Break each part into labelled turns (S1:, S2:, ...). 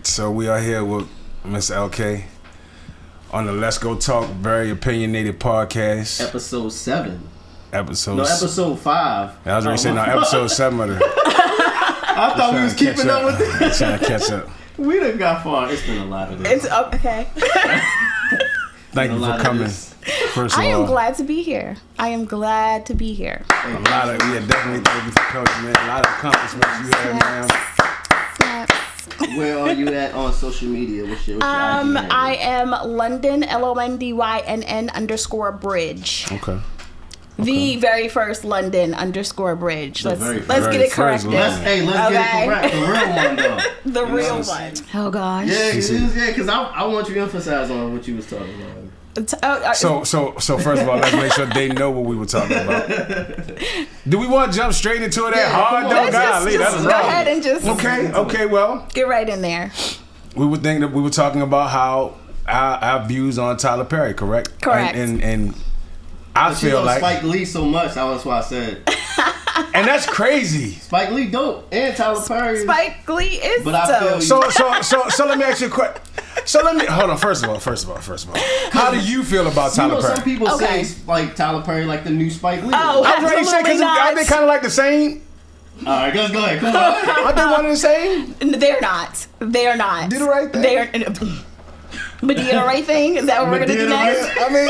S1: So we are here with Miss LK on the Lesgo Talk, very opinionated podcast.
S2: Episode 7.
S1: Episode
S2: 5.
S1: I was ready to say, no, episode 7 of the...
S2: I thought we was keeping up with it.
S1: Trying to catch up.
S2: We done got far. It's been a lot of this.
S3: It's okay.
S1: Thank you for coming. First of all,
S3: I am glad to be here.
S1: definitely thank you for coming, man. A lot of accomplishments you have now.
S2: Where are you at on social media? What's your
S3: I am London LONDYNN_bridge.
S1: Okay.
S3: The very first London _bridge. Let's get it corrected.
S2: Let's get it correct. The real one though.
S3: The real one. Oh gosh.
S2: Yeah, because I want you to emphasize on what you was talking about.
S1: So first of all, let's make sure they know what we were talking about. Do we want to jump straight into that hard though? Golly, that's
S3: go ahead and just
S1: okay. Well,
S3: get right in there.
S1: We were thinking that we were talking about how our views on Tyler Perry, correct?
S3: Correct.
S1: And I feel like
S2: Spike Lee so much. That's why I said.
S1: And that's crazy.
S2: Spike Lee dope and Tyler Perry.
S3: Spike Lee is
S2: but I
S3: dope.
S2: feel
S1: So let me ask you a question. So let me hold on. First of all, how do you feel about Tyler Perry?
S2: Some people say like Tyler Perry like the new Spike Lee.
S3: Oh,
S1: I was ready to say because aren't they kind of like the same?
S2: All right, let's go ahead. Come on.
S1: Aren't they one and the same?
S3: They're not.
S1: Do the right thing.
S3: They're. Medea the right thing? Is that what we're gonna do next?
S1: I mean,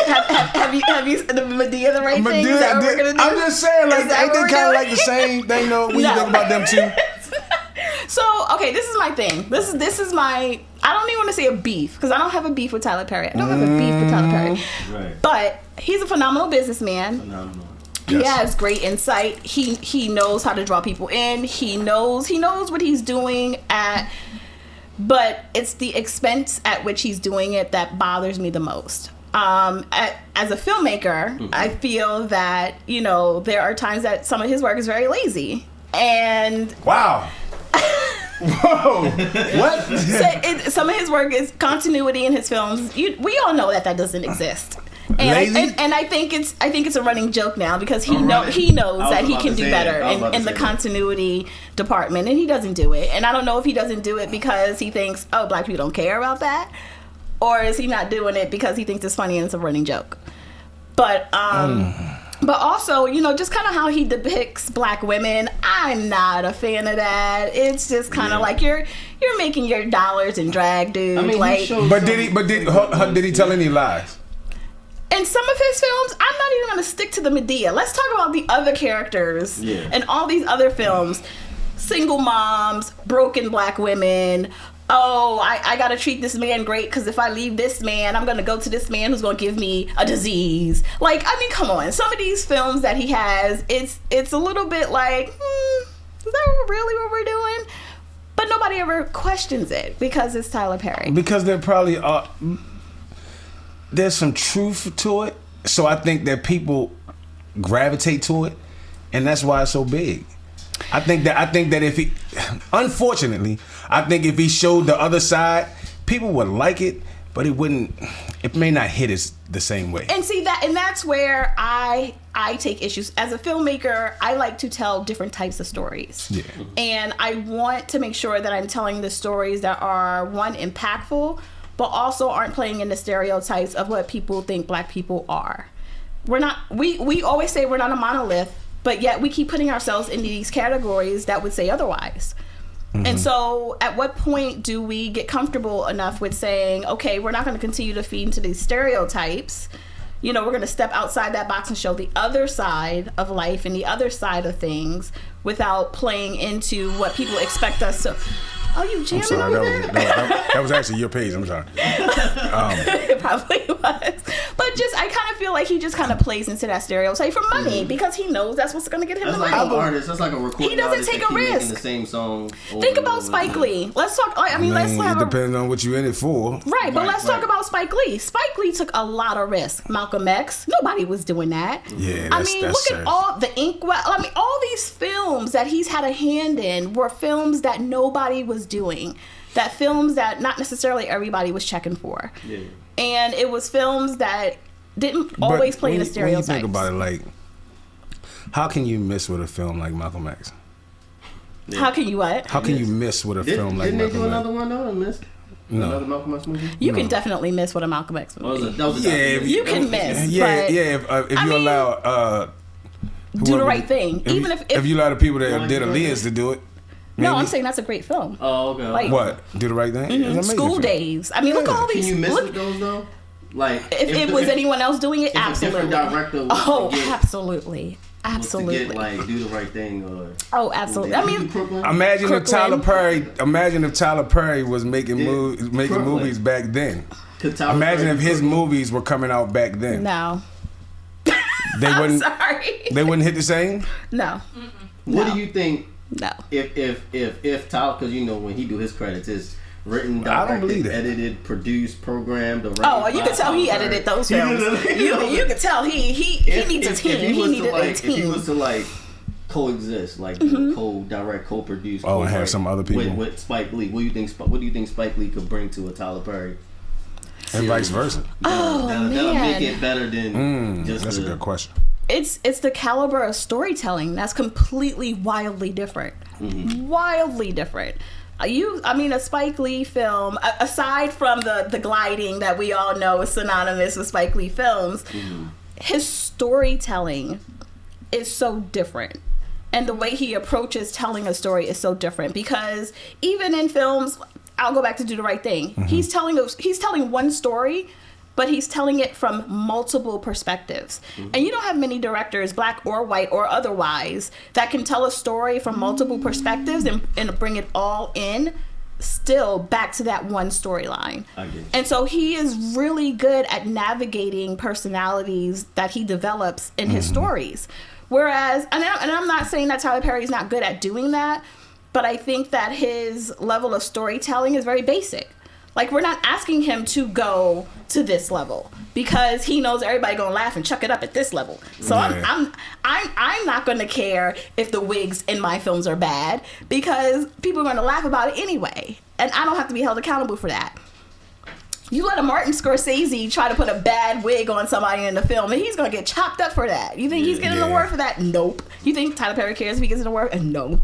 S3: have you the Medea the right thing? Is that what we're gonna do?
S1: I'm just saying, like, ain't they kind of like the same thing? Though when you think about them too.
S3: So okay, this is my thing. This is my. I don't even want to say a beef because I don't have a beef with Tyler Perry. I don't have a beef with Tyler Perry.
S2: Right.
S3: But he's a phenomenal businessman.
S2: Phenomenal.
S3: He
S1: Yes.
S3: has great insight. He knows how to draw people in. He knows what he's doing but it's the expense at which he's doing it that bothers me the most. As a filmmaker, I feel that, there are times that some of his work is very lazy. And
S1: Wow. Whoa. What?
S3: Some of his work is continuity in his films. We all know that doesn't exist. And I think it's a running joke now because he knows that he can do better in the continuity department, and he doesn't do it. And I don't know if he doesn't do it because he thinks, oh, black people don't care about that, or is he not doing it because he thinks it's funny and it's a running joke. But also, just kind of how he depicts black women, I'm not a fan of that. It's just kind of like you're making your dollars in drag, dude.
S2: I mean,
S1: did he tell any lies?
S3: In some of his films, I'm not even going to stick to the Medea. Let's talk about the other characters and all these other films. Single moms, broken black women. Oh, I got to treat this man great because if I leave this man, I'm going to go to this man who's going to give me a disease. Like, I mean, come on. Some of these films that he has, it's a little bit like, is that really what we're doing? But nobody ever questions it because it's Tyler Perry.
S1: Because there probably are... There's some truth to it, so I think that people gravitate to it, and that's why it's so big. I think that if he, unfortunately, I think if he showed the other side, people would like it, but it may not hit us the same way.
S3: And see that's where I take issues as a filmmaker. I like to tell different types of stories, and I want to make sure that I'm telling the stories that are impactful, but also aren't playing in the stereotypes of what people think black people are. We're not. We always say we're not a monolith, but yet we keep putting ourselves in these categories that would say otherwise. Mm-hmm. And so at what point do we get comfortable enough with saying, okay, we're not going to continue to feed into these stereotypes. We're going to step outside that box and show the other side of life and the other side of things without playing into what people expect us to. Oh, you jamming over there?
S1: That was actually your page. I'm sorry.
S3: It probably was. But I kind of feel like he just kind of plays into that stereotype for money because he knows that's what's going to get him the money.
S2: Like an artist. That's like a recording.
S3: He doesn't take a risk.
S2: The same song.
S3: Think about Spike Lee. Let's talk. Let's have
S1: it depends on what you're in it for.
S3: Right, but let's talk about Spike Lee. Spike Lee took a lot of risks. Malcolm X. Nobody was doing that.
S1: Yeah,
S3: look at all the Inkwell. All these films that he's had a hand in were films that nobody was doing. That films that not necessarily everybody was checking for. Yeah. And it was films that didn't always play in the stereotypes.
S1: When you think about it, like, how can you miss with a film like Malcolm X?
S2: Yeah.
S3: How can you what?
S1: How can you miss with a film like
S2: Didn't they
S1: Malcolm
S2: do
S1: X?
S2: another one though and missed?
S1: No.
S2: Another Malcolm X movie?
S3: You can definitely miss with a Malcolm X movie.
S2: That was a
S1: Yeah,
S2: documentary.
S3: You can miss.
S1: Yeah,
S3: but
S1: yeah. If you allow
S3: do the right thing. Even if
S1: you allow the people that
S2: Like
S1: did
S2: that.
S1: Aaliyah's to do it.
S3: no,
S1: maybe.
S3: I'm saying that's a great film.
S2: Oh, okay.
S3: Like-
S1: What? Do the right thing? It's an amazing
S3: School
S1: film.
S3: Days. I mean, look at all
S2: Can
S3: these.
S2: you miss
S3: Look,
S2: with those though? Like
S3: if it was anyone else doing it,
S2: if a different
S3: absolutely.
S2: director was
S3: Oh,
S2: to get-
S3: absolutely.
S2: was to
S3: Absolutely.
S2: get like Do the Right Thing or
S3: Oh, absolutely. I mean,
S2: Crooklyn?
S1: Imagine if
S3: Crooklyn.
S1: Tyler Perry was making
S2: Yeah.
S1: making
S2: Crooklyn.
S1: movies back then.
S2: Could Tyler
S1: Imagine
S2: Perry
S1: if his
S2: Crooklyn?
S1: movies were coming out back then.
S3: no.
S1: They
S3: I'm
S1: wouldn't.
S3: sorry.
S1: They wouldn't hit the same.
S3: No.
S2: What
S3: No.
S2: do you think
S3: No.
S2: if Tyler, because you know when he do his credits, it's written,
S1: I don't believe
S2: directed,
S1: that.
S2: edited, produced, programmed.
S3: Oh, you could tell he edited those films. You could tell he needs a team. He needed a
S2: If he
S3: team.
S2: was to like coexist, like you know, co-direct, co-produce,
S1: Oh, and have
S2: co-write
S1: some other people.
S2: with Spike Lee. What do you think Spike Lee could bring to a Tyler Perry?
S1: And vice versa.
S3: Oh,
S2: That'll make
S3: man.
S2: it better than just
S1: That's a
S2: the-
S1: good question.
S3: It's the caliber of storytelling that's completely wildly different. Wildly different. A Spike Lee film, aside from the gliding that we all know is synonymous with Spike Lee films, his storytelling is so different. And the way he approaches telling a story is so different, because even in films, I'll go back to Do the Right Thing. He's telling one story, but he's telling it from multiple perspectives. And you don't have many directors, black or white or otherwise, that can tell a story from multiple perspectives and bring it all in still back to that one storyline.
S2: I get you.
S3: And so he is really good at navigating personalities that he develops in his stories. Whereas, and I'm not saying that Tyler Perry's not good at doing that, but I think that his level of storytelling is very basic. Like, we're not asking him to go to this level because he knows everybody gonna laugh and chuck it up at this level. So
S1: Yeah.
S3: I'm not gonna care if the wigs in my films are bad, because people are gonna laugh about it anyway, and I don't have to be held accountable for that. You let a Martin Scorsese try to put a bad wig on somebody in the film, and he's gonna get chopped up for that. You think he's getting an
S1: Yeah.
S3: award for that? Nope. You think Tyler Perry cares if he gets an award? No.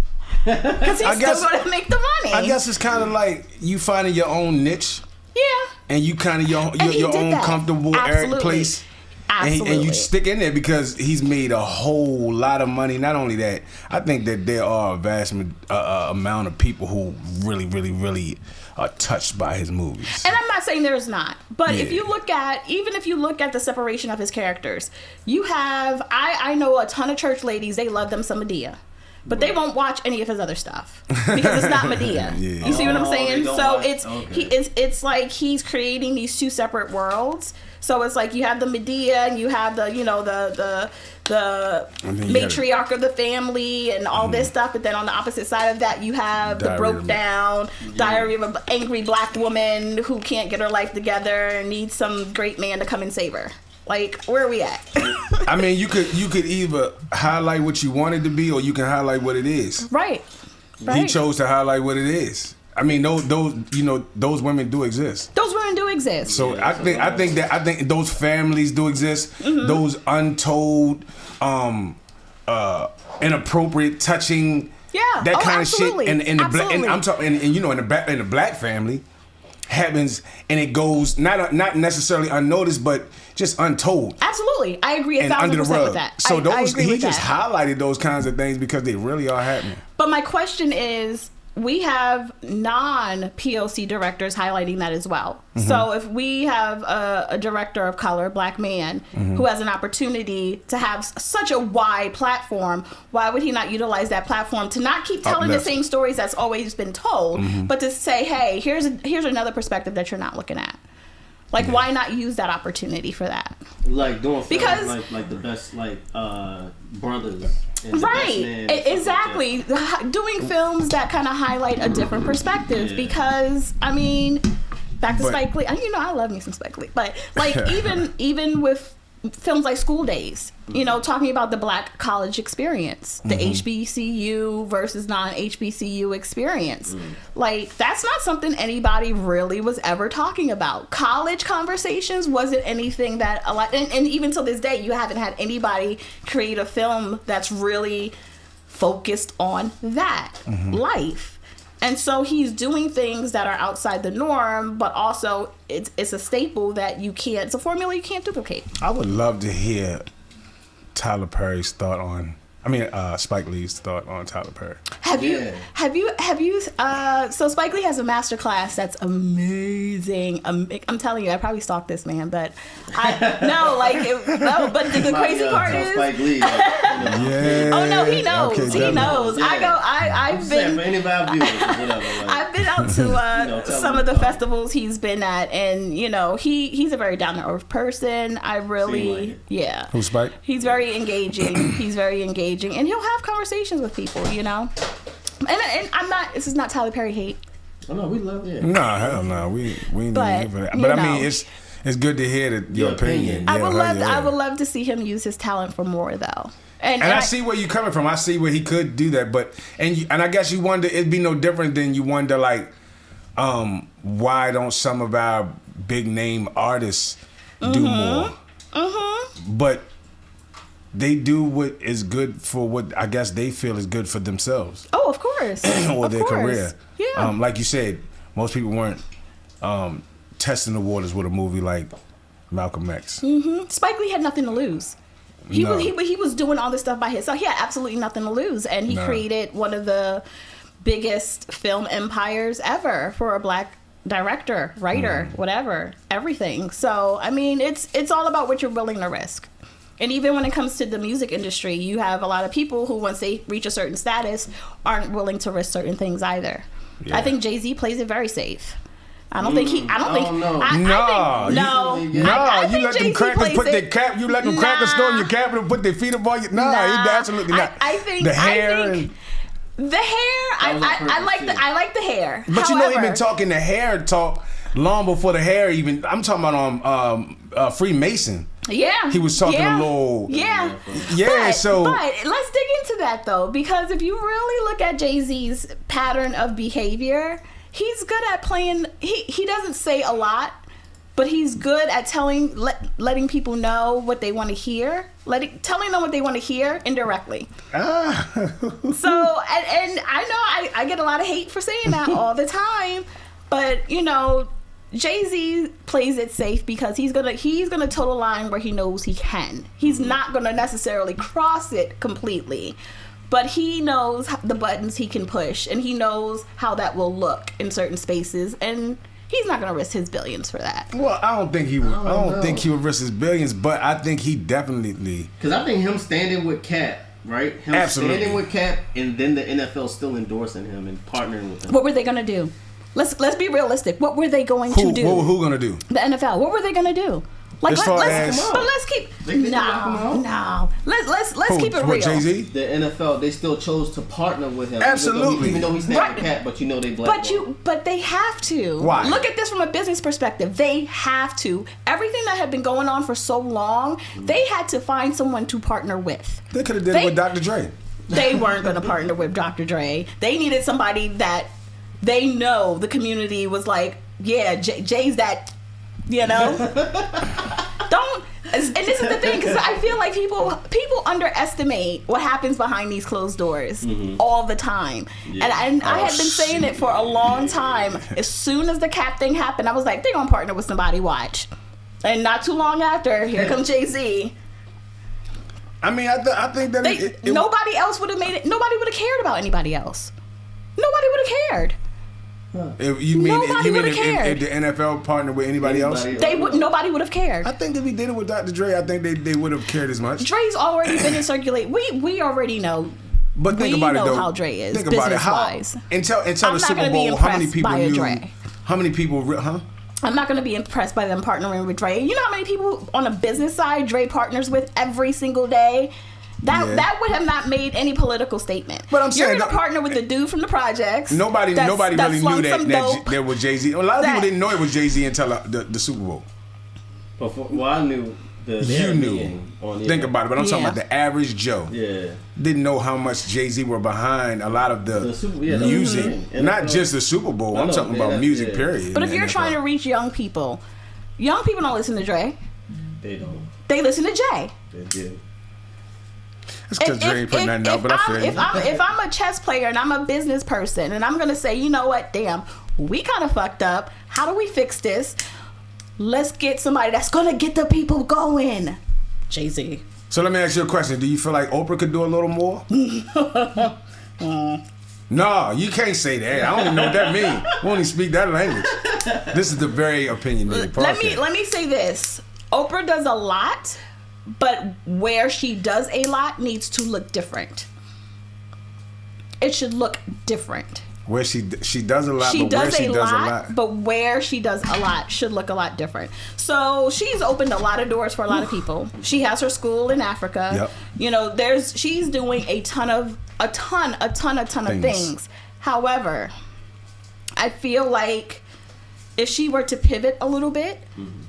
S3: Because he's still gonna make the money.
S1: I guess it's kind of like you finding your own niche,
S3: Yeah.
S1: and you kind of your
S3: he did
S1: own
S3: that.
S1: comfortable
S3: Absolutely.
S1: place.
S3: Absolutely.
S1: And you stick in there because he's made a whole lot of money. Not only that, I think that there are a vast amount of people who really, really, really are touched by his movies.
S3: And I'm not saying there's not, but if
S1: Yeah.
S3: you look at, even if you look at the separation of his characters, you have, I know a ton of church ladies, they love them some Medea. But they won't watch any of his other stuff because it's not Medea.
S1: Yeah.
S3: You see what I'm
S2: Oh, they
S3: saying?
S2: don't
S3: So
S2: watch-
S3: it's
S2: okay.
S3: it's like he's creating these two separate worlds. So it's like you have the Medea and you have the the
S1: And then you have-
S3: matriarch of the family and all this stuff, but then on the opposite side of that you have the
S1: Diary
S3: broke
S1: of-
S3: down diary of an angry black woman who can't get her life together and needs some great man to come and save her. Like, where are we at?
S1: I mean, you could either highlight what you want it to be, or you can highlight what it is.
S3: Right.
S1: He chose to highlight what it is. I mean, those women do exist.
S3: Those women do exist.
S1: So I think those families do exist. Those untold, inappropriate, touching,
S3: Yeah.
S1: that
S3: Oh,
S1: kind
S3: absolutely.
S1: of shit. And the black, and
S3: Absolutely.
S1: I'm talking, and in the black family happens, and it goes not necessarily unnoticed, but just untold.
S3: Absolutely. I agree
S1: And under the
S3: 1,000% with
S1: rug.
S3: that.
S1: So
S3: I agree
S1: he
S3: with
S1: just
S3: that.
S1: highlighted those kinds of things because they really are happening.
S3: But my question is, we have non-POC directors highlighting that as well. So if we have a director of color, black man, who has an opportunity to have such a wide platform, why would he not utilize that platform to not keep telling the
S1: Uplift.
S3: same stories that's always been told, but to say, hey, here's another perspective that you're not looking at. Like, why not use that opportunity for that?
S2: Like doing films
S3: Because-
S2: like the best brothers. And the Best
S3: Right,
S2: Man and stuff like
S3: exactly. Doing films that kind of highlight a different perspective,
S2: Yeah.
S3: because I mean, back to
S1: But-
S3: Spike Lee. You know, I love me some Spike Lee, but like even with films like School Days, talking about the black college experience, the HBCU versus non-HBCU experience. Like, that's not something anybody really was ever talking about. College conversations wasn't anything that and even till this day, you haven't had anybody create a film that's really focused on that life. And so he's doing things that are outside the norm, but also it's a staple that it's a formula you can't duplicate.
S1: I would love to hear Tyler Perry's thought on, Spike Lee's thought on Tyler Perry.
S3: Have you, so Spike Lee has a master class that's amazing. I'm telling you, I probably stalked this man, but but the crazy part is,
S2: Spike Lee,
S3: oh no, he knows,
S1: okay,
S3: he knows.
S2: Yeah.
S3: I've been,
S2: for any of our viewers, whatever,
S3: I've been out to some of the festivals he's been at, and he's a very down to earth person. I really,
S1: Who's Spike?
S3: He's very engaging. He's very engaging, and he'll have conversations with people, And I'm not. This is not Tyler Perry hate.
S2: Oh no, we love it.
S1: No, hell no, we need
S3: But,
S1: to hear that.
S3: you
S1: But
S3: know.
S1: it's good to hear your opinion.
S3: I would love to see him use his talent for more, though. And
S1: I see where you're coming from. I see where he could do that, but and I guess you wonder it'd be no different than you wonder why don't some of our big name artists do more? But they do what is good for what I guess they feel is good for themselves.
S3: Oh, of course.
S1: or
S3: of
S1: their
S3: course.
S1: career.
S3: Yeah.
S1: Like you said, most people weren't testing the waters with a movie like Malcolm X.
S3: Spike Lee had nothing to lose. He was doing all this stuff by himself. He had absolutely nothing to lose, and he created one of the biggest film empires ever for a black director, writer, whatever, everything. So it's all about what you're willing to risk. And even when it comes to the music industry, you have a lot of people who, once they reach a certain status, aren't willing to risk certain things either. Yeah. I think Jay-Z plays it very safe. I don't think he. I don't think.
S2: No.
S1: You let them crackers put their cap. You let them crackers store in your cap and put their feet up on you. He absolutely not.
S3: I think
S1: the hair.
S3: I like the hair.
S1: But he been talking the hair talk long before the hair even. I'm talking about Freemason.
S3: Yeah,
S1: he was talking a little.
S3: Yeah. But let's dig into that though, because if you really look at Jay-Z's pattern of behavior, he's good at playing. He doesn't say a lot, but he's good at letting people know what they want to hear, telling them what they want to hear indirectly. So, and I know I get a lot of hate for saying that all the time, but Jay-Z plays it safe because he's gonna toe the line where he knows he can. He's not gonna necessarily cross it completely, but he knows the buttons he can push, and he knows how that will look in certain spaces, and he's not gonna risk his billions for that.
S1: Well, I don't think he would. I don't think he would risk his billions, but I think he definitely.
S2: Because I think him standing with Cap, right? Standing with Cap, and then the NFL still endorsing him and partnering with him.
S3: What were they gonna do? Let's be realistic. What were they going to do?
S1: What were who gonna do?
S3: The NFL. What were they gonna do? Let's keep no. Let's keep it real.
S1: Jay-Z?
S2: The NFL, they still chose to partner with him.
S1: Absolutely.
S2: Even though he's not a cat, but they black.
S3: But they have to.
S1: Why?
S3: Look at this from a business perspective. They have to. Everything that had been going on for so long, they had to find someone to partner with.
S1: They could have did it with Dr. Dre.
S3: They weren't going to partner with Dr. Dre. They needed somebody that they know the community was like, yeah, Jay's that, Don't. And this is the thing, because I feel like people underestimate what happens behind these closed doors all the time. Yeah. And I had been saying it for a long time. As soon as the Cap thing happened, I was like, they're going to partner with somebody, watch. And not too long after, here comes Jay-Z.
S1: I think that
S3: nobody else would have made it. Nobody would have cared about anybody else. Nobody would have cared.
S1: If the NFL partnered with anybody else?
S3: Nobody would have cared.
S1: I think if we did it with Dr. Dre, I think they would have cared as much.
S3: Dre's already been in circulation. We already know.
S1: But think about it though.
S3: How Dre is.
S1: Think about it.
S3: Wise.
S1: Until the Super Bowl, how many people knew? How many people?
S3: I'm not going to be impressed by them partnering with Dre. You know how many people on a business side Dre partners with every single day? That would have not made any political statement.
S1: But I'm saying
S3: you're going to partner with the dude from the projects.
S1: Nobody really knew that there was Jay-Z. A lot of people didn't know it was Jay-Z until the Super Bowl.
S2: I knew.
S1: You knew. Think about it, but I'm talking about the average Joe.
S2: Yeah.
S1: Didn't know how much Jay-Z were behind a lot of the music. Not just the Super Bowl. I'm talking about music, period.
S3: But if you're trying to reach young people don't listen to Dre.
S2: They don't.
S3: They listen to Jay.
S2: They do.
S1: It's because you ain't putting nothing out, but I feel you.
S3: If I'm a chess player and I'm a business person and I'm going to say, you know what, damn, we kind of fucked up. How do we fix this? Let's get somebody that's going to get the people going. Jay-Z.
S1: So let me ask you a question. Do you feel like Oprah could do a little more? No, you can't say that. I don't even know what that means. We only speak that language. This is the very opinionated podcast.
S3: Let me say this. Oprah does a lot, but where she does a lot needs to look different. It should look different.
S1: Where she does a lot,
S3: but where she does a lot should look a lot different. So she's opened a lot of doors for a lot of people. She has her school in Africa.
S1: Yep.
S3: You know, she's doing a ton of things. However, I feel like if she were to pivot a little bit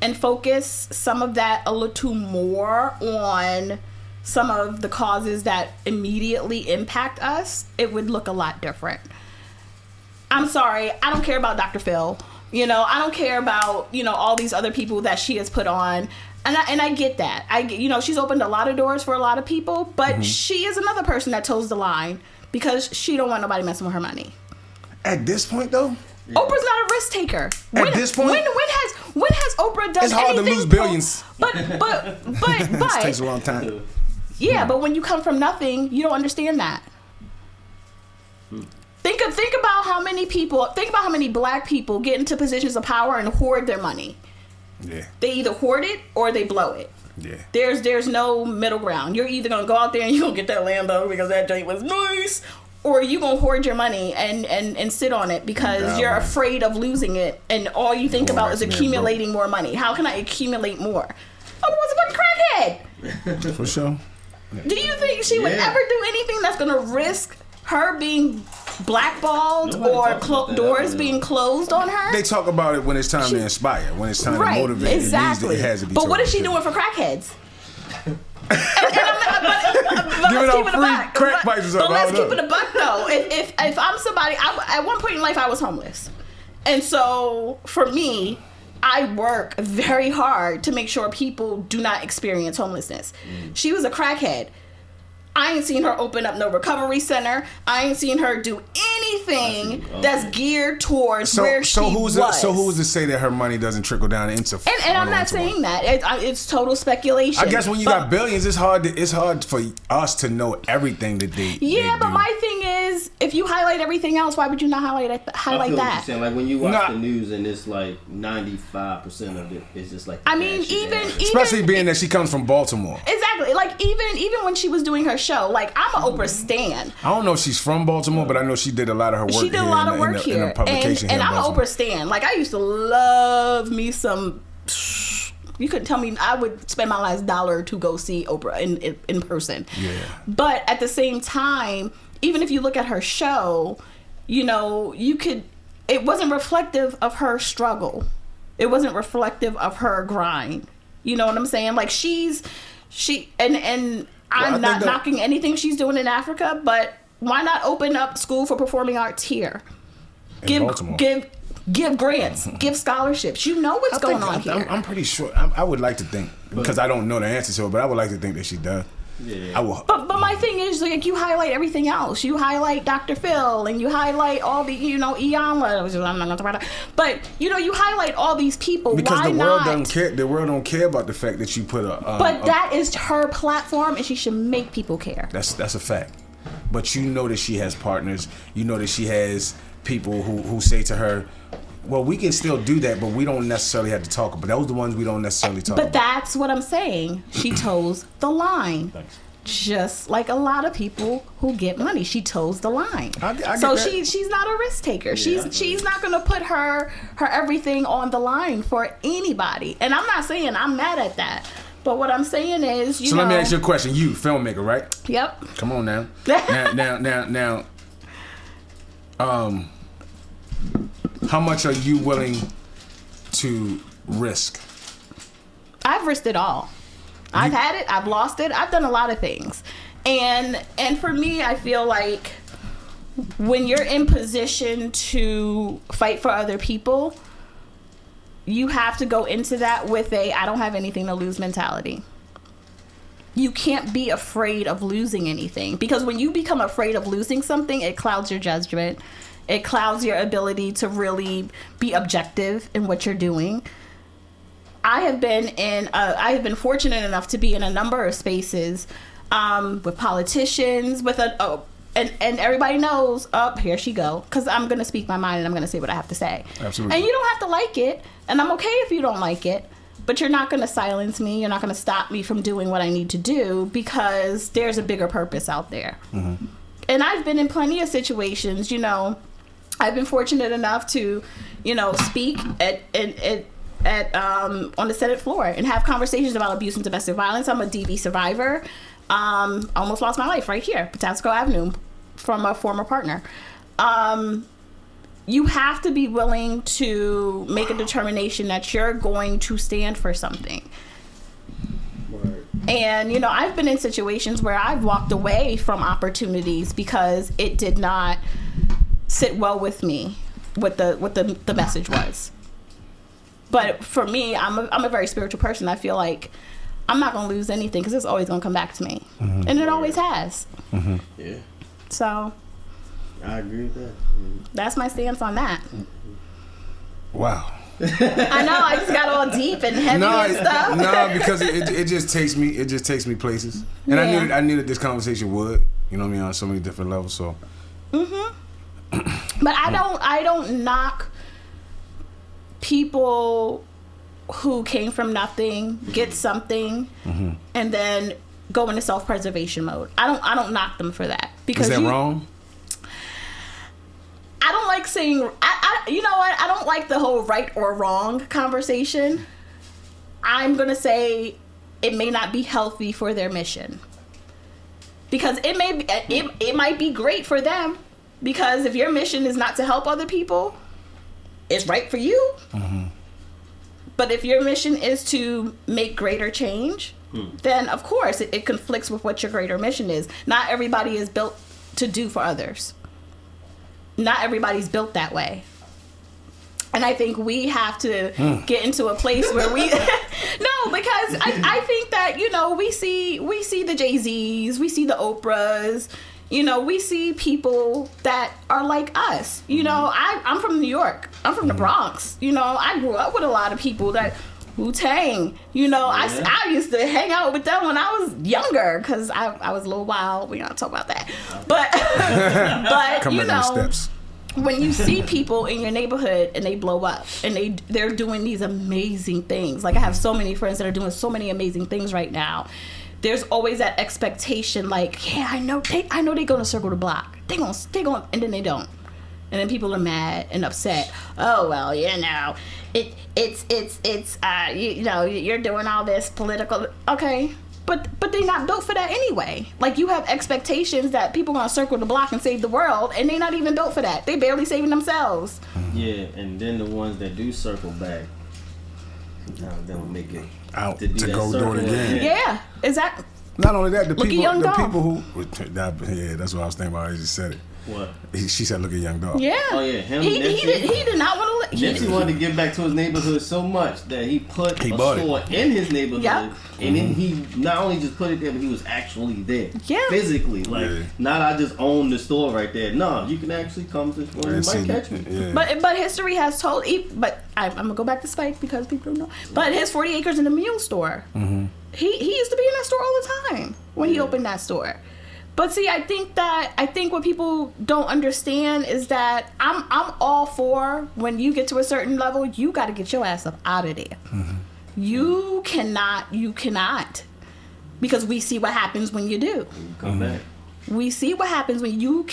S3: and focus some of that a little more on some of the causes that immediately impact us, it would look a lot different. I'm sorry, I don't care about Dr. Phil. You know, I don't care about, you know, all these other people that she has put on. And I get that. She's opened a lot of doors for a lot of people, but she is another person that toes the line because she don't want nobody messing with her money.
S1: At this point, though?
S3: Yeah. Oprah's not a risk taker.
S1: At this point?
S3: When has Oprah done anything?
S1: It's hard to lose billions.
S3: But
S1: This takes a long time.
S3: Yeah, but when you come from nothing, you don't understand that. Think about how many black people get into positions of power and hoard their money.
S1: Yeah.
S3: They either hoard it or they blow it.
S1: Yeah.
S3: There's no middle ground. You're either gonna go out there and you're gonna get that Lambo because that joint was nice, or you gonna hoard your money and sit on it because you're afraid of losing it, and all you think about is accumulating more money. How can I accumulate more? Oprah was a fucking crackhead.
S1: For sure.
S3: Yeah. Do you think she would ever do anything that's gonna risk her being blackballed or doors being closed on her?
S1: They talk about it when it's time to inspire, when it's time to motivate.
S3: Exactly.
S1: It has to be.
S3: But what is she doing for crackheads? But
S1: giving out free crack pipes.
S3: But let's keep it a buck though. If I'm somebody, at one point in life I was homeless, and so for me, I work very hard to make sure people do not experience homelessness. She was a crackhead. I ain't seen her open up no recovery center. I ain't seen her do anything that's geared towards where she was.
S1: So who's to say that her money doesn't trickle down into?
S3: And I'm not saying that. It's total speculation.
S1: I guess when you got billions, it's hard for us to know everything that they.
S3: Yeah, but my thing is, if you highlight everything else, why would you not highlight that?
S2: What you're saying. Like when you watch the news and it's like 95% of it is just like.
S3: I mean, even
S1: especially being that she comes from Baltimore.
S3: Exactly. Like even when she was doing her show, like I'm an Oprah stan.
S1: I don't know if she's from Baltimore, but I know she did a lot of her work.
S3: She did a lot of work here, and I'm an Oprah stan. Like I used to love me some. You couldn't tell me I would spend my last dollar to go see Oprah in person.
S1: Yeah.
S3: But at the same time, even if you look at her show, you know, it wasn't reflective of her struggle. It wasn't reflective of her grind. You know what I'm saying? Like I'm not knocking anything she's doing in Africa, but why not open up school for performing arts here? Give grants, give scholarships. You know what's going on here.
S1: I'm pretty sure. I would like to think, because I don't know the answer to it, but I would like to think that she does.
S2: Yeah.
S1: I will.
S3: But my thing is, like, you highlight everything else. You highlight Dr. Phil, and you highlight all the, Iyanla, which I'm not going to talk about. But you highlight all these people.
S1: Because
S3: why
S1: the world
S3: not?
S1: doesn't care. The world don't care about the fact that you put a.
S3: But that is her platform, and she should make people care.
S1: That's a fact. But you know that she has partners. You know that she has people who say to her, well, we can still do that, but we don't necessarily have to talk about. Those are the ones we don't necessarily talk about.
S3: But that's what I'm saying. She toes the line.
S2: Thanks.
S3: Just like a lot of people who get money, she toes the line.
S1: I
S3: so she's not a risk taker.
S2: Yeah,
S3: she's not going to put her everything on the line for anybody. And I'm not saying I'm mad at that. But what I'm saying is,
S1: So let me ask you a question. You, filmmaker, right?
S3: Yep.
S1: Come on now. now. How much are you willing to risk?
S3: I've risked it all. I've had it. I've lost it. I've done a lot of things. And for me, I feel like when you're in position to fight for other people, you have to go into that with I don't have anything to lose mentality. you can't be afraid of losing anything, because when you become afraid of losing something, it clouds your judgment. It clouds your ability to really be objective in what you're doing. I have been fortunate enough to be in a number of spaces with politicians, and everybody knows, here she go, because I'm going to speak my mind and I'm going to say what I have to say.
S1: Absolutely.
S3: And you don't have to like it, and I'm okay if you don't like it, but you're not going to silence me. You're not going to stop me from doing what I need to do, because there's a bigger purpose out there. Mm-hmm. And I've been in plenty of situations, I've been fortunate enough to, speak on the Senate floor and have conversations about abuse and domestic violence. I'm a DV survivor. Almost lost my life right here, Patapsco Avenue, from a former partner. You have to be willing to make a determination that you're going to stand for something. Right. And, I've been in situations where I've walked away from opportunities because it did not sit well with me what the message was. But for me, I'm a very spiritual person. I feel like I'm not going to lose anything, because it's always going to come back to me. Mm-hmm. And it always has. Mm-hmm. Yeah. So
S2: I agree with that. Mm-hmm.
S3: That's my stance on that.
S1: Wow.
S3: I know, I just got all deep and heavy and stuff.
S1: No, because it just takes me places. And I knew that this conversation would, on so many different levels. So
S3: But I don't knock people who came from nothing, get something, and then go into self-preservation mode. I don't knock them for that, because
S1: is that wrong?
S3: I don't like saying. You know what? I don't like the whole right or wrong conversation. I'm gonna say it may not be healthy for their mission, because it might be great for them, because if your mission is not to help other people, it's right for you. Mm-hmm. But if your mission is to make greater change, then of course it conflicts with what your greater mission is. Not everybody is built to do for others. Not everybody's built that way. And I think we have to get into a place where we no, because I think that, we see the Jay-Z's, we see the Oprahs, we see people that are like us. I'm from New York. I'm from the Bronx. I grew up with a lot of people that Wu-Tang. I used to hang out with them when I was younger, because I was a little wild. We're not talking about that. But
S1: Come steps.
S3: When you see people in your neighborhood and they blow up and they're doing these amazing things. Like, I have so many friends that are doing so many amazing things right now. There's always that expectation, like, yeah, I know they're gonna circle the block. They gonna, and then they don't. And then people are mad and upset. Oh, well, you're doing all this political. Okay, but they're not built for that anyway. Like, you have expectations that people are gonna circle the block and save the world, and they're not even built for that. They barely saving themselves.
S2: Yeah, and then the ones that do circle back, sometimes they don't make it
S1: out to go do it again.
S3: Yeah, exactly.
S1: Not only that, the people who that's what I was thinking about. I just said it.
S2: What?
S1: She said, "Look at Young Dog."
S3: Yeah.
S2: Oh yeah, him.
S3: He did not want to.
S2: Nipsey wanted to give back to his neighborhood so much that he put a store in his neighborhood, and then he not only just put it there, but he was actually there, physically. Like, not I just own the store right there. No, you can actually come to the store. You might catch me.
S3: Yeah. But history has told. But I'm gonna go back to Spike, because people don't know. But his 40 acres in the mule store. Mm-hmm. He used to be in that store all the time when he opened that store. But see, I think what people don't understand is that I'm all for, when you get to a certain level, you got to get your ass up out of there. Mm-hmm. You cannot, because we see what happens when you do.
S2: Come back.
S3: We see what happens when you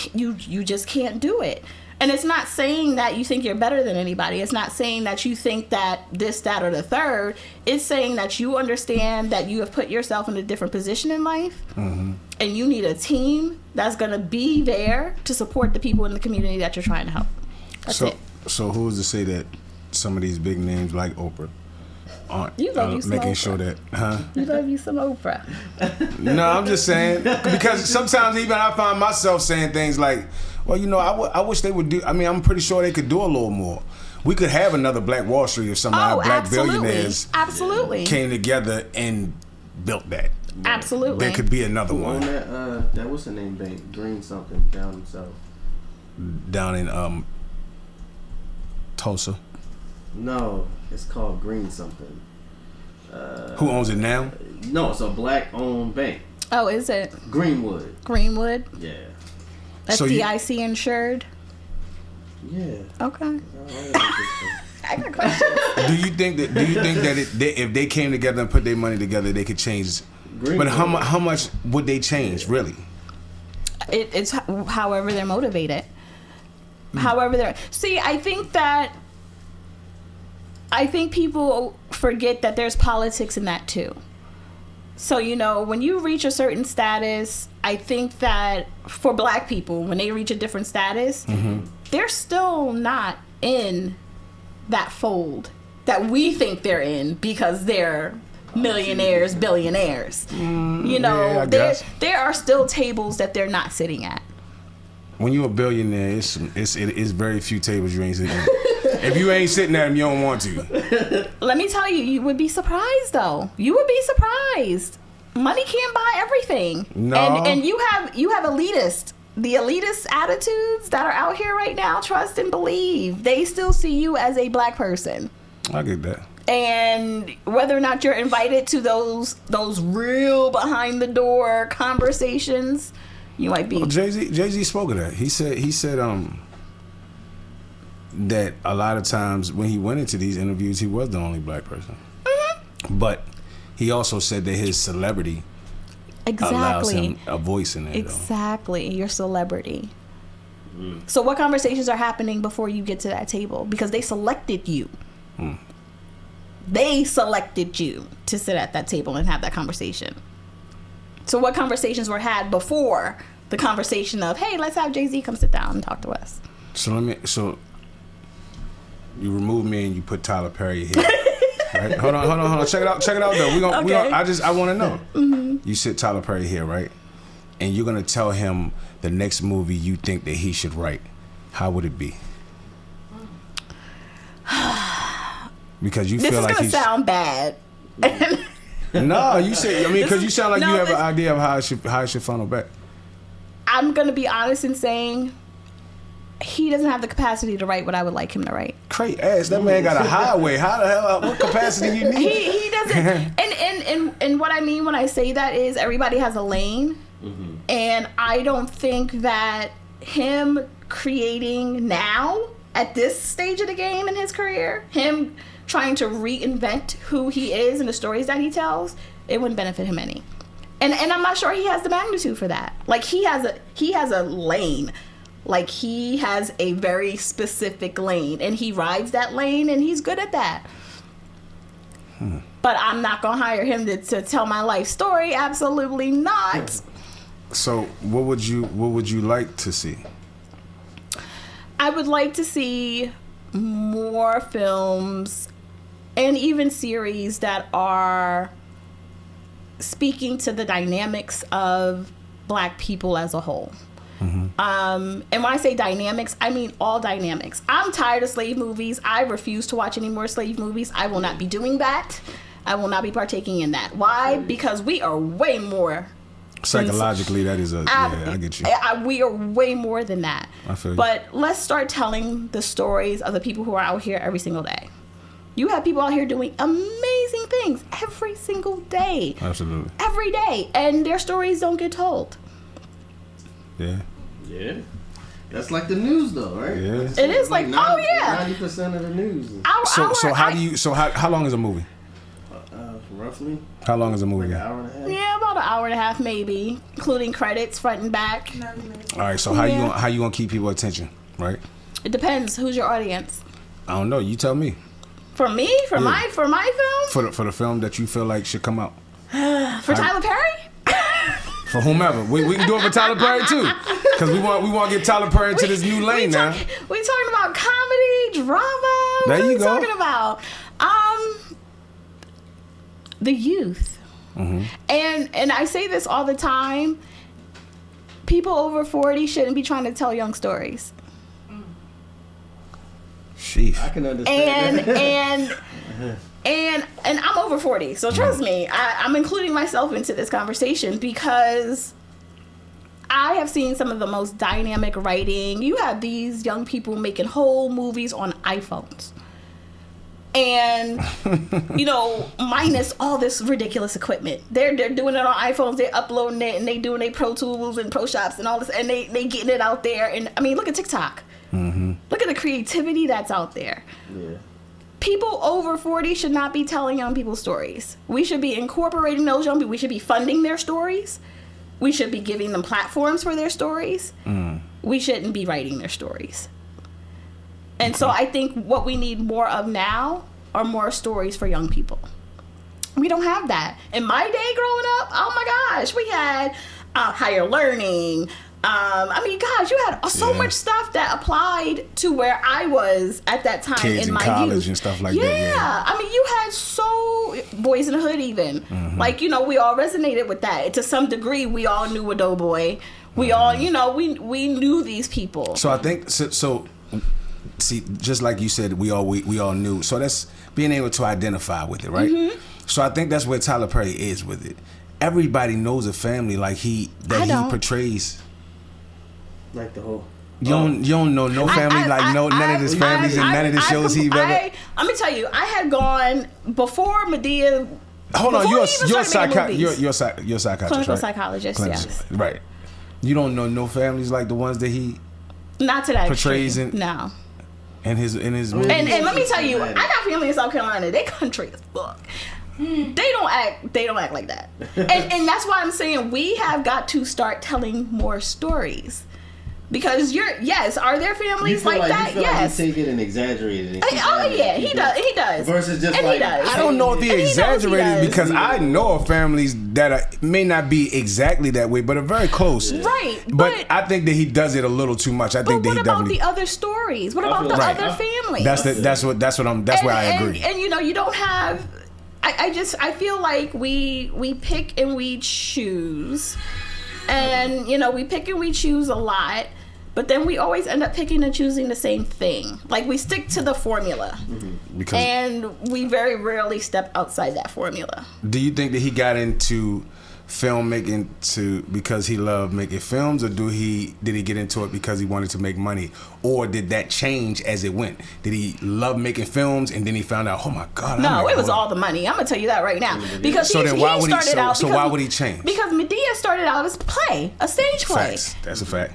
S3: just can't do it. And it's not saying that you think you're better than anybody. It's not saying that you think that this, that, or the third. It's saying that you understand that you have put yourself in a different position in life, and you need a team that's going to be there to support the people in the community that you're trying to help. That's it.
S1: So who's to say that some of these big names like Oprah aren't making sure that,
S3: You love you some Oprah.
S1: No, I'm just saying, because sometimes even I find myself saying things like, well, I wish they would do. I mean, I'm pretty sure they could do a little more. We could have another Black Wall Street if some of our Black billionaires
S3: absolutely
S1: came together and built that.
S3: Absolutely.
S1: There could be another one.
S2: That what's the name bank? Green something down south.
S1: Down in Tulsa.
S2: No, it's called Green something.
S1: Who owns it now?
S2: No, it's a black-owned bank.
S3: Oh, is it?
S2: Greenwood.
S3: Yeah. That's
S1: so
S3: DIC insured?
S2: Yeah.
S3: Okay. I got questions.
S1: Do you think that if they came together and put their money together, they could change? Greenwood. But how much would they change, really?
S3: It's however they're motivated. See, I think people forget that there's politics in that too. So, when you reach a certain status, I think that for black people, when they reach a different status, they're still not in that fold that we think they're in because they're millionaires, billionaires. There are still tables that they're not sitting at.
S1: When you're a billionaire, it's very few tables you ain't sitting at. If you ain't sitting at them, you don't want to.
S3: Let me tell you, you would be surprised though. You would be surprised. Money can't buy everything.
S1: No.
S3: And you have the elitist attitudes that are out here right now. Trust and believe. They still see you as a black person.
S1: I get that.
S3: And whether or not you're invited to those real behind the door conversations, you might be.
S1: Well, Jay-Z spoke of that. He said that a lot of times when he went into these interviews, he was the only black person. But he also said that his celebrity allows him a voice in it.
S3: Exactly, your celebrity. So what conversations are happening before you get to that table? Because they selected you. They selected you to sit at that table and have that conversation. So what conversations were had before the conversation of, hey, let's have Jay-Z come sit down and talk to us?
S1: So you remove me and you put Tyler Perry here. Right? Hold on. Check it out though. I want to know. You sit Tyler Perry here, right? And you're gonna tell him the next movie you think that he should write. How would it be? Because you feel like
S3: this is gonna sound bad.
S1: No, you said. I mean, because you sound like you have an idea of how it should funnel back. I'm
S3: gonna be honest in saying he doesn't have the capacity to write what I would like him to write.
S1: Great ass. That man got a highway. How the hell? What capacity you need?
S3: He doesn't. And what I mean when I say that is everybody has a lane, and I don't think that him creating now at this stage of the game in his career, him trying to reinvent who he is and the stories that he tells, it wouldn't benefit him any. And I'm not sure he has the magnitude for that. Like he has a lane. Like he has a very specific lane and he rides that lane and he's good at that. But I'm not gonna hire him to tell my life story. Absolutely not.
S1: So what would you like to see?
S3: I would like to see more films and even series that are speaking to the dynamics of black people as a whole. And when I say dynamics, I mean all dynamics. I'm tired of slave movies. I refuse to watch any more slave movies. I will not be doing that. I will not be partaking in that. Why? Because we are way more.
S1: Psychologically, that is I get you.
S3: We are way more than that.
S1: I feel you.
S3: But let's start telling the stories of the people who are out here every single day. You have people out here doing amazing things every single day.
S1: Absolutely.
S3: Every day. And their stories don't get told.
S2: Yeah. That's like the news, though, right?
S1: Yeah.
S3: It is like
S2: 90% of the news.
S1: How long is a movie?
S2: Roughly.
S1: How long is a movie?
S2: Like an hour and a half.
S3: Yeah, about an hour and a half, maybe, including credits, front and back.
S1: All right. So how you gonna keep people's attention, right?
S3: It depends. Who's your audience?
S1: I don't know. You tell me.
S3: For me? For my film?
S1: For the film that you feel like should come out.
S3: For Tyler Perry?
S1: For whomever. We can do it for Tyler Perry too. Because we want to get Tyler Perry into this new lane now.
S3: We talking about comedy, drama.
S1: There you go.
S3: What are we talking about? The youth. And I say this all the time. People over 40 shouldn't be trying to tell young stories. Sheesh. I can understand. And and I'm over 40, so trust me, I'm including myself into this conversation because I have seen some of the most dynamic writing. You have these young people making whole movies on iPhones. And, minus all this ridiculous equipment. They're doing it on iPhones, they're uploading it, and they doing their Pro Tools and Pro Shops and all this, and they getting it out there. And, I mean, look at TikTok. Mm-hmm. Look at the creativity that's out there. Yeah. People over 40 should not be telling young people stories. We should be incorporating those young people. We should be funding their stories. We should be giving them platforms for their stories. We shouldn't be writing their stories. And so I think what we need more of now are more stories for young people. We don't have that. In my day growing up, oh my gosh, we had higher learning. You had so much stuff that applied to where I was at that time.
S1: Kids
S3: in my
S1: college
S3: youth
S1: and stuff like that.
S3: Yeah, you had Boys in the Hood even. Mm-hmm. We all resonated with that. To some degree, we all knew a Doughboy. We all, we knew these people.
S1: So I think, see, just like you said, we all knew. So that's being able to identify with it, right? Mm-hmm. So I think that's where Tyler Perry is with it. Everybody knows a family like he portrays.
S2: Like the whole.
S1: You don't know no family none of his families and none of the shows he ever.
S3: Let me tell you, I had gone before Medea.
S1: Hold on, you're a psychiatrist,
S3: clinical
S1: right?
S3: psychologist, yes.
S1: Right. You don't know no families like the ones that he
S3: not to that
S1: portrays
S3: extreme. No.
S1: In his movies.
S3: And let me tell you, I got family in South Carolina. They country as fuck. They don't act like that. And that's why I'm saying we have got to start telling more stories. Because are there families like that? Yes.
S2: He take it and exaggerate it.
S3: He does.
S2: Versus just
S3: he does.
S1: I don't know if he exaggerated because I know of families that may not be exactly that way, but are very close.
S3: Right.
S1: But I think that he does it a little too much. I think that he
S3: about the other stories? What about the other families?
S1: That's where I agree.
S3: And you don't have. I feel like we pick and we choose, and we pick and we choose a lot. But then we always end up picking and choosing the same thing. Like, we stick to the formula. Mm-hmm. And we very rarely step outside that formula.
S1: Do you think that he got into filmmaking because he loved making films, or did he get into it because he wanted to make money? Or did that change as it went? Did he love making films and then he found out, oh my God.
S3: No, it was all the money. I'm going to tell you that right now. Because
S1: why would he change?
S3: Because Medea started out as a stage play.
S1: Facts. That's a fact.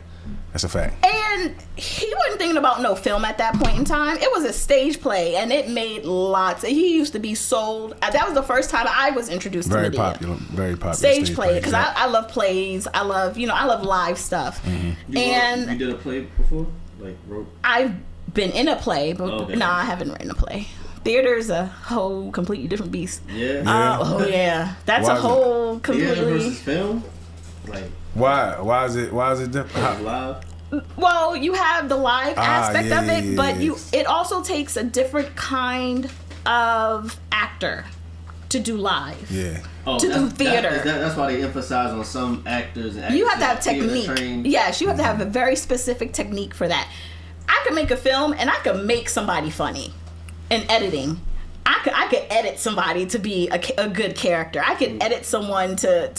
S1: That's a fact.
S3: And he wasn't thinking about no film at that point in time. It was a stage play, and it made lots. He used to be sold. That was the first time I was introduced to Medea.
S1: Very popular
S3: stage play. Because I love plays. I love live stuff.
S2: Mm-hmm. You did a play before? Like wrote?
S3: I've been in a play, but I haven't written a play. Theater's a whole completely different beast.
S2: Yeah.
S3: That's a whole completely.
S2: Theater versus film? Like.
S1: Why is it different?
S2: Live?
S3: Well, you have the live aspect of it, but it also takes a different kind of actor to do live.
S1: Yeah.
S3: To do theater.
S2: That's why they emphasize on some actors and actresses.
S3: You have to have technique. Yes, you have to have a very specific technique for that. I could make a film and I could make somebody funny in editing. I could edit somebody to be a good character. I could edit someone to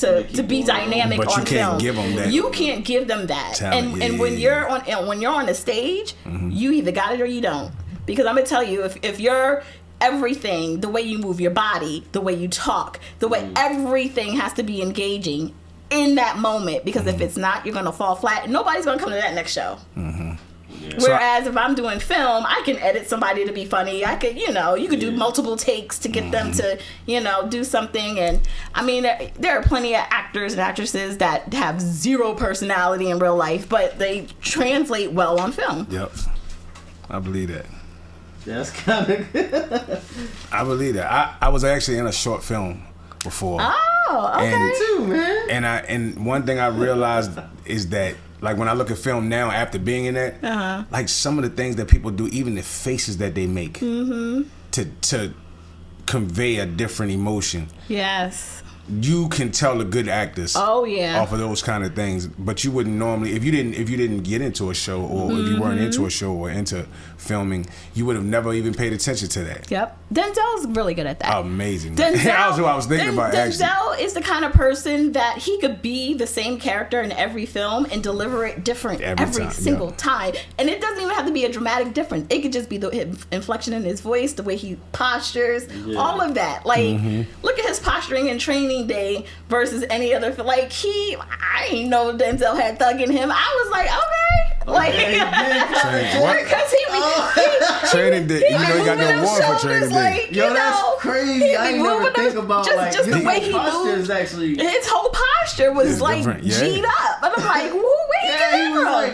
S3: be dynamic on film.
S1: But you can't give them that.
S3: You can't give them that.
S1: Talent.
S3: And when you're on the stage, you either got it or you don't. Because I'm gonna tell you, if you're everything, the way you move your body, the way you talk, the way everything has to be engaging in that moment. Because if it's not, you're gonna fall flat. Nobody's gonna come to that next show. Yeah. Whereas if I'm doing film, I can edit somebody to be funny. I could, you could do multiple takes to get them to, do something. And I mean, there are plenty of actors and actresses that have zero personality in real life, but they translate well on film.
S1: Yep. I believe that.
S2: That's kind of good.
S1: I believe that. I was actually in a short film before.
S3: Oh, okay.
S2: Too, man.
S1: And one thing I realized is that, like, when I look at film now after being in that, like, some of the things that people do, even the faces that they make to convey a different emotion.
S3: Yes.
S1: you can tell the good actors. Off of those kind of things, but you wouldn't normally if you didn't get into a show or if you weren't into a show or into filming, you would have never even paid attention to that.
S3: Yep, Denzel's really good at that.
S1: Amazing. That's what I was thinking about.
S3: Denzel is the kind of person that he could be the same character in every film and deliver it different every single time, and it doesn't even have to be a dramatic difference. It could just be the inflection in his voice, the way he postures, all of that. Like, look at his posturing in Training Day versus any other. Like, I ain't know Denzel had thug in him. I was like, okay, because
S1: Training Day. You know, he got no award for Training Day.
S3: Like,
S2: that's crazy. I never think about
S3: just the way he moved.
S2: Actually,
S3: his whole posture was like G'd up, and I'm like, where he came from?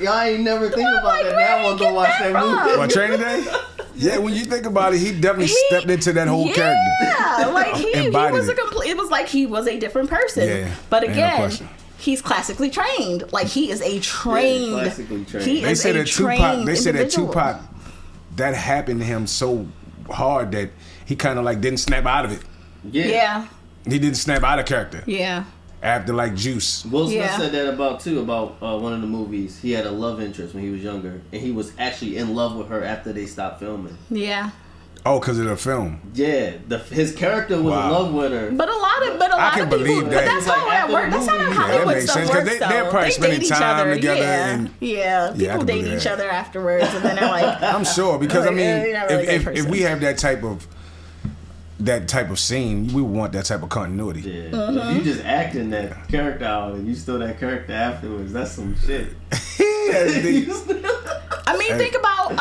S2: I ain't never think about that. Now I want to watch that movie.
S1: What, Training Day? Yeah, when you think about it, he definitely stepped into that whole character.
S3: Yeah, like he was it was like he was a different person.
S1: Yeah,
S3: but again, he's classically trained. Like, he is a trained.
S2: Classically trained.
S3: They said
S1: that Tupac, that happened to him so hard that he kind of like didn't snap out of it.
S3: Yeah.
S1: He didn't snap out of character.
S3: Yeah.
S1: After like Juice.
S2: Will Smith said that about one of the movies. He had a love interest when he was younger, and he was actually in love with her after they stopped filming.
S3: Yeah.
S1: Oh, because of the film.
S2: Yeah, his character was in love with her.
S3: But a lot of people.
S1: That.
S3: But that's how that works. That's how Hollywood stuff works.
S1: They're probably spending time together.
S3: People date each other afterwards, and then they're like.
S1: I'm sure, because I mean, if we have that type of scene, we want that type of continuity.
S2: Yeah. If you just acting that character out and you still that character afterwards, that's some shit.
S3: I mean, think about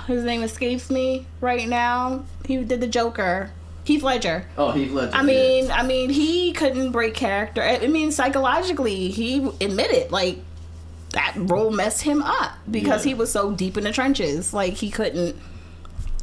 S3: his name escapes me right now. He did the Joker. Heath Ledger.
S2: Oh, Heath Ledger.
S3: I mean, he couldn't break character. I mean, psychologically, he admitted, like, that role messed him up because he was so deep in the trenches. Like, he couldn't.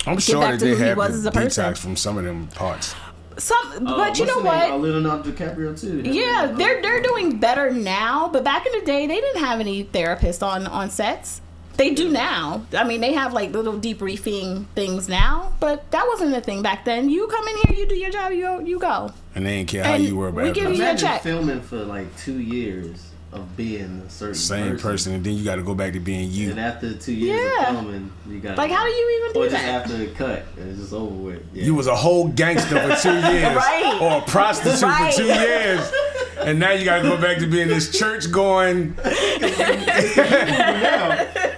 S1: I'm sure that they have detox from some of them parts.
S3: But you know what?
S2: Leonardo DiCaprio too.
S3: Yeah, they're doing better now. But back in the day, they didn't have any therapists on sets. They do now. I mean, they have like little debriefing things now, but that wasn't a thing back then. You come in here, you do your job, you go.
S1: And they didn't care how you were about it.
S3: We give you a check.
S2: Filming for like 2 years of being a certain
S1: same person, and then you got to go back to being you.
S2: And after 2 years of filming, you got
S3: like, how do you even do that?
S2: Or just after the cut, and it's just over with. Yeah.
S1: You was a whole gangster for 2 years,
S3: right?
S1: Or a prostitute for 2 years, and now you got to go back to being this church going.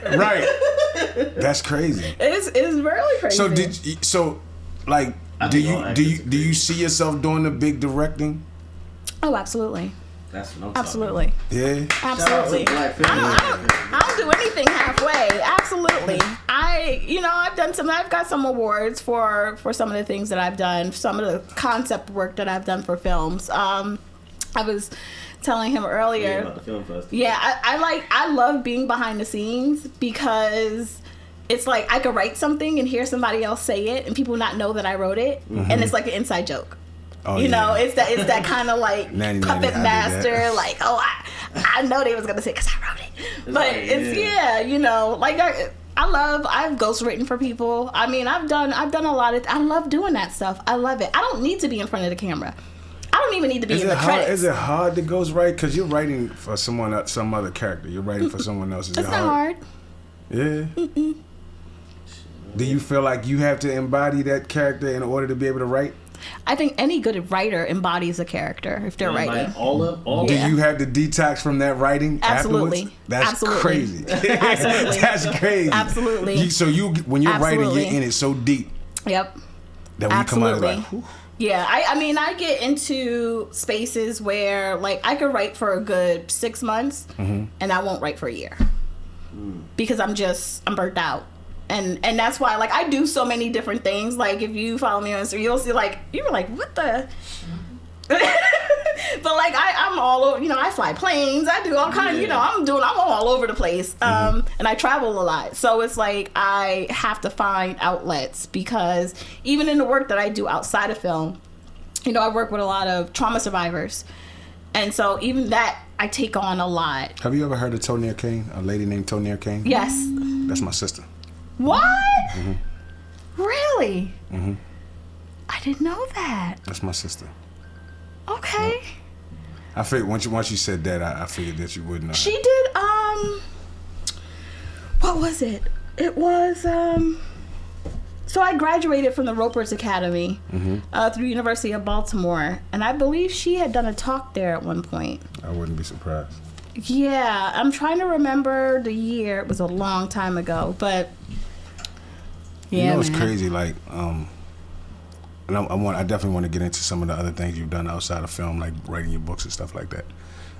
S1: Right, that's crazy.
S3: It's really crazy.
S1: Do you see yourself doing the big directing?
S3: Oh, absolutely.
S2: That's what I'm
S3: absolutely.
S1: Yeah.
S3: Absolutely. I don't do anything halfway. Absolutely. I've got some awards for some of the things that I've done, some of the concept work that I've done for films. I was telling him earlier.
S2: About the film festival.
S3: Yeah, I love being behind the scenes because it's like I could write something and hear somebody else say it and people not know that I wrote it, and it's like an inside joke. Oh, you know, it's that kind of like puppet master, like, I know they was gonna say because I wrote it, but I've ghostwritten for people. I mean, I've done a lot of. I love doing that stuff. I love it. I don't need to be in front of the camera. I don't even need to be in the credits. Is it
S1: hard to ghostwrite because you're writing for some other character? You're writing for someone else.
S3: It's not hard.
S1: Yeah. Mm-mm. Do you feel like you have to embody that character in order to be able to write?
S3: I think any good writer embodies a character if they're writing.
S1: Do you have to detox from that writing afterwards? That's crazy.
S3: Absolutely.
S1: That's crazy.
S3: Absolutely.
S1: When you're writing, you're in it so deep.
S3: Yep.
S1: That when you come out, it's like, whew.
S3: Yeah, I get into spaces where, like, I could write for a good 6 months, and I won't write for a year because I'm burnt out. And that's why, like, I do so many different things. Like, if you follow me on Instagram, you'll see, like, you were like, what the? But, like, I'm all over, I fly planes. I do all kinds, I'm all over the place. And I travel a lot. So it's like I have to find outlets because even in the work that I do outside of film, I work with a lot of trauma survivors. And so even that, I take on a lot.
S1: Have you ever heard of Tonya Kane? A lady named Tonya Kane?
S3: Yes.
S1: That's my sister.
S3: What? Really? I didn't know that.
S1: That's my sister.
S3: Okay.
S1: Yep. I figured once you said that, I figured that you would know.
S3: She did. What was it? It was. So I graduated from the Ropers Academy through University of Baltimore, and I believe she had done a talk there at one point.
S1: I wouldn't be surprised.
S3: Yeah, I'm trying to remember the year. It was a long time ago, but yeah,
S1: you know, it's crazy. Like, and I definitely want to get into some of the other things you've done outside of film, like writing your books and stuff like that.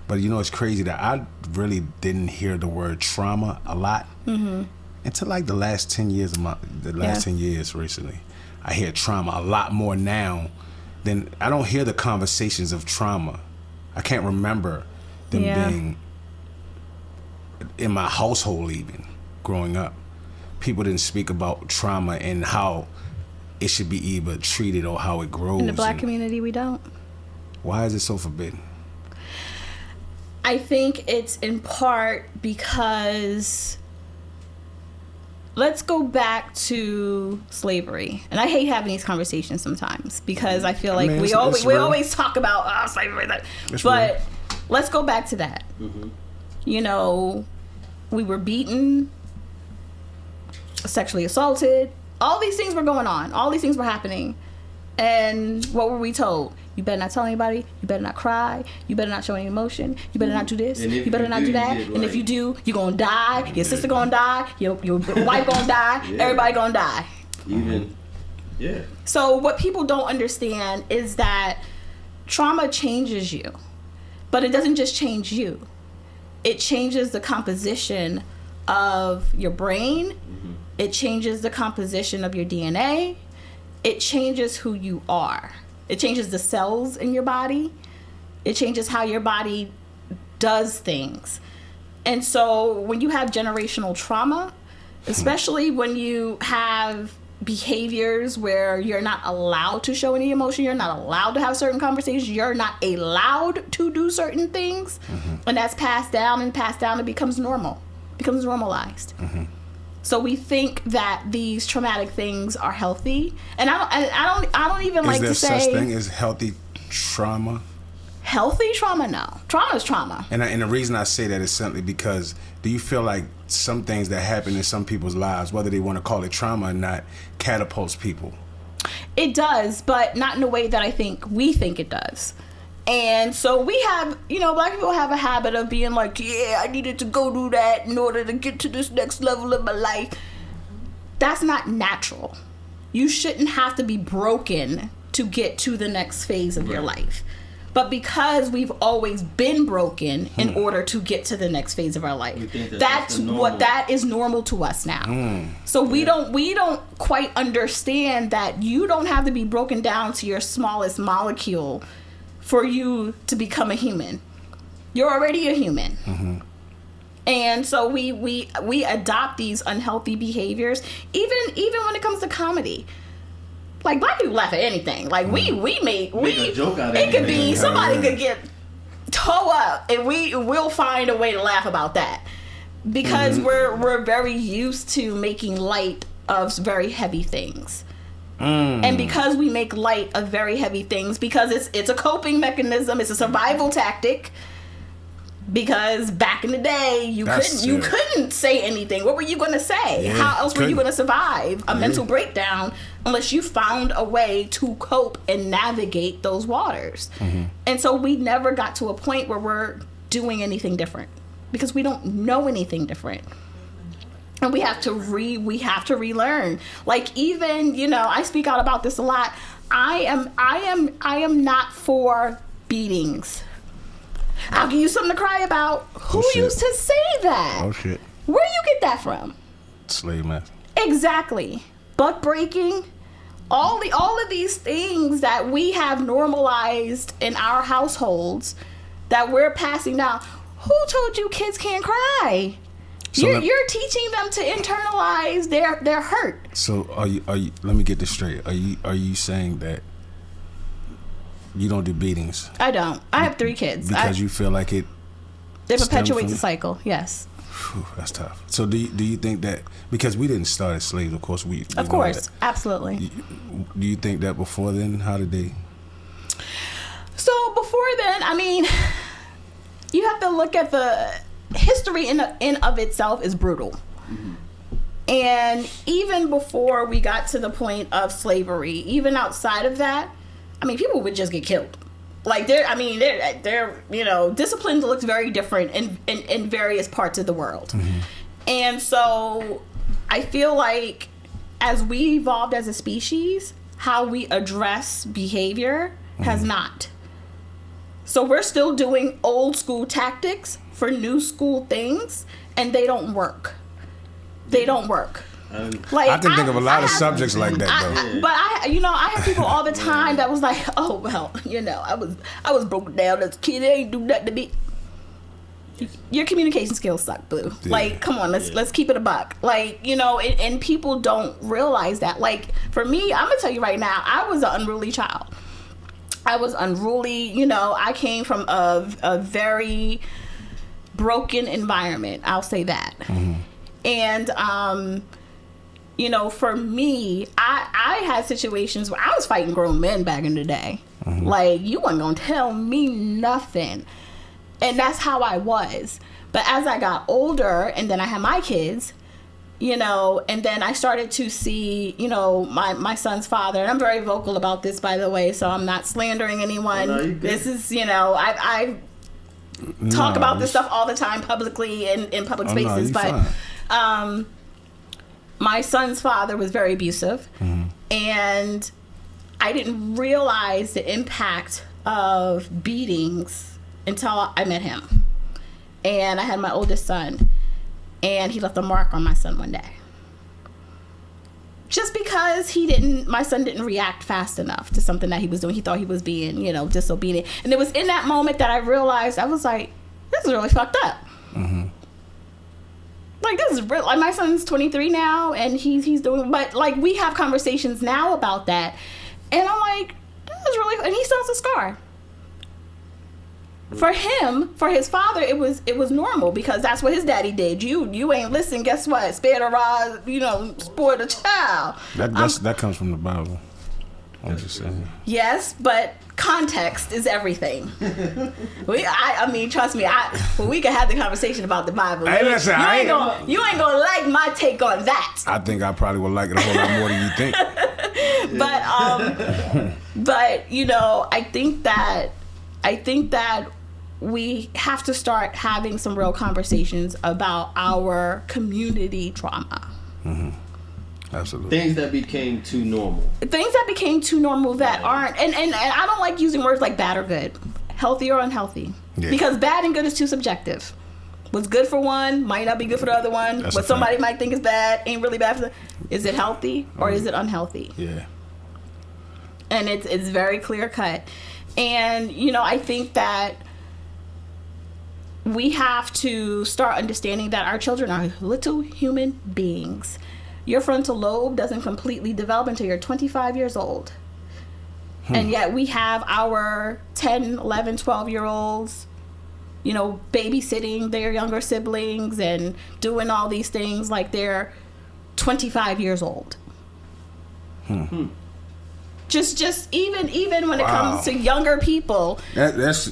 S1: But you know, it's crazy that I really didn't hear the word trauma a lot until like the last 10 years of 10 years recently. I hear trauma a lot more now than I don't hear the conversations of trauma. I can't remember them being in my household even growing up. People didn't speak about trauma and how it should be either treated or how it grows.
S3: In the black community, we don't.
S1: Why is it so forbidden?
S3: I think it's in part because let's go back to slavery. And I hate having these conversations sometimes because I feel like we always talk about slavery. But let's go back to that. You know, we were beaten, sexually assaulted. All these things were going on. All these things were happening. And what were we told? You better not tell anybody. You better not cry. You better not show any emotion. You better not do this. You better not do that. And if you do, you're going to die. Your sister going to die. Your wife going to die. Everybody going to die. So what people don't understand is that trauma changes you. But it doesn't just change you. It changes the composition of your brain. It changes the composition of your DNA. It changes who you are. It changes the cells in your body. It changes how your body does things. And so when you have generational trauma, especially when you have behaviors where you're not allowed to show any emotion, you're not allowed to have certain conversations, you're not allowed to do certain things, and that's passed down, it becomes normal, becomes normalized. So we think that these traumatic things are healthy, and I don't even like to say.
S1: Is there such thing as healthy trauma?
S3: Healthy trauma? No. Trauma is trauma.
S1: And the reason I say that is simply because do you feel like some things that happen in some people's lives, whether they want to call it trauma or not, catapults people?
S3: It does, but not in the way that we think it does. And so we have, black people have a habit of being like, yeah, I needed to go do that in order to get to this next level of my life. That's not natural. You shouldn't have to be broken to get to the next phase of your life. But because we've always been broken in order to get to the next phase of our life, that is normal to us now. So we don't quite understand that you don't have to be broken down to your smallest molecule for you to become a human. You're already a human. And so we adopt these unhealthy behaviors, even when it comes to comedy. Like, black people laugh at anything. Like, we make a joke out of it. It could be somebody could get toe up, and we'll find a way to laugh about that because we're very used to making light of very heavy things. And because we make light of very heavy things, because it's a coping mechanism, it's a survival tactic. Because back in the day, you couldn't say anything. What were you going to say? How else were you going to survive a mental breakdown unless you found a way to cope and navigate those waters? And so we never got to a point where we're doing anything different because we don't know anything different. And we have to relearn. Like, even, I speak out about this a lot. I am not for beatings. I'll give you something to cry about. Who used to say that?
S1: Oh shit.
S3: Where do you get that from?
S1: Slave master.
S3: Exactly. Butt breaking. All of these things that we have normalized in our households that we're passing down. Who told you kids can't cry? So you're teaching them to internalize their hurt.
S1: So are you let me get this straight. Are you saying that you don't do beatings?
S3: I don't. I have 3 kids.
S1: Because you feel like it
S3: perpetuates the cycle, yes.
S1: Whew, that's tough. So do you think that, because we didn't start as slaves, of course we
S3: of course, absolutely.
S1: Do you think that before then, how did they?
S3: So before then, I mean, you have to look at the history in of itself is brutal. Mm-hmm. And even before we got to the point of slavery, even outside of that, I mean, people would just get killed. Like they're discipline looks very different in various parts of the world. Mm-hmm. And so I feel like as we evolved as a species, how we address behavior has not. So we're still doing old school tactics for new school things, and they don't work. They don't work.
S1: Like, I can think of a lot of subjects like that, though.
S3: But I have people all the time that was like, "Oh well, I was broken down as a kid. They ain't do nothing to me." Your communication skills suck, Blue. Yeah. Like, come on, let's keep it a buck. Like, and people don't realize that. Like, for me, I'm gonna tell you right now, I was an unruly child. I was unruly. I came from a very broken environment. I'll say that. Mm-hmm. And for me, I had situations where I was fighting grown men back in the day. Mm-hmm. Like, you weren't gonna tell me nothing. And that's how I was. But as I got older and then I had my kids, and then I started to see, my son's father, and I'm very vocal about this, by the way, so I'm not slandering anyone. Oh, no, this is, I talk about this stuff all the time publicly in public spaces, but my son's father was very abusive, mm-hmm. and I didn't realize the impact of beatings until I met him. And I had my oldest son, and he left a mark on my son one day. Just because my son didn't react fast enough to something that he was doing. He thought he was being, disobedient. And it was in that moment that I realized, I was like, this is really fucked up. Mm-hmm. Like, this is real. Like, my son's 23 now, and he's doing, but like, we have conversations now about that. And I'm like, this is really, and he still has a scar. For him, for his father, it was normal because that's what his daddy did. You ain't listen. Guess what? Spare the rod, spoil the child.
S1: That comes from the Bible. I'm just saying.
S3: Yes, but context is everything. I mean, trust me. We can have the conversation about the Bible.
S1: Hey, listen,
S3: you ain't gonna like my take on that.
S1: I think I probably would like it a whole lot more than you think.
S3: But I think that we have to start having some real conversations about our community trauma.
S1: Mm-hmm. Absolutely.
S2: Things that became too normal.
S3: That aren't, and I don't like using words like bad or good, healthy or unhealthy, because bad and good is too subjective. What's good for one might not be good for the other one. That's what somebody might think is bad ain't really bad for them. Is it healthy or is it unhealthy?
S1: Yeah.
S3: And it's very clear cut. And, I think that we have to start understanding that our children are little human beings. Your frontal lobe doesn't completely develop until you're 25 years old. And yet we have our 10, 11, 12-year-olds, babysitting their younger siblings and doing all these things like they're 25 years old. Just even when it comes to younger people.
S1: That's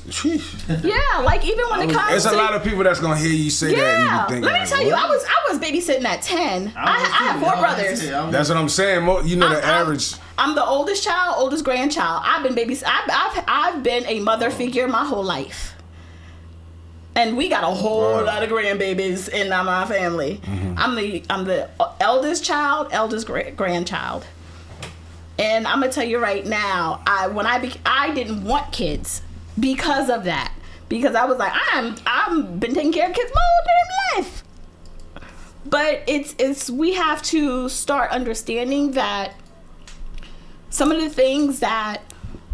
S3: yeah, like even when it comes
S1: there's a lot of people that's gonna hear you say that and you think,
S3: let me tell you, I was babysitting at 10. I have 4 brothers.
S1: That's what I'm saying. The average.
S3: I'm the oldest child, oldest grandchild. I've been I've been a mother figure my whole life. And we got a whole lot of grandbabies in my family. Mm-hmm. I'm the eldest child, eldest grandchild. And I'm gonna tell you right now, I didn't want kids because of that. Because I was like, I've been taking care of kids my whole damn life. But it's we have to start understanding that some of the things that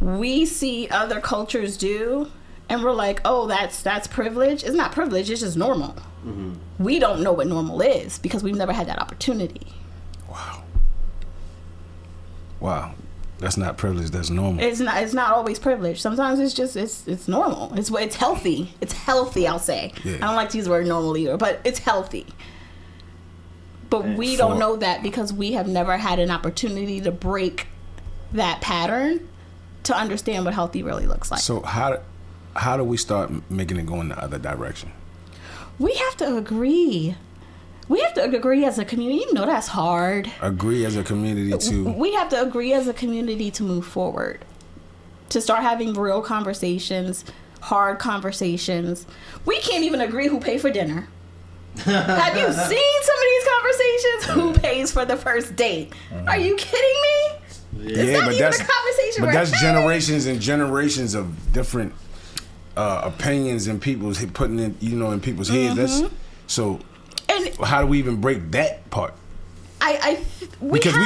S3: we see other cultures do, and we're like, oh, that's privilege. It's not privilege. It's just normal. Mm-hmm. We don't know what normal is because we've never had that opportunity.
S1: Wow. That's not privilege. That's normal.
S3: It's not. It's not always privilege. Sometimes it's just it's normal. It's healthy. It's healthy. I'll say. Yeah. I don't like to use the word normal either, but it's healthy. But we don't know that because we have never had an opportunity to break that pattern to understand what healthy really looks like.
S1: So how do we start making it go in the other direction?
S3: We have to agree. We have to agree as a community. You know that's hard.
S1: Agree as a community to...
S3: We have to agree as a community to move forward. To start having real conversations, hard conversations. We can't even agree who pays for dinner. Have you seen some of these conversations? Who pays for the first date? Are you kidding me?
S1: Yeah, but that's generations and generations of different opinions and people's putting in people's heads. And how do we even break that part? Because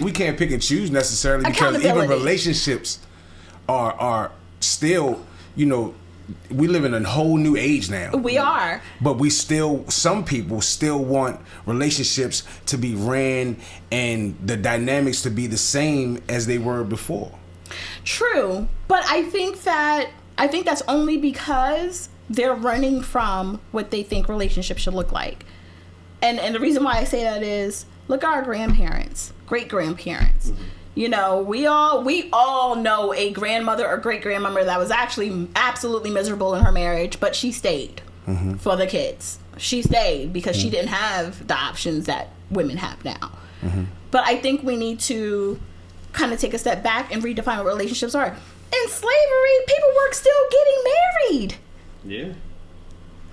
S1: we can't pick and choose necessarily, because even relationships are still, we live in a whole new age now.
S3: We are.
S1: But some people still want relationships to be ran and the dynamics to be the same as they were before.
S3: True. But I think that's only because they're running from what they think relationships should look like. And the reason why I say that is, look at our grandparents, great-grandparents. Mm-hmm. We all know a grandmother or great-grandmother that was actually absolutely miserable in her marriage, but she stayed for the kids. She stayed because she didn't have the options that women have now. Mm-hmm. But I think we need to kind of take a step back and redefine what relationships are. In slavery, people were still getting married.
S2: Yeah.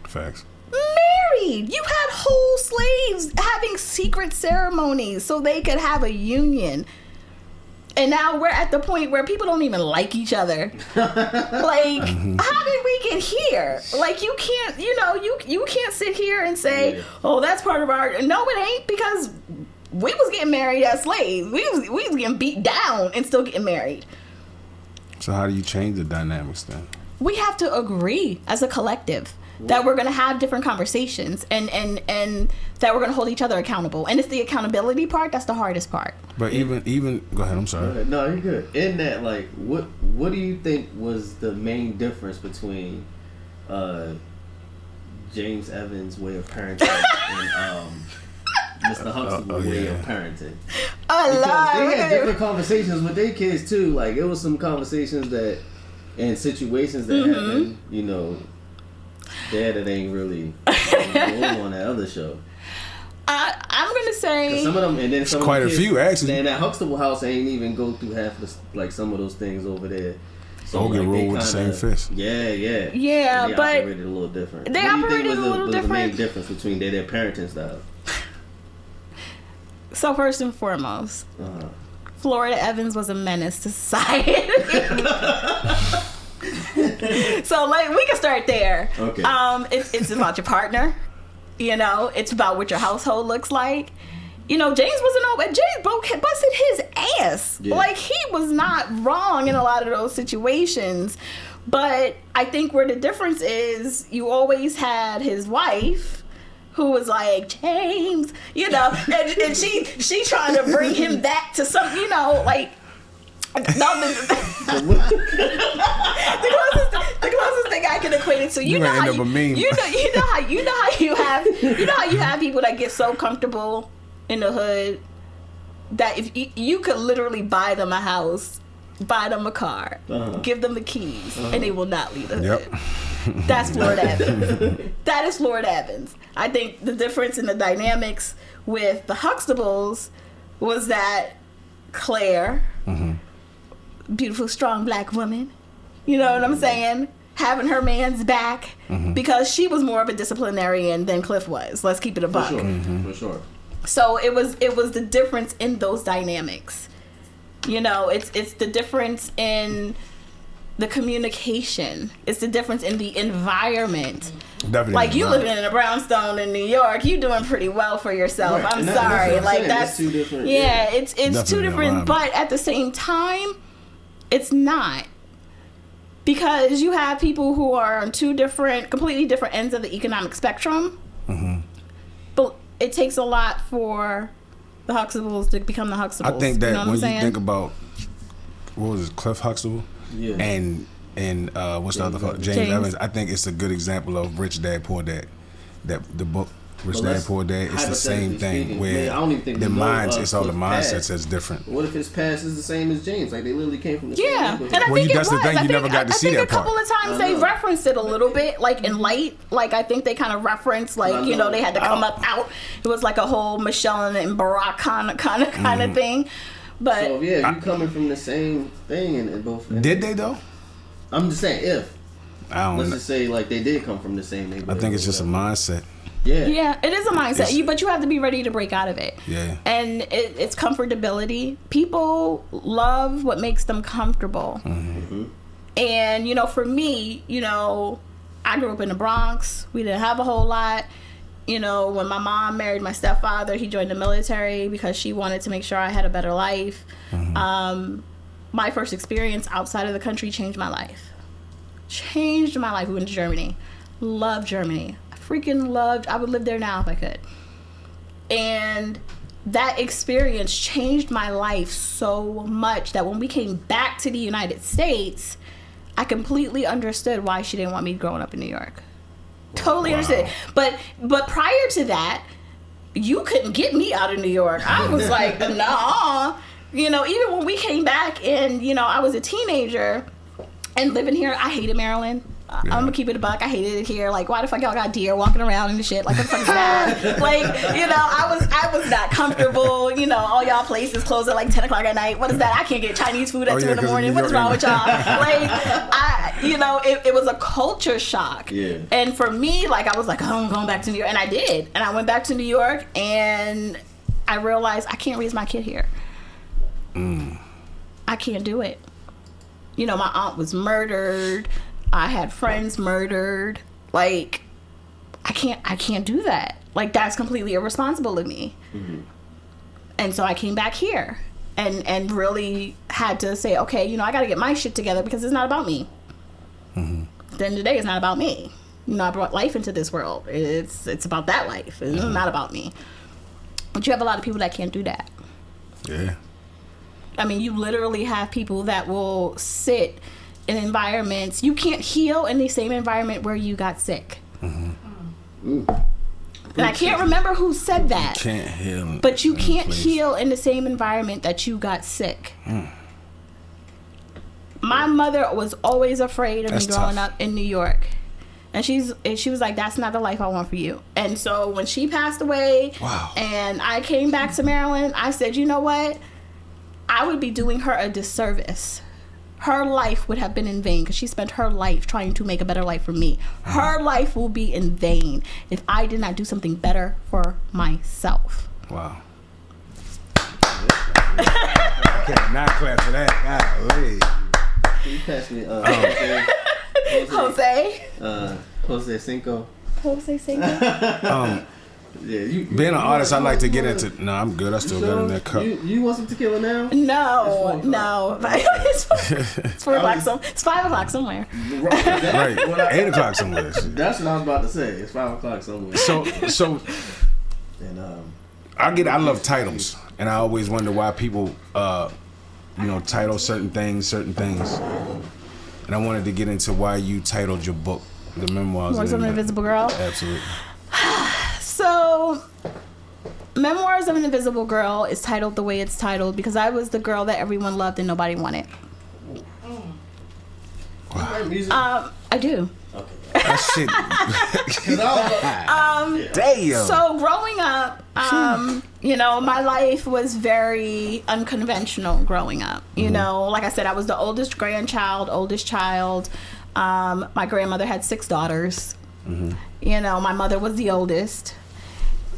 S1: Facts.
S3: Married. You had whole slaves having secret ceremonies so they could have a union. And now we're at the point where people don't even like each other. Like, how did we get here? Like, you can't, you can't sit here and say, oh, that's part of our... No, it ain't, because we was getting married as slaves. We was getting beat down and still getting married.
S1: So how do you change the dynamics then?
S3: We have to agree as a collective that we're going to have different conversations and that we're going to hold each other accountable. And it's the accountability part that's the hardest part.
S1: But even go ahead, I'm sorry.
S2: No, you're good. In that, like, what do you think was the main difference between James Evans' way of parenting and Mr. Huxtable's way of parenting? They had different conversations with their kids too. Like, it was some conversations and situations that happened, that ain't really going on that other show.
S3: I'm gonna say
S2: some of them, and then some
S1: quite
S2: of the
S1: a few actually.
S2: And that Huxtable house ain't even go through half some of those things over there.
S1: So get rolled with the same fist.
S2: Yeah.
S3: Yeah,
S2: they
S3: but
S2: operated a little different.
S3: They operated a little different.
S2: The main difference between their parenting style?
S3: So first and foremost, Florida Evans was a menace to society. So we can start there.
S2: Okay.
S3: It's about your partner. It's about what your household looks like. James busted his ass. Yeah. Like, he was not wrong in a lot of those situations. But I think where the difference is, you always had his wife who was like, James, and she trying to bring him back to some, like, the closest thing I can equate it to, you know how you have people that get so comfortable in the hood that if you could literally buy them a house, buy them a car, give them the keys, and they will not leave the hood. Yep. That's Florida Evans. That is Florida Evans. I think the difference in the dynamics with the Huxtables was that Claire, beautiful, strong black woman, you know what I'm saying? Having her man's back because she was more of a disciplinarian than Cliff was. Let's keep it a buck.
S2: For sure.
S3: So it was the difference in those dynamics. It's the difference in the communication. It's the difference in the environment.
S1: Definitely.
S3: Like, you living in a brownstone in New York, you doing pretty well for yourself. Right. I'm sorry. That's
S2: two different.
S3: Yeah, it's two different, but at the same time, it's not. Because you have people who are on two completely different ends of the economic spectrum. But it takes a lot for the Huxtables to become the Huxtables.
S1: I think that when you think about what was it, Cliff Huxtable?
S2: Yeah.
S1: And what's the other fuck? James Evans. I think it's a good example of Rich Dad Poor Dad. That the book Rich Dad Poor Dad, it's the same thing where
S2: I don't even think
S1: the minds, it's all the mindsets that's different.
S2: What if his past is the same as James? Like they literally came from the same neighborhood.
S3: And I think
S1: that's the thing. You never got to see that part.
S3: I think a couple of times they referenced it a little bit, like in Light. Like I think they kind of referenced, like they had to come up out. It was like a whole Michelle and Barack kind of thing. But
S2: so yeah, you coming from the same thing in both.
S1: Did they though?
S2: I'm just saying if.
S1: Let's
S2: just say like they did come from the same neighborhood.
S1: I think it's just a mindset.
S3: Yeah, it is a mindset, but you have to be ready to break out of it.
S1: Yeah.
S3: And it's comfortability. People love what makes them comfortable.
S1: Mm-hmm.
S3: And, for me, I grew up in the Bronx. We didn't have a whole lot. When my mom married my stepfather, he joined the military because she wanted to make sure I had a better life. Mm-hmm. My first experience outside of the country changed my life. We went to Germany. Loved Germany. I would live there now if I could. And that experience changed my life so much that when we came back to the United States, I completely understood why she didn't want me growing up in New York. Totally understood. But prior to that, you couldn't get me out of New York. I was like, nah. Even when we came back and, I was a teenager and living here, I hated Maryland. I'm gonna keep it a buck. I hated it here. Like, why the fuck y'all got deer walking around and shit? Like, what the fuck is that? Like, I was not comfortable. All y'all places close at like 10 o'clock at night. What is that? I can't get Chinese food at 2 in the morning. What is wrong with y'all? Like, it was a culture shock. Yeah. And for me, like, I was like, oh, I'm going back to New York, and I did. And I went back to New York, and I realized I can't raise my kid here. I can't do it. My aunt was murdered. I had friends murdered. Like, I can't do that. Like, that's completely irresponsible of me. Mm-hmm. And so I came back here and really had to say, okay, I got to get my shit together because it's not about me. Mm-hmm. At the end of the day, it's not about me. I brought life into this world. It's about that life. It's not about me. But you have a lot of people that can't do that.
S1: Yeah.
S3: I mean, you literally have people that will sit in environments. You can't heal in the same environment where you got sick. Mm-hmm. And I can't remember who said that.
S1: You can't heal.
S3: But you can't heal in the same environment that you got sick. My mother was always afraid of me growing up in New York. And she was like, that's not the life I want for you. And so when she passed away, and I came back to Maryland, I said, you know what? I would be doing her a disservice. Her life would have been in vain because she spent her life trying to make a better life for me. Her life will be in vain if I did not do something better for myself.
S1: Wow. Okay, not clap for that. Golly.
S2: Can you pass me Jose Cinco?
S3: Jose Cinco?
S2: Being
S1: an artist, I like to get into. No, I'm good. I still got in that cup.
S2: You want some tequila now?
S3: No. It's 4 o'clock. It's 5 o'clock somewhere.
S1: Right, 8 o'clock somewhere.
S2: That's what I was about to say. It's 5 o'clock somewhere.
S1: So, and I love titles, and I always wonder why people, title certain things. And I wanted to get into why you titled your book, The Memoirs
S3: of an Invisible Girl.
S1: Absolutely.
S3: So, Memoirs of an Invisible Girl is titled the way it's titled because I was the girl that everyone loved and nobody wanted.
S2: Wow.
S3: I do.
S2: Okay.
S1: That shit. Damn.
S3: So growing up, my life was very unconventional growing up. Like I said, I was the oldest child. My grandmother had 6 daughters. Mm-hmm. My mother was the oldest.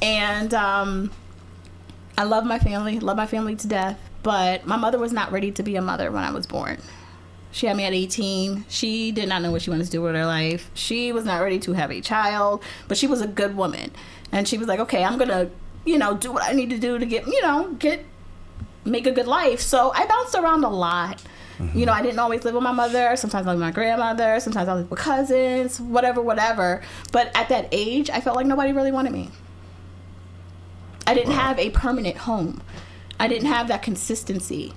S3: And I love my family to death. But my mother was not ready to be a mother when I was born. She had me at 18. She did not know what she wanted to do with her life. She was not ready to have a child, but she was a good woman. And she was like, okay, I'm going to, do what I need to do to make a good life. So I bounced around a lot. Mm-hmm. I didn't always live with my mother. Sometimes I lived with my grandmother. Sometimes I lived with cousins, whatever. But at that age, I felt like nobody really wanted me. I didn't have a permanent home. I didn't have that consistency.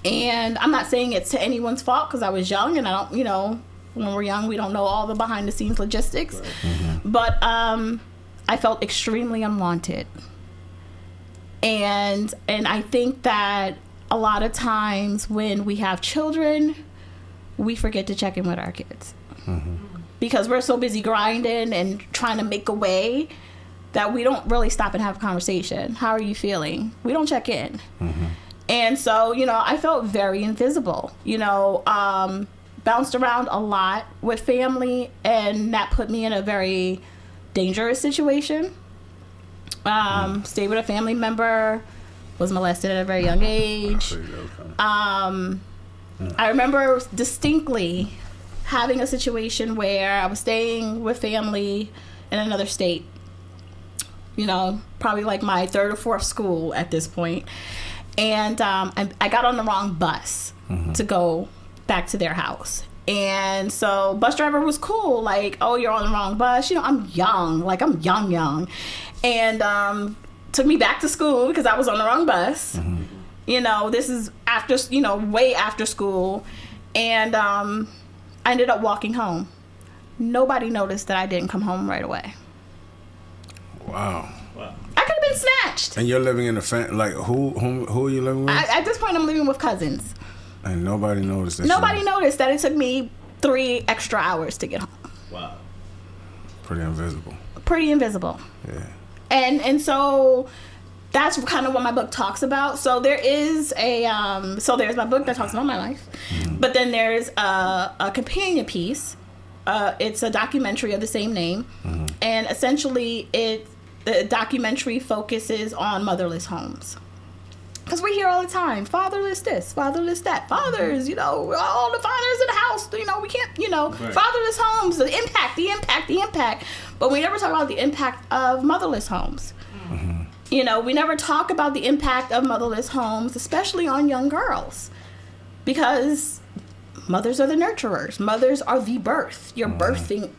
S3: And I'm not saying it's to anyone's fault because I was young and I don't, when we're young, we don't know all the behind the scenes logistics. Right. Mm-hmm. But I felt extremely unwanted. And I think that a lot of times when we have children, we forget to check in with our kids. Mm-hmm. Because we're so busy grinding and trying to make a way that we don't really stop and have a conversation. How are you feeling? We don't check in. Mm-hmm. And so, I felt very invisible, bounced around a lot with family, and that put me in a very dangerous situation. Stayed with a family member, was molested at a very young age. I remember distinctly having a situation where I was staying with family in another state, probably like my third or fourth school at this point. And I got on the wrong bus to go back to their house. And so bus driver was cool. Like, oh, you're on the wrong bus. I'm young. Like, I'm young. And took me back to school because I was on the wrong bus. Mm-hmm. This is after, way after school. And I ended up walking home. Nobody noticed that I didn't come home right away.
S1: Wow.
S3: I could have been snatched.
S1: And you're living in a family, like, who are you living with?
S3: At this point, I'm living with cousins.
S1: And nobody noticed that?
S3: Nobody noticed that it took me 3 extra hours to get home.
S2: Wow.
S1: Pretty invisible.
S3: Yeah. And so that's kind of what my book talks about. So there is there's my book that talks about my life. Mm-hmm. But then there's a companion piece. It's a documentary of the same name. Mm-hmm. And essentially the documentary focuses on motherless homes. Because we hear all the time, fatherless this, fatherless that, fathers, all the fathers in the house, we can't, right. Fatherless homes, the impact. But we never talk about the impact of motherless homes. Mm-hmm. We never talk about the impact of motherless homes, especially on young girls. Because mothers are the nurturers. Mothers are the birth. You're birthing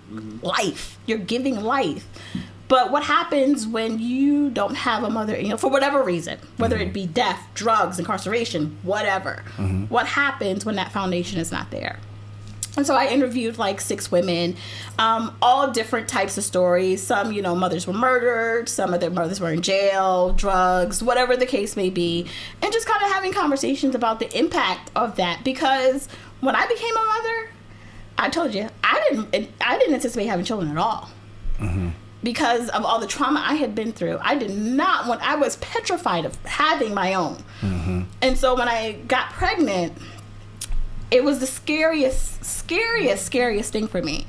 S3: life. You're giving life. But what happens when you don't have a mother, for whatever reason, whether it be death, drugs, incarceration, whatever, what happens when that foundation is not there? And so I interviewed like 6 women, all different types of stories. Some, mothers were murdered. Some of their mothers were in jail, drugs, whatever the case may be. And just kind of having conversations about the impact of that. Because when I became a mother, I told you, I didn't anticipate having children at all. Mm-hmm. Because of all the trauma I had been through. I was petrified of having my own. Mm-hmm. And so when I got pregnant, it was the scariest thing for me.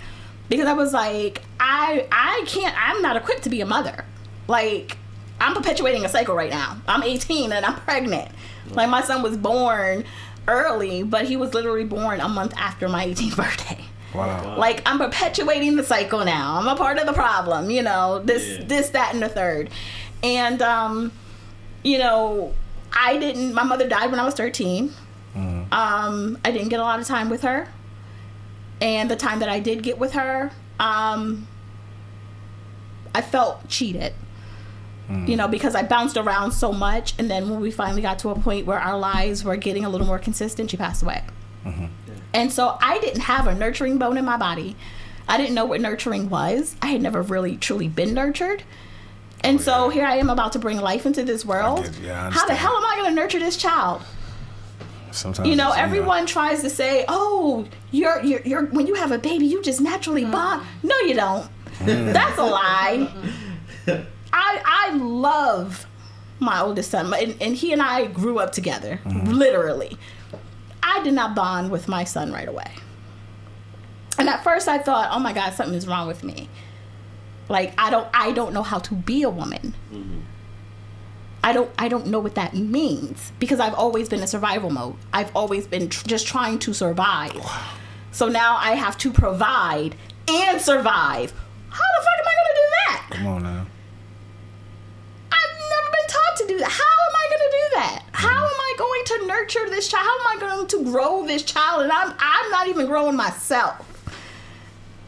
S3: Because I was like, I'm not equipped to be a mother. Like, I'm perpetuating a cycle right now. I'm 18 and I'm pregnant. Like, my son was born early, but he was literally born a month after my 18th birthday. Wow. Like, I'm perpetuating the cycle now. I'm a part of the problem, this, that, and the third. And, my mother died when I was 13. Mm-hmm. I didn't get a lot of time with her. And the time that I did get with her, I felt cheated. Mm-hmm. Because I bounced around so much. And then when we finally got to a point where our lives were getting a little more consistent, she passed away. Mm-hmm. And so I didn't have a nurturing bone in my body. I didn't know what nurturing was. I had never really truly been nurtured. And so here I am about to bring life into this world. How the hell am I going to nurture this child?
S1: Sometimes
S3: everyone tries to say, "Oh, you're when you have a baby, you just naturally bond." No, you don't. That's a lie. I love my oldest son, and he and I grew up together, literally. I did not bond with my son right away. And at first I thought, oh my God, something is wrong with me. Like, I don't know how to be a woman. Mm-hmm. I don't know what that means because I've always been in survival mode. I've always been just trying to survive. Wow. So now I have to provide and survive. How the fuck am I going to do that?
S1: Come on now.
S3: I've never been taught to do that. How am I going to do that? How am I going to nurture this child? How am I going to grow this child? And I'm not even growing myself.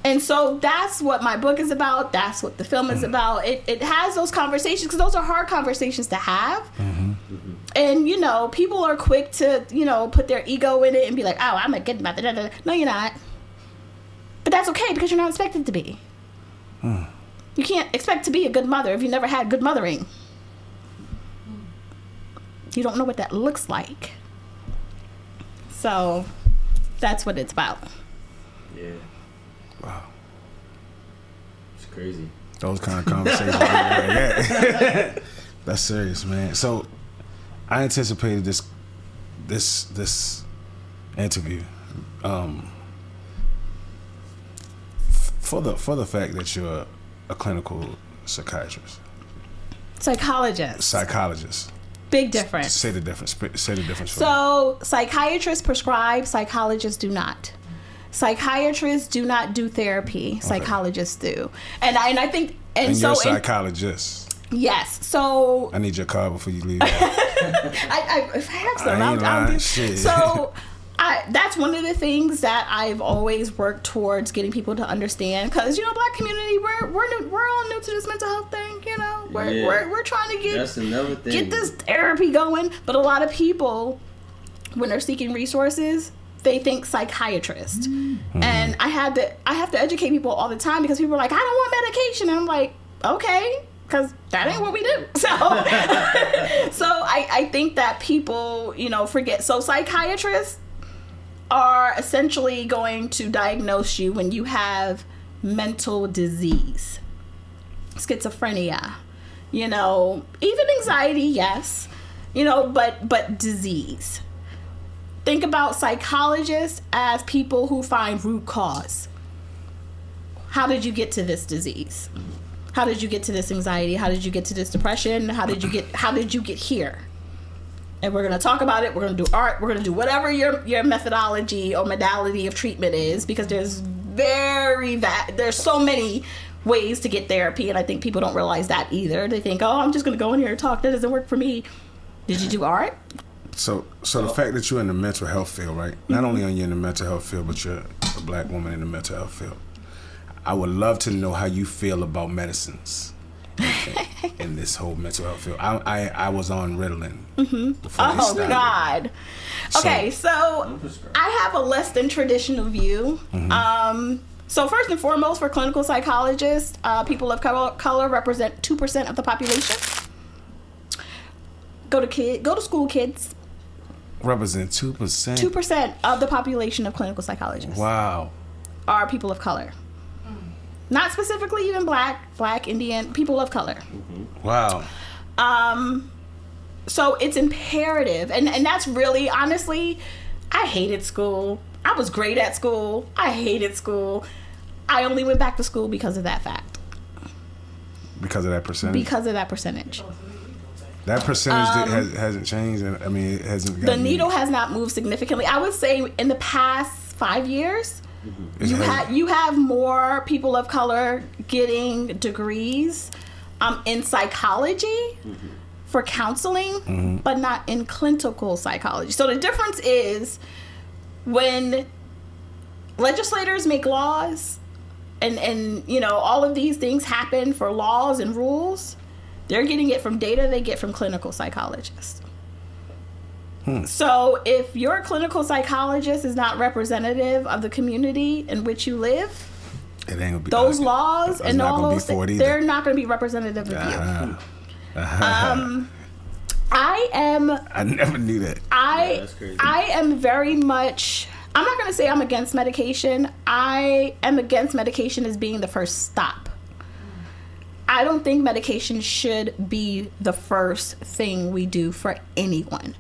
S3: And so that's what my book is about. That's what the film is about. It has those conversations because those are hard conversations to have. Mm-hmm. And, you know, people are quick to, you know, put their ego in it and be like, oh, I'm a good mother. No, you're not. But that's okay because you're not expected to be. You can't expect to be a good mother if you never had good mothering. You don't know what that looks like. So that's what it's about.
S2: Yeah. Wow. It's crazy.
S1: Those kind of conversations. Yeah. That's serious, man. So I anticipated this interview for the fact that you're a clinical psychiatrist. Psychologist.
S3: Big difference.
S1: Say the difference.
S3: So psychiatrists prescribe, psychologists do not. Psychiatrists do not do therapy. Psychologists do. And I think
S1: and so you're a psychologist.
S3: Yes. So
S1: I need your card before you leave.
S3: if I have some, I'll do. Shit. So that's one of the things that I've always worked towards getting people to understand, because you know, Black community, we're all new to this mental health thing. You know, we're trying to get this therapy going, but a lot of people, when they're seeking resources, they think psychiatrist, and I have to educate people all the time, because people are like, I don't want medication, and I'm like, okay, because that ain't what we do. So I think that people, you know, forget. So psychiatrists are essentially going to diagnose you when you have mental disease, schizophrenia, you know, even anxiety, yes, you know, but disease. Think about psychologists as people who find root cause. How did you get to this disease? How did you get to this anxiety? How did you get to this depression? How did you get here? And we're going to talk about it. We're going to do art. We're going to do whatever your methodology or modality of treatment is, because there's so many ways to get therapy, and I think people don't realize that either. They think, oh, I'm just going to go in here and talk. That doesn't work for me. Did you do art?
S1: So the fact that you're in the mental health field, right? Not only are you in the mental health field, but you're a Black woman in the mental health field. I would love to know how you feel about medicines in this whole mental health field. I was on Ritalin.
S3: Oh God. Okay, so I have a less than traditional view. So first and foremost, for clinical psychologists, people of color represent 2% of the population. Go to school, kids.
S1: Represent 2%.
S3: 2% of the population of clinical psychologists.
S1: Wow.
S3: Are people of color. Not specifically even black, Indian, people of color.
S1: Wow.
S3: So it's imperative, and that's really, honestly, I hated school. I was great at school. I hated school. I only went back to school because of that fact.
S1: Because of that percentage?
S3: Because of that percentage.
S1: That percentage hasn't changed. I mean, it hasn't.
S3: The needle has not moved significantly. I would say in the past 5 years, you have more people of color getting degrees in psychology for counseling, but not in clinical psychology. So the difference is, when legislators make laws and you know, all of these things happen for laws and rules, they're getting it from data they get from clinical psychologists. So if your clinical psychologist is not representative of the community in which you live,
S1: it ain't gonna be
S3: those laws and all those things, they're not going to be representative of you. I
S1: never knew that.
S2: That's crazy.
S3: I am very much, I'm not going to say I'm against medication. I am against medication as being the first stop. I don't think medication should be the first thing we do for anyone.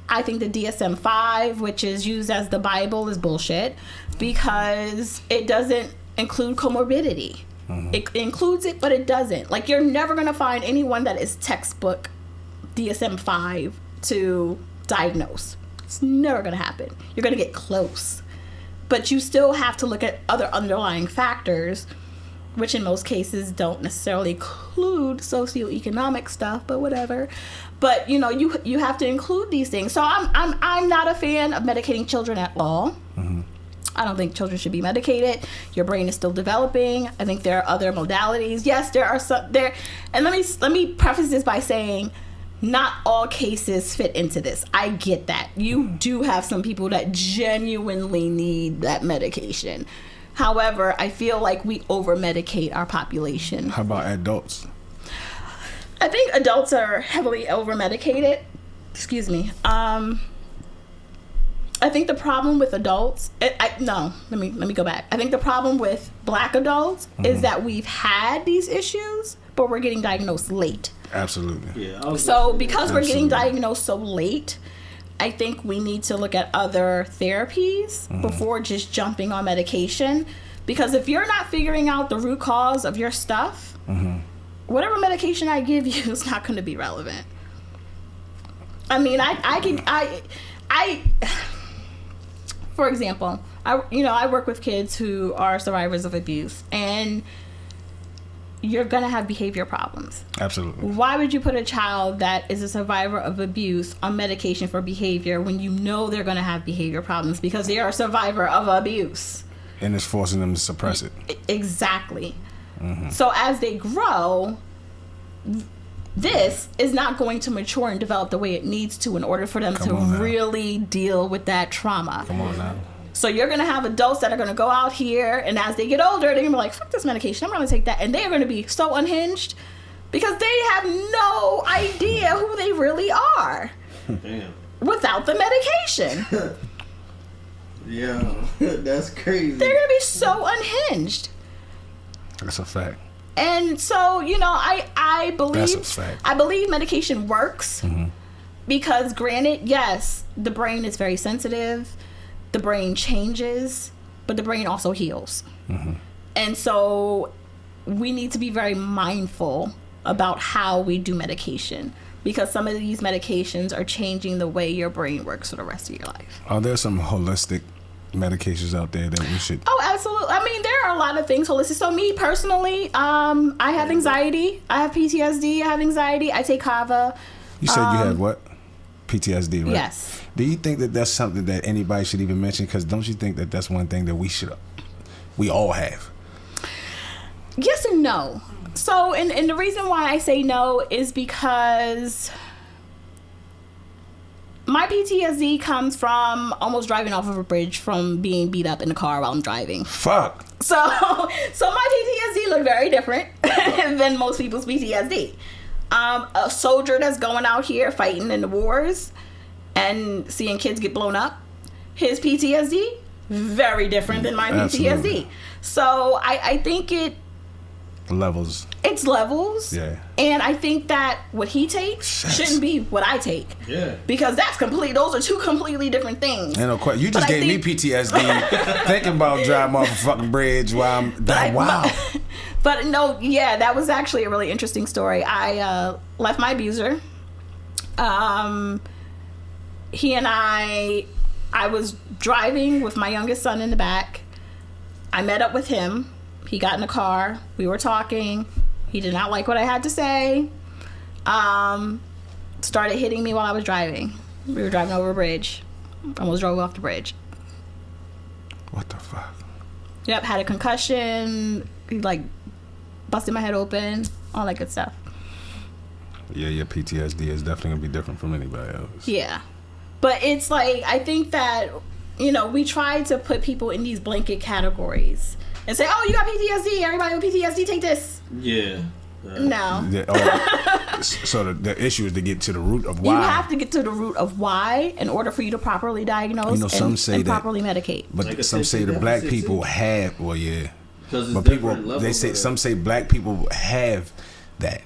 S3: I think the DSM-5, which is used as the Bible, is bullshit, because it doesn't include comorbidity. It includes it, but it doesn't. Like, you're never going to find anyone that is textbook DSM-5 to diagnose. It's never going to happen. You're going to get close. But you still have to look at other underlying factors, which in most cases don't necessarily include socioeconomic stuff, but whatever. But you know, you have to include these things. So I'm not a fan of medicating children at all. I don't think children should be medicated. Your brain is still developing. I think there are other modalities. Yes, there are some there. And let me preface this by saying, not all cases fit into this. I get that. You do have some people that genuinely need that medication. However, I feel like we over-medicate our population.
S1: How about adults?
S3: I think adults are heavily over-medicated. Excuse me. I think the problem with adults... let me go back. I think the problem with Black adults is that we've had these issues, but we're getting diagnosed late.
S1: Absolutely.
S2: Yeah.
S3: So because we're getting diagnosed so late, I think we need to look at other therapies before just jumping on medication. Because if you're not figuring out the root cause of your stuff, whatever medication I give you is not going to be relevant. I mean, for example, I work with kids who are survivors of abuse, and you're going to have behavior problems.
S1: Absolutely.
S3: Why would you put a child that is a survivor of abuse on medication for behavior when you know they're going to have behavior problems because they are a survivor of abuse?
S1: And it's forcing them to suppress it.
S3: Exactly. So as they grow, this is not going to mature and develop the way it needs to in order for them to really deal with that trauma.
S1: Come on now.
S3: So you're going to have adults that are going to go out here, and as they get older, they're going to be like, fuck this medication, I'm going to take that. And they are going to be so unhinged because they have no idea who they really are.
S2: Damn.
S3: Without the medication.
S2: Yeah, that's crazy.
S3: They're going to be so unhinged.
S1: That's a fact.
S3: And so, I believe...
S1: That's a fact.
S3: I believe medication works because, granted, yes, the brain is very sensitive. The brain changes, but the brain also heals. And so we need to be very mindful about how we do medication because some of these medications are changing the way your brain works for the rest of your life.
S1: Are there some holistic medications out there that we should...
S3: Oh, absolutely. I mean, there are a lot of things holistic. So me personally, I have anxiety. I have PTSD. I have anxiety. I take Kava.
S1: You said you had what? PTSD, right?
S3: Yes.
S1: Do you think that that's something that anybody should even mention? Because don't you think that that's one thing that we all have?
S3: Yes and no. So, and the reason why I say no is because my PTSD comes from almost driving off of a bridge from being beat up in the car while I'm driving.
S1: Fuck.
S3: So my PTSD look very different than most people's PTSD. A soldier that's going out here fighting in the wars and seeing kids get blown up, his PTSD, very different than my
S1: Absolutely.
S3: PTSD. So I think
S1: Levels.
S3: it's levels.
S1: Yeah.
S3: And I think that what he takes shouldn't be what I take.
S2: Yeah.
S3: Because those are two completely different things.
S1: And of course, you just gave me PTSD thinking about driving off a fucking bridge while I'm... Wow.
S3: But no, yeah, that was actually a really interesting story. I left my abuser. He and I was driving with my youngest son in the back. I met up with him. He got in the car. We were talking. He did not like what I had to say. Started hitting me while I was driving. We were driving over a bridge. Almost drove off the bridge.
S1: What the fuck?
S3: Yep, had a concussion. He busted my head open. All that good stuff.
S1: Yeah, your PTSD is definitely going to be different from anybody else.
S3: Yeah. But it's I think that, we try to put people in these blanket categories and say, oh, you got PTSD. Everybody with PTSD, take this.
S2: Yeah.
S3: No.
S1: So the issue is to get to the root of why.
S3: You have to get to the root of why in order for you to properly diagnose and properly medicate.
S1: But some say the black people have, well, yeah.
S2: But
S1: some say black people have that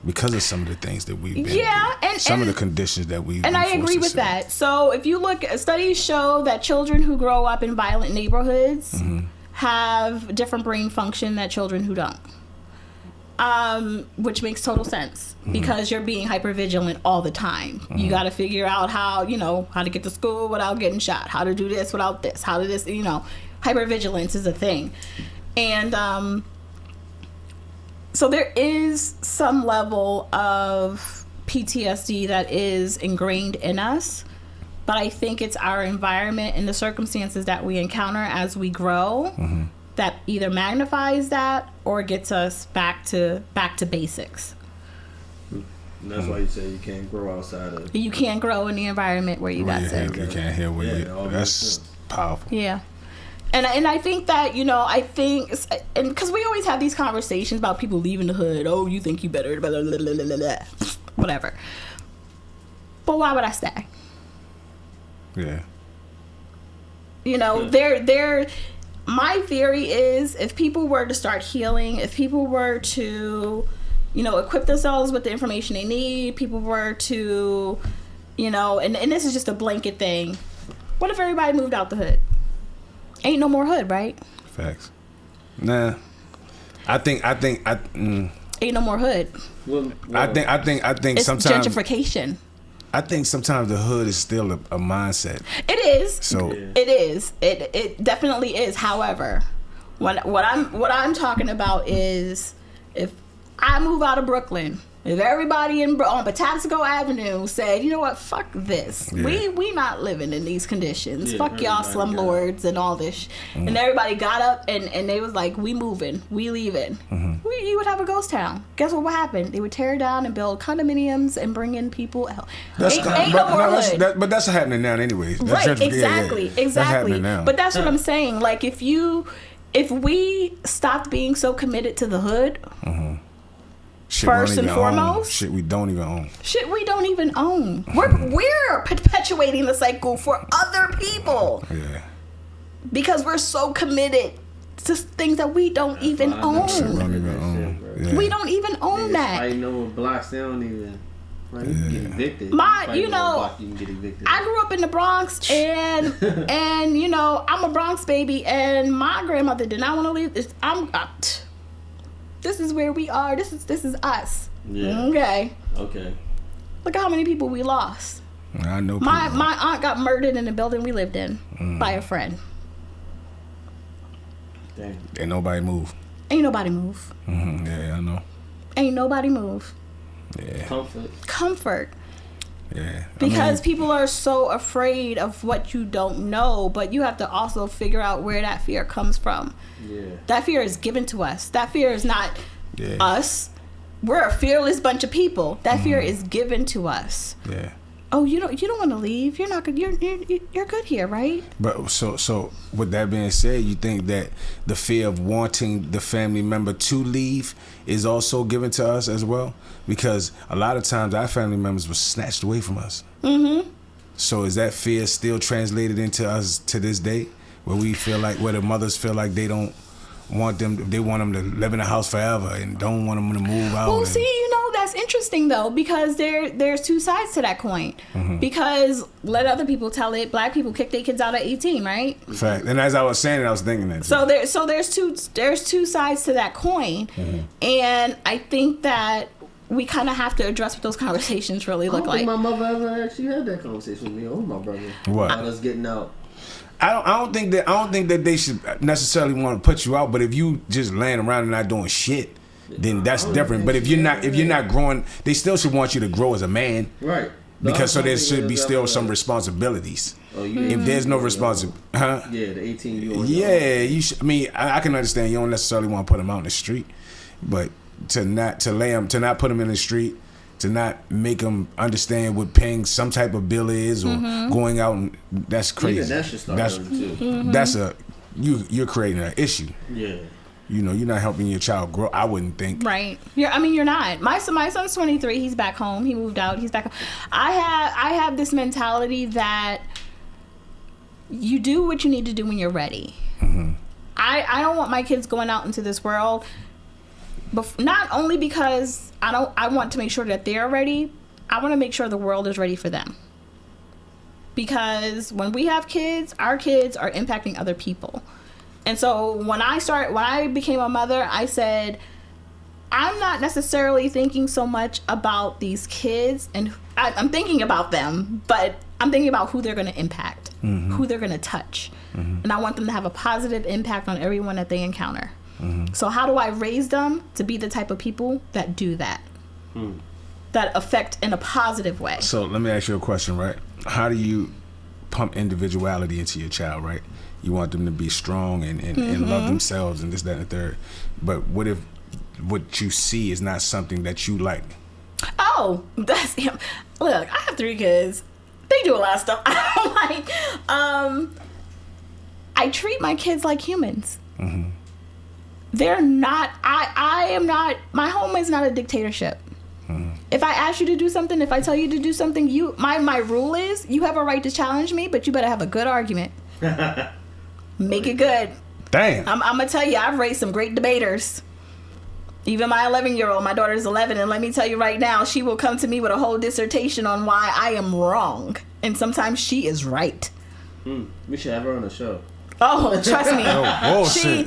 S1: because of some of the things that we've been through.
S3: And
S1: some of the conditions that we've been
S3: I agree with that. So if you look, studies show that children who grow up in violent neighborhoods have different brain function than children who don't. Which makes total sense because you're being hypervigilant all the time. You got to figure out how to get to school without getting shot, how to do this without this, how to this, hypervigilance is a thing. And so there is some level of PTSD that is ingrained in us, but I think it's our environment and the circumstances that we encounter as we grow that either magnifies that or gets us back to basics.
S2: And that's why you say you can't grow outside of.
S3: You can't grow in the environment where you got sick.
S1: You can't hear where you. That's powerful.
S3: Yeah. And I think that, you know, and because we always have these conversations about people leaving the hood. Oh, you think you better, blah, blah, blah, blah, blah, whatever. But why would I stay?
S1: Yeah.
S3: You know, my theory is if people were to start healing, if people were to, you know, equip themselves with the information they need, people were to, you know, and this is just a blanket thing. What if everybody moved out the hood? Ain't no more hood, right?
S1: Facts. Nah. I think
S3: ain't no more hood.
S1: Well, I think
S3: it's
S1: sometimes
S3: gentrification.
S1: I think sometimes the hood is still a mindset.
S3: It is.
S1: So
S3: it is. It definitely is. However, what I'm talking about is if I move out of Brooklyn, if everybody on Patapsco Avenue said, you know what, fuck this. Yeah. We not living in these conditions. Yeah, fuck y'all slumlords and all this. Mm-hmm. And everybody got up and they was like, we moving, we leaving. Mm-hmm. You would have a ghost town. Guess what would happen? They would tear it down and build condominiums and bring in people. But
S1: that's happening now anyways.
S3: That's right, exactly. That's happening now. But that's what I'm saying. Like if we stopped being so committed to the hood, mm-hmm. First and foremost,
S1: shit we don't even own.
S3: We're perpetuating the cycle for other people.
S1: Yeah.
S3: Because we're so committed to things that we don't even own.
S1: Yeah.
S3: We don't even own that.
S2: I know blocks they don't even. Like, you get evicted.
S3: I grew up in the Bronx, and and you know I'm a Bronx baby, and my grandmother did not want to leave. This is where we are. This is us.
S2: Yeah. Okay.
S3: Look how many people we lost.
S1: I know.
S3: My aunt got murdered in the building we lived in by a friend.
S2: Dang.
S1: Ain't nobody move.
S3: Mm-hmm.
S1: Yeah, I know.
S3: Ain't nobody move.
S1: Yeah.
S3: Comfort.
S1: Yeah.
S3: Because people are so afraid of what you don't know, but you have to also figure out where that fear comes from.
S2: Yeah.
S3: That fear is given to us. That fear is not us. We're a fearless bunch of people. That fear is given to us.
S1: Yeah.
S3: Oh, you don't want to leave. You're not good. You're good here, right?
S1: But so with that being said, you think that the fear of wanting the family member to leave is also given to us as well? Because a lot of times our family members were snatched away from us. Mm-hmm. So is that fear still translated into us to this day, where the mothers feel like they don't want them, they want them to live in a house forever and don't want them to move out?
S3: Well, see, you know, that's interesting though, because there's two sides to that coin. Mm-hmm. Because let other people tell it, black people kick their kids out at 18, right?
S1: Fact. And as I was saying it, I was thinking that.
S3: So there's two sides to that coin, mm-hmm. and I think that we kind of have to address what those conversations really look like.
S2: I don't think my mother ever actually had that conversation with me or my brother.
S1: What?
S2: About us getting out.
S1: I don't think that they should necessarily want to put you out, but if you just laying around and not doing shit, then that's different. But if you're not growing, they still should want you to grow as a man,
S2: right?
S1: Because so there should be still some responsibilities. If there's no responsibility,
S2: Yeah, the 18 year old.
S1: Yeah, you should. I mean, I can understand you don't necessarily want to put them out in the street, but to not put them in the street, to not make them understand what paying some type of bill is, or going out, and that's crazy.
S2: Even that should start too.
S1: That's you're creating an issue.
S2: Yeah.
S1: You know, you're not helping your child grow. I wouldn't think.
S3: Right. You're not. My son's 23. He's back home. He moved out. He's back home. I have this mentality that you do what you need to do when you're ready. Mm-hmm. I don't want my kids going out into this world, but not only because I want to make sure that they're ready. I want to make sure the world is ready for them. Because when we have kids, our kids are impacting other people. And so when I became a mother, I said, I'm not necessarily thinking so much about these kids, and I'm thinking about them, but I'm thinking about who they're going to impact, who they're going to touch. Mm-hmm. And I want them to have a positive impact on everyone that they encounter. Mm-hmm. So how do I raise them to be the type of people that do that? That affect in a positive way? So
S1: let me ask you a question, right? How do you pump individuality into your child, right? You want them to be strong and love themselves and this, that, and the third. But what if what you see is not something that you like?
S3: Oh, that's him. Look, I have 3 kids. They do a lot of stuff. I treat my kids like humans. Mm-hmm. They're not. I am not. My home is not a dictatorship. Mm-hmm. If I ask you to do something, if I tell you to do something, my rule is you have a right to challenge me, but you better have a good argument. Make it good.
S1: Damn.
S3: I'm gonna tell you, I've raised some great debaters. Even my 11-year-old, my daughter's 11, and let me tell you right now, she will come to me with a whole dissertation on why I am wrong, and sometimes she is right.
S2: We should have her on the show.
S3: Oh, trust me.
S1: She,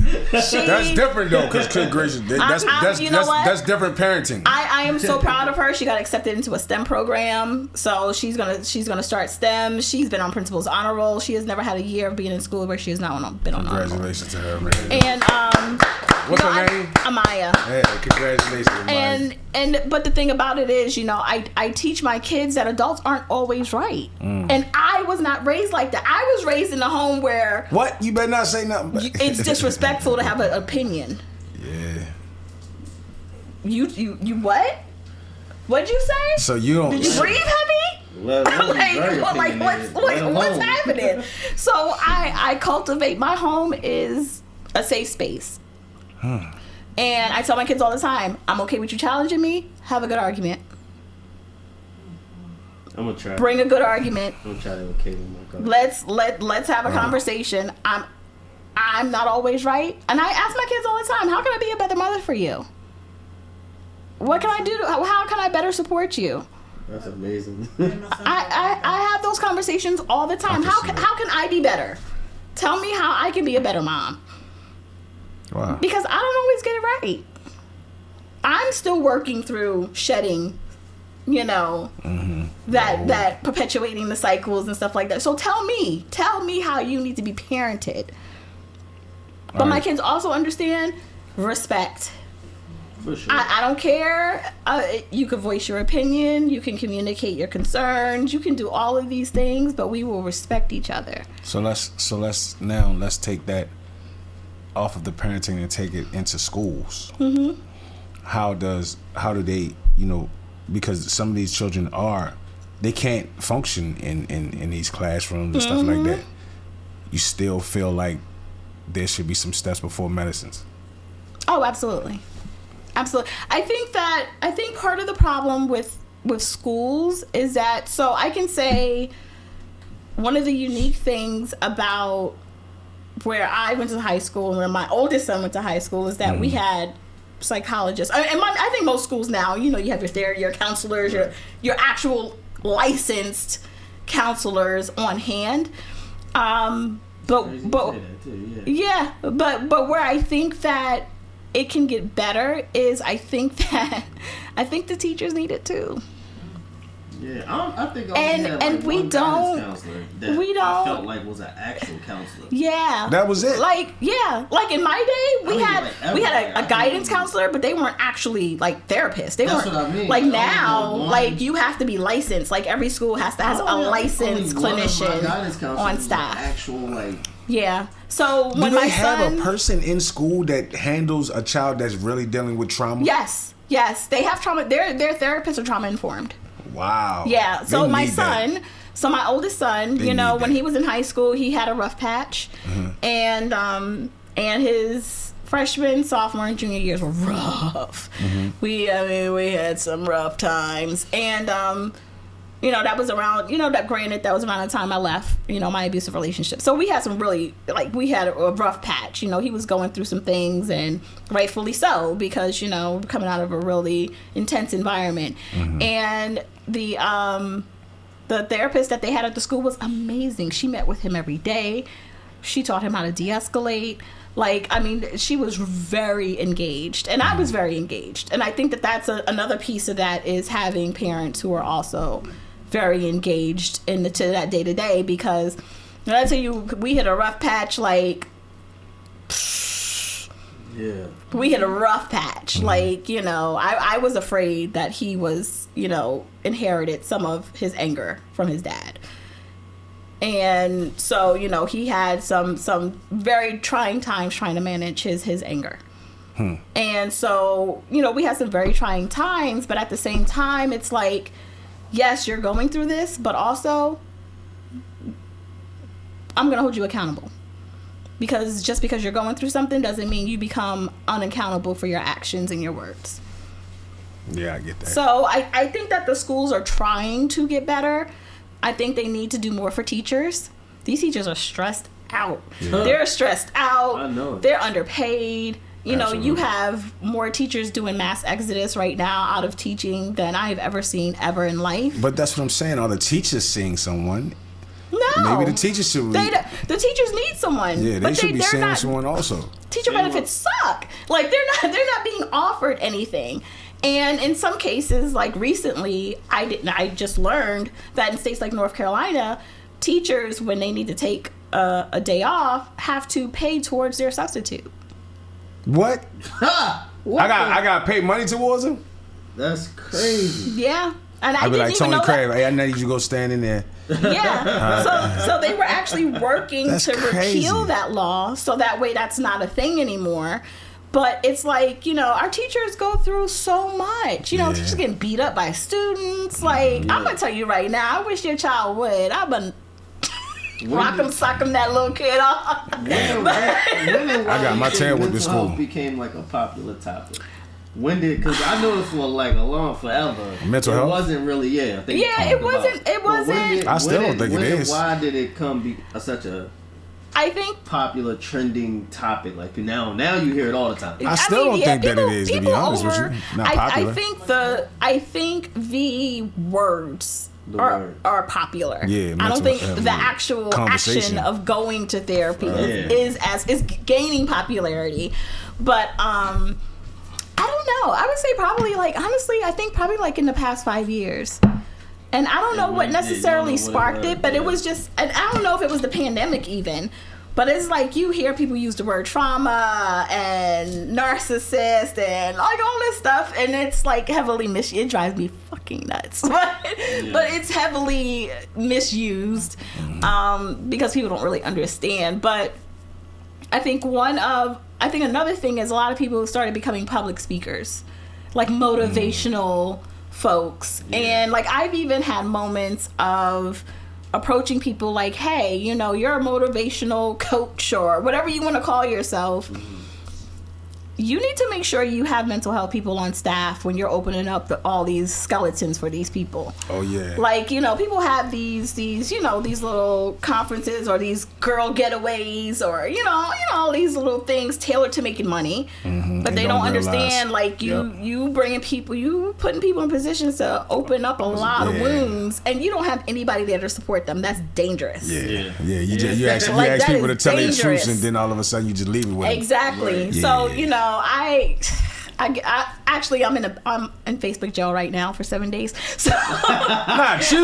S1: that's different though, because good gracious, that's different parenting.
S3: I am so proud of her. She got accepted into a STEM program, so she's gonna start STEM. She's been on principal's honor roll. She has never had a year of being in school where she has not been on honor roll.
S1: Congratulations to her, man.
S3: And
S1: what's her name?
S3: Amaya.
S1: Yeah, congratulations, Amaya.
S3: But the thing about it is, I teach my kids that adults aren't always right, and I was not raised like that. I was raised in a home where
S1: what. You better not say nothing.
S3: It's disrespectful to have an opinion.
S1: Yeah.
S3: You what? What'd you say?
S1: So you don't.
S3: Did you breathe heavy? What's happening? So I cultivate. My home is a safe space. And I tell my kids all the time, I'm okay with you challenging me. Have a good argument.
S2: I'm gonna try.
S3: Bring a good argument.
S2: I'm gonna try to okay with my car.
S3: Let's have a conversation. I'm not always right, and I ask my kids all the time, how can I be a better mother for you? What can I do? How can I better support you?
S2: That's amazing.
S3: I have those conversations all the time. How can I be better? Tell me how I can be a better mom.
S1: Wow.
S3: Because I don't always get it right. I'm still working through shedding. That perpetuating the cycles and stuff like that. So tell me how you need to be parented. But my kids also understand respect.
S2: For sure.
S3: I don't care. You can voice your opinion. You can communicate your concerns. You can do all of these things, but we will respect each other.
S1: So let's take that off of the parenting and take it into schools. Mm-hmm. How do they, because some of these children they can't function in these classrooms and stuff like that. You still feel like there should be some steps before medicines.
S3: Oh, absolutely. Absolutely. I think part of the problem with schools is that, so I can say one of the unique things about where I went to high school and where my oldest son went to high school is that we had psychologists, and I think most schools now, you have your therapy, your counselors, your actual licensed counselors on hand. But where I think that it can get better is I think the teachers need it too.
S2: Yeah, I think
S3: we don't.
S2: I felt like was an actual counselor.
S3: Yeah,
S1: that was it.
S3: Like in my day, we had a guidance counselor, but they weren't actually like therapists. That's
S2: what I mean.
S3: Like now, like you have to be licensed. Like every school has a licensed clinician on staff.
S2: Actual
S3: Yeah. So when
S1: do they have a person in school that handles a child that's really dealing with trauma?
S3: Yes, they have trauma. Their therapists are trauma informed.
S1: Wow.
S3: Yeah. So my oldest son, when he was in high school, he had a rough patch, and his freshman, sophomore, and junior years were rough. Mm-hmm. We had some rough times, and that was around, that was around the time I left, my abusive relationship. So we had some really, we had a rough patch. He was going through some things, and rightfully so, because, coming out of a really intense environment. Mm-hmm. And the therapist that they had at the school was amazing. She met with him every day. She taught him how to de-escalate. She was very engaged, and I was very engaged. And I think that that's another piece of that is having parents who are also very engaged into that day to day, because when I tell you, we hit a rough patch. We hit a rough patch. I was afraid that he was, inherited some of his anger from his dad. And so, he had some very trying times trying to manage his anger. And so, we had some very trying times, but at the same time, it's like, yes, you're going through this, but also I'm going to hold you accountable. Because just because you're going through something doesn't mean you become unaccountable for your actions and your words.
S1: Yeah, I get that.
S3: So I think that the schools are trying to get better. I think they need to do more for teachers. These teachers are stressed out. Yeah. They're stressed out.
S2: I know.
S3: They're underpaid. You have more teachers doing mass exodus right now out of teaching than I've ever seen ever in life.
S1: But that's what I'm saying. Are the teachers seeing someone?
S3: No.
S1: Maybe the teachers should.
S3: The teachers need someone.
S1: Yeah, they should be seeing someone also.
S3: Teacher benefits suck. Like they're not being offered anything. And in some cases, like recently, I just learned that in states like North Carolina, teachers, when they need to take a day off, have to pay towards their substitute.
S1: What? I got paid money towards them?
S2: That's crazy.
S3: Yeah. And
S1: I'd be like, Tony Crave, hey, I need you to go stand in there.
S3: Yeah. So they were actually working to repeal that law, so that way that's not a thing anymore. But it's like, our teachers go through so much. Teachers getting beat up by students. Like, I'm going to tell you right now, I wish your child would. I've been sock him that little kid off.
S2: I
S1: got my tail with the school.
S2: Became like a popular topic. When did? Because I know it for like a long forever.
S1: Mental health.
S2: It wasn't really. I think
S3: it wasn't. It wasn't.
S1: I still don't think it is.
S2: Why did it come such a?
S3: I think
S2: popular trending topic. Like now you hear it all the time.
S1: I still don't think that it is. To be honest with you, not popular.
S3: I think the words. Are popular.
S1: Yeah,
S3: I don't think the actual action of going to therapy is gaining popularity. But I don't know. I would say probably honestly, I think probably in the past 5 years. And I don't know what necessarily sparked it, but it was just, and I don't know if it was the pandemic even, but it's like you hear people use the word trauma and narcissist and all this stuff, and it's heavily it drives me fucking nuts. But it's heavily misused because people don't really understand. But I think another thing is a lot of people started becoming public speakers, motivational folks. And I've even had moments of approaching people hey, you're a motivational coach or whatever you want to call yourself. You need to make sure you have mental health people on staff when you're opening up all these skeletons for these people.
S1: Oh yeah.
S3: People have these these little conferences or these girl getaways or all these little things tailored to making money, but they don't understand you bringing people, you putting people in positions to open up a lot of wounds, and you don't have anybody there to support them. That's dangerous.
S1: You ask people to tell their truth, and then all of a sudden you just leave it with them.
S3: Exactly. Right. So I actually I'm in Facebook jail right now for 7 days. So
S1: not you.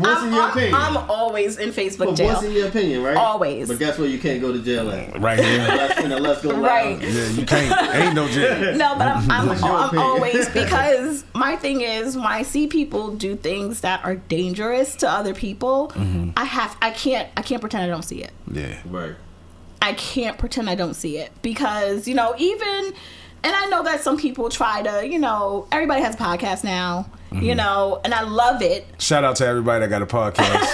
S2: What's in your opinion?
S3: I'm always in Facebook jail.
S2: What's in your opinion, right?
S3: Always.
S2: But guess where you can't go to jail at?
S1: Right here.
S2: Let's go.
S3: Right.
S1: Yeah, you can't. Ain't no jail.
S3: No, but I'm always, because my thing is when I see people do things that are dangerous to other people, I can't pretend I don't see it.
S1: Yeah.
S2: Right.
S3: I can't pretend I don't see it because, even, and I know that some people try to, everybody has a podcast now, and I love it.
S1: Shout out to everybody that got a podcast.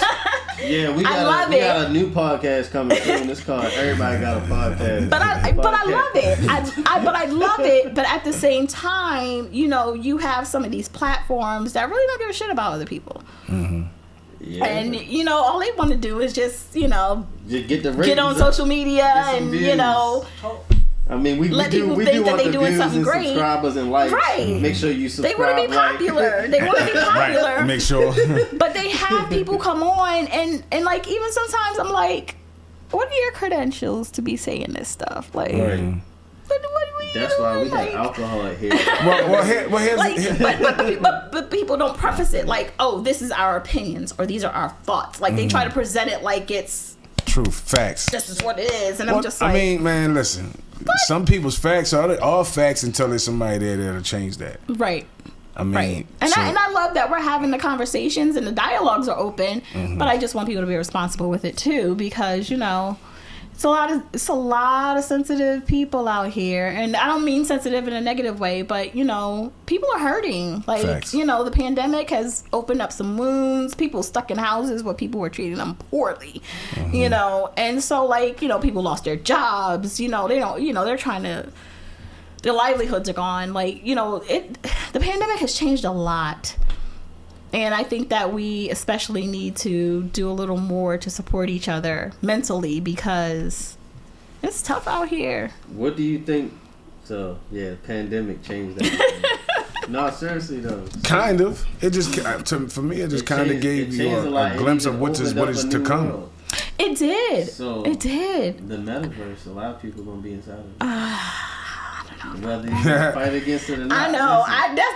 S2: Yeah, we got a new podcast coming soon. It's called Everybody Got a Podcast.
S3: But I love it. But at the same time, you have some of these platforms that really don't give a shit about other people. Yeah. And all they want to do is just get on social media and we let people think that they're doing something great.
S2: Subscribers and likes.
S3: Right.
S2: Make sure you subscribe.
S3: They want to be popular. They want to be popular.
S1: Right. Make sure.
S3: But they have people come on and even sometimes I'm like, what are your credentials to be saying this stuff?
S2: Right. That's why we have alcohol here.
S3: But people don't preface it oh, this is our opinions or these are our thoughts. They try to present it like it's
S1: truth, facts.
S3: This is what it is, and I'm just
S1: I mean, man, listen. What? Some people's facts are all facts until there's somebody there that'll change that.
S3: Right.
S1: I mean,
S3: right. And I love that we're having the conversations and the dialogues are open, but I just want people to be responsible with it too, because it's a lot of sensitive people out here, and I don't mean sensitive in a negative way, but people are hurting. Like
S1: Facts.
S3: The pandemic has opened up some wounds. People stuck in houses where people were treating them poorly, and so people lost their jobs. They don't. They're trying to. Their livelihoods are gone. The pandemic has changed a lot. And I think that we especially need to do a little more to support each other mentally because it's tough out here.
S2: What do you think? So, the pandemic changed that. No, seriously though.
S1: Kind of. It just, for me, it just kind of gave you a glimpse of what is to come.
S2: World.
S3: It did.
S2: So
S3: it did.
S2: The metaverse, a lot of people gonna be inside of it. Whether you fight against it or not.
S3: I know.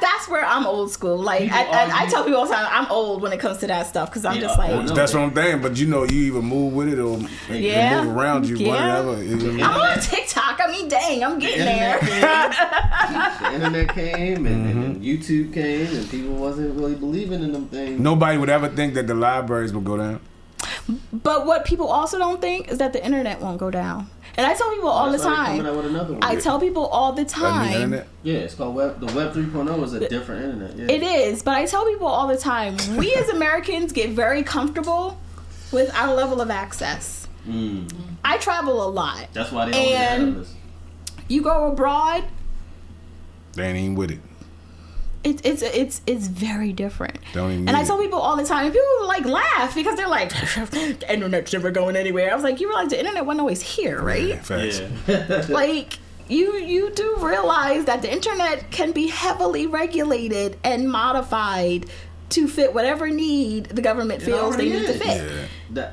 S3: That's where I'm old school. I tell people all the time I'm old when it comes to that stuff because I'm just like.
S1: Well, that's what I'm saying. But you either move with it or move around you. Whatever.
S3: I'm on TikTok. I mean, dang, I'm getting there.
S2: The internet came and YouTube came and people wasn't really believing in them things.
S1: Nobody would ever think that the libraries would go down.
S3: But what people also don't think is that the internet won't go down. And I tell people all the time. I tell people all the time.
S2: Yeah, it's called the Web 3.0 is a different internet. Yeah.
S3: It is, but I tell people all the time, we as Americans get very comfortable with our level of access. I travel a lot.
S2: That's why they don't have us.
S3: You go abroad.
S1: They ain't even with it.
S3: It's very different.
S1: And
S3: I tell people all the time, and people laugh because they're like, the internet's never going anywhere. I was like, you realize the internet wasn't always here, right?
S1: Yeah, facts.
S3: Yeah. You do realize that the internet can be heavily regulated and modified to fit whatever need the government feels they need to fit.
S2: Yeah.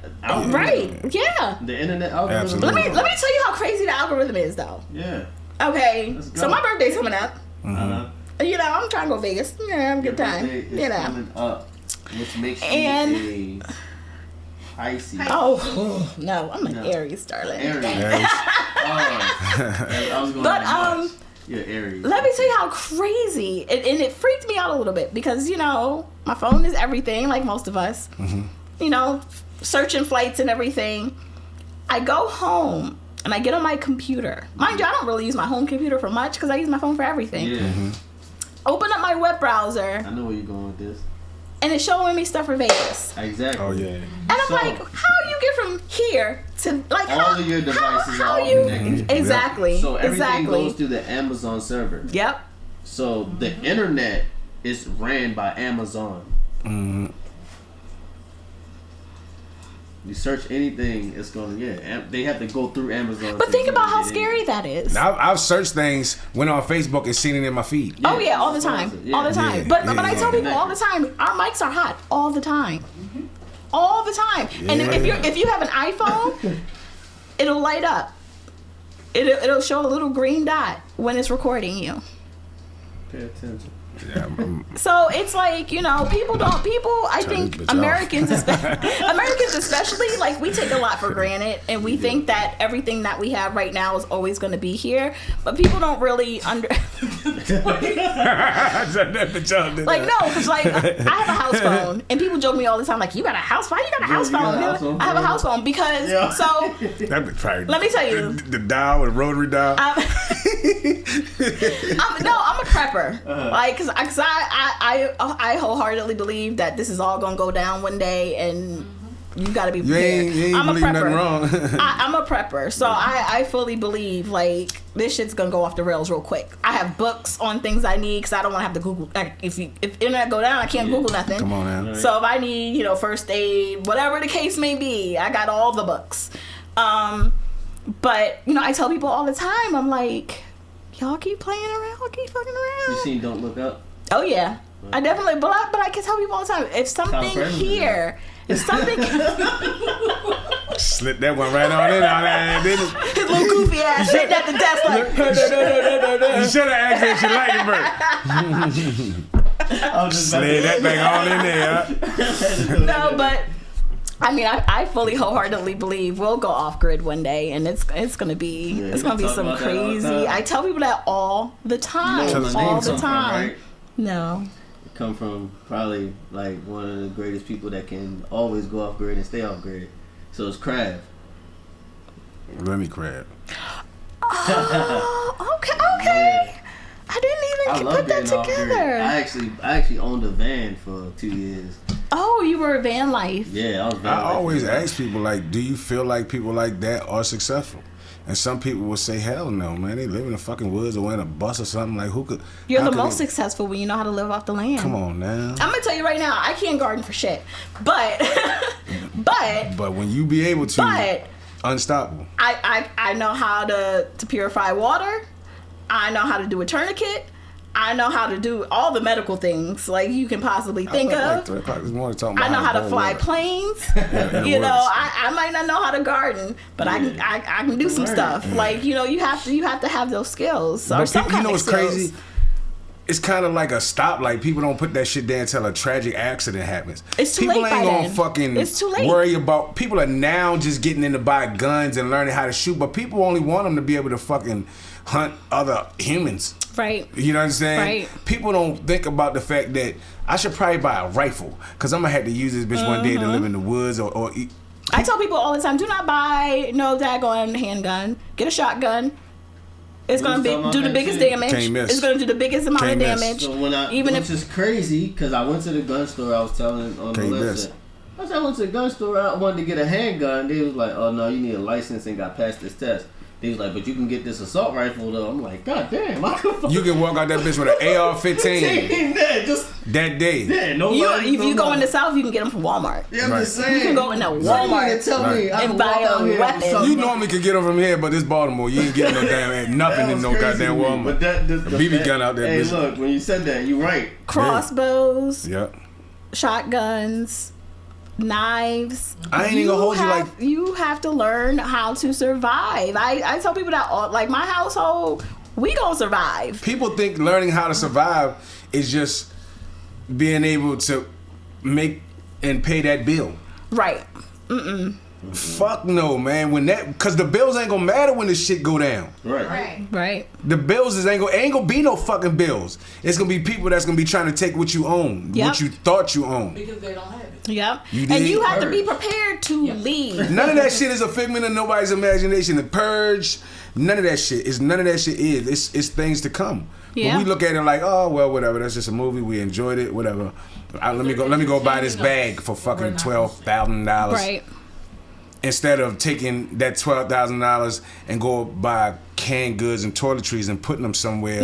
S3: Right? Yeah.
S2: The internet algorithm.
S3: Let me tell you how crazy the algorithm is, though.
S2: Yeah.
S3: Okay. So my birthday's coming up.
S2: Mm-hmm.
S3: I'm trying to go Vegas. Yeah, have a good time.
S2: Coming up, which makes you a Pisces.
S3: Oh no, I'm an Aries, darling.
S2: Aries. I was going Aries.
S3: Let me tell you how crazy, and it freaked me out a little bit because my phone is everything, like most of us. Mm-hmm. Searching flights and everything. I go home and I get on my computer. Mind you, I don't really use my home computer for much because I use my phone for everything.
S2: Yeah. Mm-hmm.
S3: Open up my web browser.
S2: I know where you're going with this.
S3: And it's showing me stuff for Vegas.
S2: Exactly.
S1: Oh yeah.
S3: And I'm like, how you get from here to
S2: all of your devices
S3: how
S2: are all connected.
S3: Exactly.
S2: So everything goes through the Amazon server.
S3: Yep.
S2: So the internet is ran by Amazon.
S1: Mm-hmm.
S2: You search anything, it's going to, they have to go through Amazon.
S3: But think about how scary that is.
S1: I've searched things, went on Facebook and seen it in my feed.
S3: Yeah, oh yeah, all the time. Yeah. All the time. Yeah. But I tell people all the time, our mics are hot all the time. Mm-hmm. All the time. Yeah. And if you have an iPhone, it'll light up. It'll show a little green dot when it's recording you.
S2: Pay attention.
S1: Yeah,
S3: so it's like, I think Americans especially, like, we take a lot for granted and we think that everything that we have right now is always going to be here, but people don't really like, no, because like I have a house phone and people joke me all the time, like, you got a house phone? You got a house phone? I have a house phone because let me tell you,
S1: the dial, the rotary dial.
S3: I'm a prepper. Like, because I wholeheartedly believe that this is all gonna go down one day, and you gotta be prepared.
S1: You ain't
S3: I'm a prepper.
S1: Wrong.
S3: I'm a prepper, so I fully believe like this shit's gonna go off the rails real quick. I have books on things I need because I don't want to have to Google. Like, if internet go down, I can't Google nothing.
S1: Come on now.
S3: So if I need first aid, whatever the case may be, I got all the books. But I tell people all the time, I'm like, y'all keep playing around, keep fucking around.
S2: You seen Don't Look Up?
S3: Oh yeah, I definitely. But I can tell people all the time, if something here, if something,
S1: slip that one right on in on there, didn't it?
S3: His little goofy ass sitting at the desk like.
S1: You should have asked if she liked it, slid that thing on in there.
S3: No, but. I mean, I fully wholeheartedly believe we'll go off grid one day, and it's gonna be some crazy. I tell people that all the time, all the time. Right? No,
S2: it come from probably like one of the greatest people that can always go off grid and stay off grid. So it's Krav.
S1: Lemmy crab.
S3: Oh, okay. Yeah. I didn't even put that together.
S2: I actually owned a van for 2 years.
S3: Oh, you were van life.
S2: Yeah, I was van
S1: life. I always
S2: life.
S1: ask people, like, do you feel like people like that are successful? And some people will say, hell no, man. They live in the fucking woods or in a bus or something. Like, who could...
S3: You're the most successful when you know how to live off the land.
S1: Come on now.
S3: I'm going to tell you right now, I can't garden for shit. But
S1: when you be able to... Unstoppable.
S3: I know how to purify water. I know how to do a tourniquet. I know how to do all the medical things like you can possibly think of. I know how to fly planes. You know, I might not know how to garden, but I can do some stuff. Like, you know, you have to have those skills or some kind of skills. Crazy?
S1: It's kind of like a stoplight. People don't put that shit there until a tragic accident happens.
S3: It's too late.
S1: People ain't gonna fucking worry about. People are now just getting in to buy guns and learning how to shoot, but people only want them to be able to fucking hunt other humans.
S3: Right.
S1: You know what I'm saying?
S3: Right.
S1: People don't think about the fact that I should probably buy a rifle because I'm gonna have to use this bitch one day to live in the woods or eat.
S3: I tell people all the time, do not buy no daggone handgun. Get a shotgun. It's gonna do the biggest damage. It's gonna do the biggest amount of damage.
S2: So which is crazy because I went to the gun store. I was telling on the list. I went to the gun store. I wanted to get a handgun. They was like, "Oh no, you need a license and got past this test." They was like, "But you can get this assault rifle though." I'm like, "God damn!"
S1: You can walk out that bitch with an AR-15.
S2: Just
S1: that day.
S2: Yeah,
S3: if you go in the South, you can get them from Walmart.
S2: Yeah, I'm just saying.
S3: You can go in the Walmart and
S2: tell me
S3: and buy a weapon.
S1: You normally could get them from here, but this Baltimore, you ain't getting no damn nothing in no goddamn Walmart.
S2: But
S1: a BB gun out there.
S2: Hey, look, when you said that, you're right.
S3: Crossbows.
S1: Yep.
S3: Shotguns. Knives.
S1: I ain't even gonna hold you like
S3: you have to learn how to survive. I tell people that like my household, we gonna survive.
S1: People think learning how to survive is just being able to make and pay that bill.
S3: Right.
S1: Fuck no, man. Cause the bills ain't gonna matter when this shit go down.
S3: Right.
S1: The bills ain't gonna be no fucking bills. It's gonna be people that's gonna be trying to take what you own, what you thought you owned.
S4: Because they don't have it.
S3: Yep. And you have to be prepared to leave.
S1: None of that shit is a figment of nobody's imagination. The Purge, none of that shit is. It's things to come. Yeah. But we look at it like, oh well, whatever. That's just a movie. We enjoyed it. Whatever. Let me go buy this bag for fucking $12,000.
S3: Right.
S1: Instead of taking that $12,000 and go buy canned goods and toiletries and putting them somewhere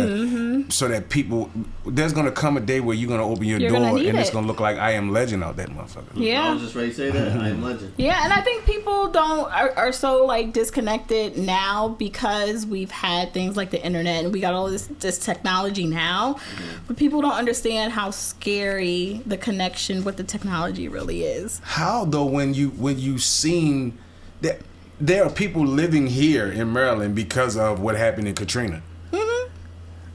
S1: so that people, there's going to come a day where you're going to open your door and it's going to look like I Am Legend out that motherfucker.
S3: Yeah.
S2: I was just ready to say that. I Am Legend.
S3: Yeah, and I think people are so like disconnected now because we've had things like the internet and we got all this technology now. But people don't understand how scary the connection with the technology really is.
S1: How though when you seen that there are people living here in Maryland because of what happened in Katrina.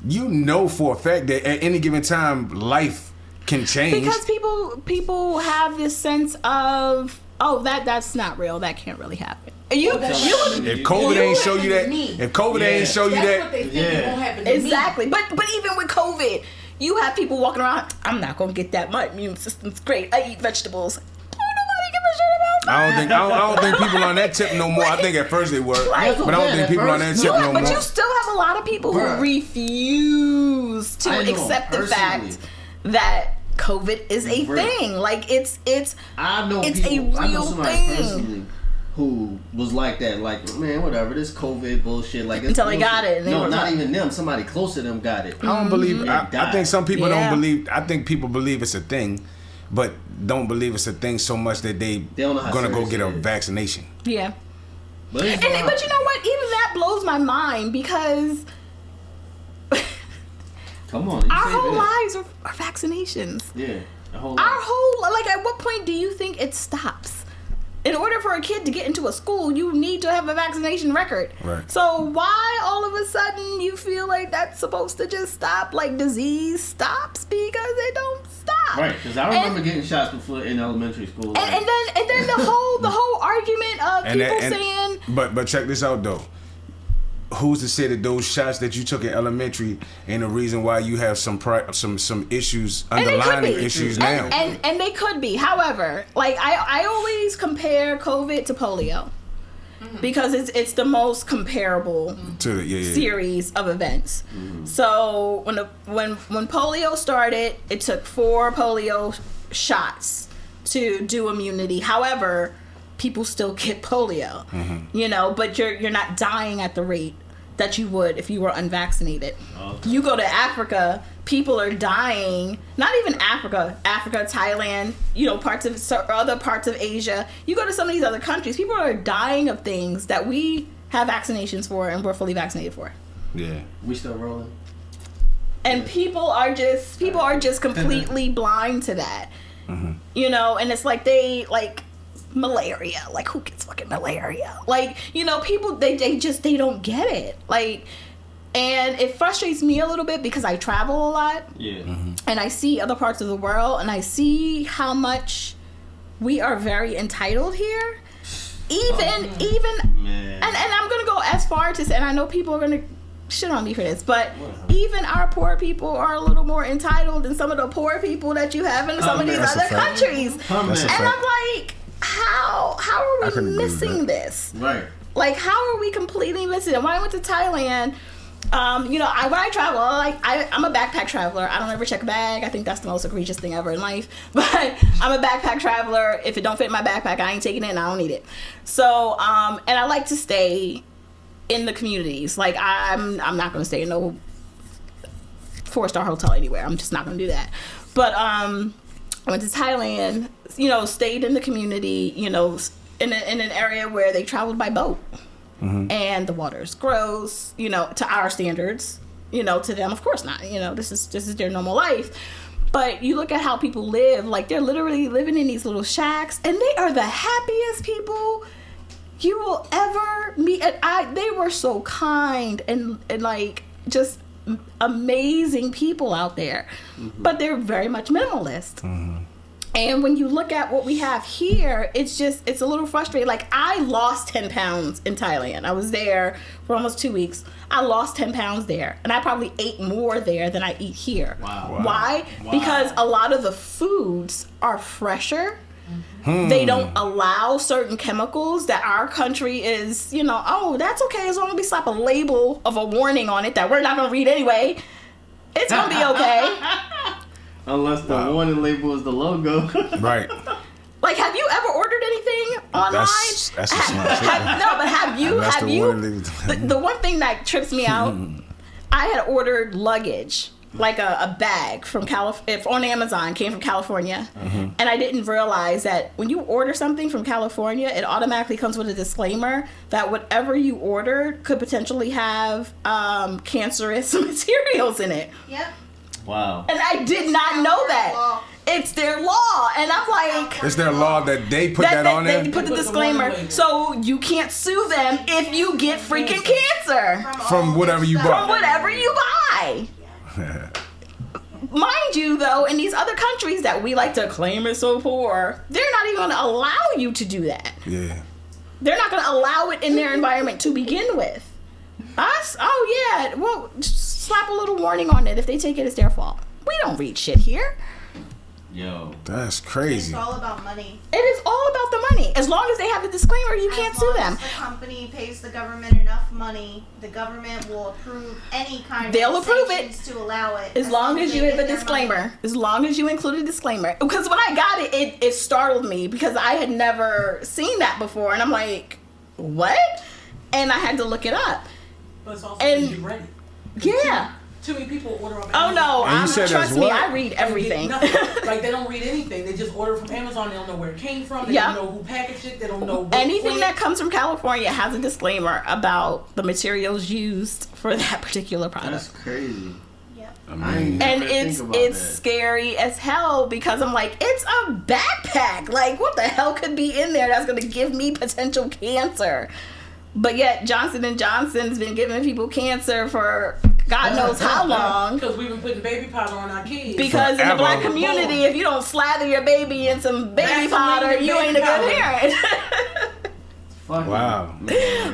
S1: You know for a fact that at any given time life can change.
S3: Because people have this sense of, oh, that's not real. That can't really happen.
S1: If COVID ain't show you that,
S4: That's what they think it won't happen to
S3: exactly. Me. But even with COVID, you have people walking around. I'm not gonna get that. My immune system's great. I eat vegetables.
S1: I don't think people on that tip no more. I think at first they were, but I don't think people on that tip no more.
S3: But you still have a lot of people who refuse to accept the fact that COVID is a thing. Like it's
S2: I know
S3: it's
S2: people,
S3: a real thing.
S2: Personally who was like that, like, man, whatever, this COVID bullshit, like
S3: until they got it.
S2: No, not even them. Somebody close to them got it.
S1: I don't believe. I think some people don't believe. I think people believe it's a thing, but don't believe it's a thing so much that they gonna go get a vaccination.
S3: Yeah. But you know what? Even that blows my mind because
S2: come on,
S3: our whole lives are vaccinations.
S2: Yeah,
S3: at what point do you think it stops? In order for a kid to get into a school, you need to have a vaccination record.
S1: Right.
S3: So why all of a sudden you feel like that's supposed to just stop? Like disease stops because it don't stop.
S2: Right. Because I remember getting shots before in elementary school.
S3: And then the whole argument of people saying.
S1: But check this out though. Who's to say that those shots that you took in elementary ain't a reason why you have some issues, underlying issues now?
S3: And they could be. However, like I always compare COVID to polio. because it's the most comparable series of events. So when polio started, it took 4 polio shots to do immunity. However, people still get polio, but you're not dying at the rate that you would if you were unvaccinated. You go to Africa, people are dying. Not even Africa, Thailand, other parts of Asia. You go to some of these other countries, people are dying of things that we have vaccinations for and we're fully vaccinated for.
S2: Yeah, we still rolling.
S3: And people are just completely blind to that. And it's like they malaria, like who gets fucking malaria, people they don't get it, and it frustrates me a little bit because I travel a lot, and I see other parts of the world, and I see how much we are very entitled here, and I'm gonna go as far to say, and I know people are gonna shit on me for this, but even our poor people are a little more entitled than some of the poor people that you have in some of these other countries, and I'm like, how are we missing this?
S2: Right.
S3: Like, how are we completely missing it? When I went to Thailand, when I travel, I'm a backpack traveler. I don't ever check a bag. I think that's the most egregious thing ever in life. But I'm a backpack traveler. If it don't fit in my backpack, I ain't taking it and I don't need it. So, and I like to stay in the communities. Like, I'm not going to stay in no 4-star hotel anywhere. I'm just not going to do that. But, I went to Thailand, stayed in the community, in an area where they traveled by boat. And the water is gross, to our standards, to them, of course not. This is their normal life. But you look at how people live, like they're literally living in these little shacks, and they are the happiest people you will ever meet. And they were so kind and like just amazing people out there, but they're very much minimalist. And when you look at what we have here, it's a little frustrating. Like, I lost 10 pounds in Thailand. I was there for almost 2 weeks. I lost 10 pounds there, and I probably ate more there than I eat here.
S2: Wow.
S3: Why? Wow. Because a lot of the foods are fresher. They don't allow certain chemicals that our country is, that's okay as long as we slap a label of a warning on it that we're not going to read anyway. It's going to be okay.
S2: Unless the warning label is the logo.
S1: Right.
S3: Like, have you ever ordered anything online?
S1: That's a smart shit.
S3: Have you? The one thing that trips me out, I had ordered luggage, like a bag from on Amazon, came from California, and I didn't realize that when you order something from California, it automatically comes with a disclaimer that whatever you ordered could potentially have cancerous materials in it.
S4: Yep.
S2: Wow.
S3: And I did not know that. It's their law. And I'm like...
S1: It's their law that they put that on there?
S3: They put the disclaimer. So you can't sue them if you get freaking cancer.
S1: From whatever you buy.
S3: From whatever you buy. Mind you, though, in these other countries that we like to claim is so poor, they're not even going to allow you to do that.
S1: Yeah.
S3: They're not going to allow it in their environment to begin with. Us? Oh, yeah. Well, just slap a little warning on it. If they take it, it's their fault. We don't read shit here.
S2: Yo.
S1: That's crazy.
S4: It's all about money.
S3: It is all about the money. As long as they have a disclaimer, you can't sue them.
S4: As long as the company pays the government enough money, the government will approve any kind of sanctions to allow it.
S3: As long as you have a disclaimer. As long as you include a disclaimer. Because when I got it startled me because I had never seen that before. And I'm like, what? And I had to look it up.
S5: But it's also you read it.
S3: Yeah.
S5: Too many people order on
S3: Amazon. Oh no! Trust me, I read everything.
S5: Like, they don't read anything. They just order from Amazon. They don't know where it came from. They don't know who packaged it. They don't know
S3: anything that comes from California has a disclaimer about the materials used for that particular product.
S2: That's crazy.
S3: Yeah. And it's scary as hell because I'm like, it's a backpack. Like, what the hell could be in there that's going to give me potential cancer? But yet Johnson & Johnson's been giving people cancer for God knows how long.
S5: Because we've been putting baby powder on our kids.
S3: Because in the black community, if you don't slather your baby in some baby powder, you ain't a good parent.
S1: Wow.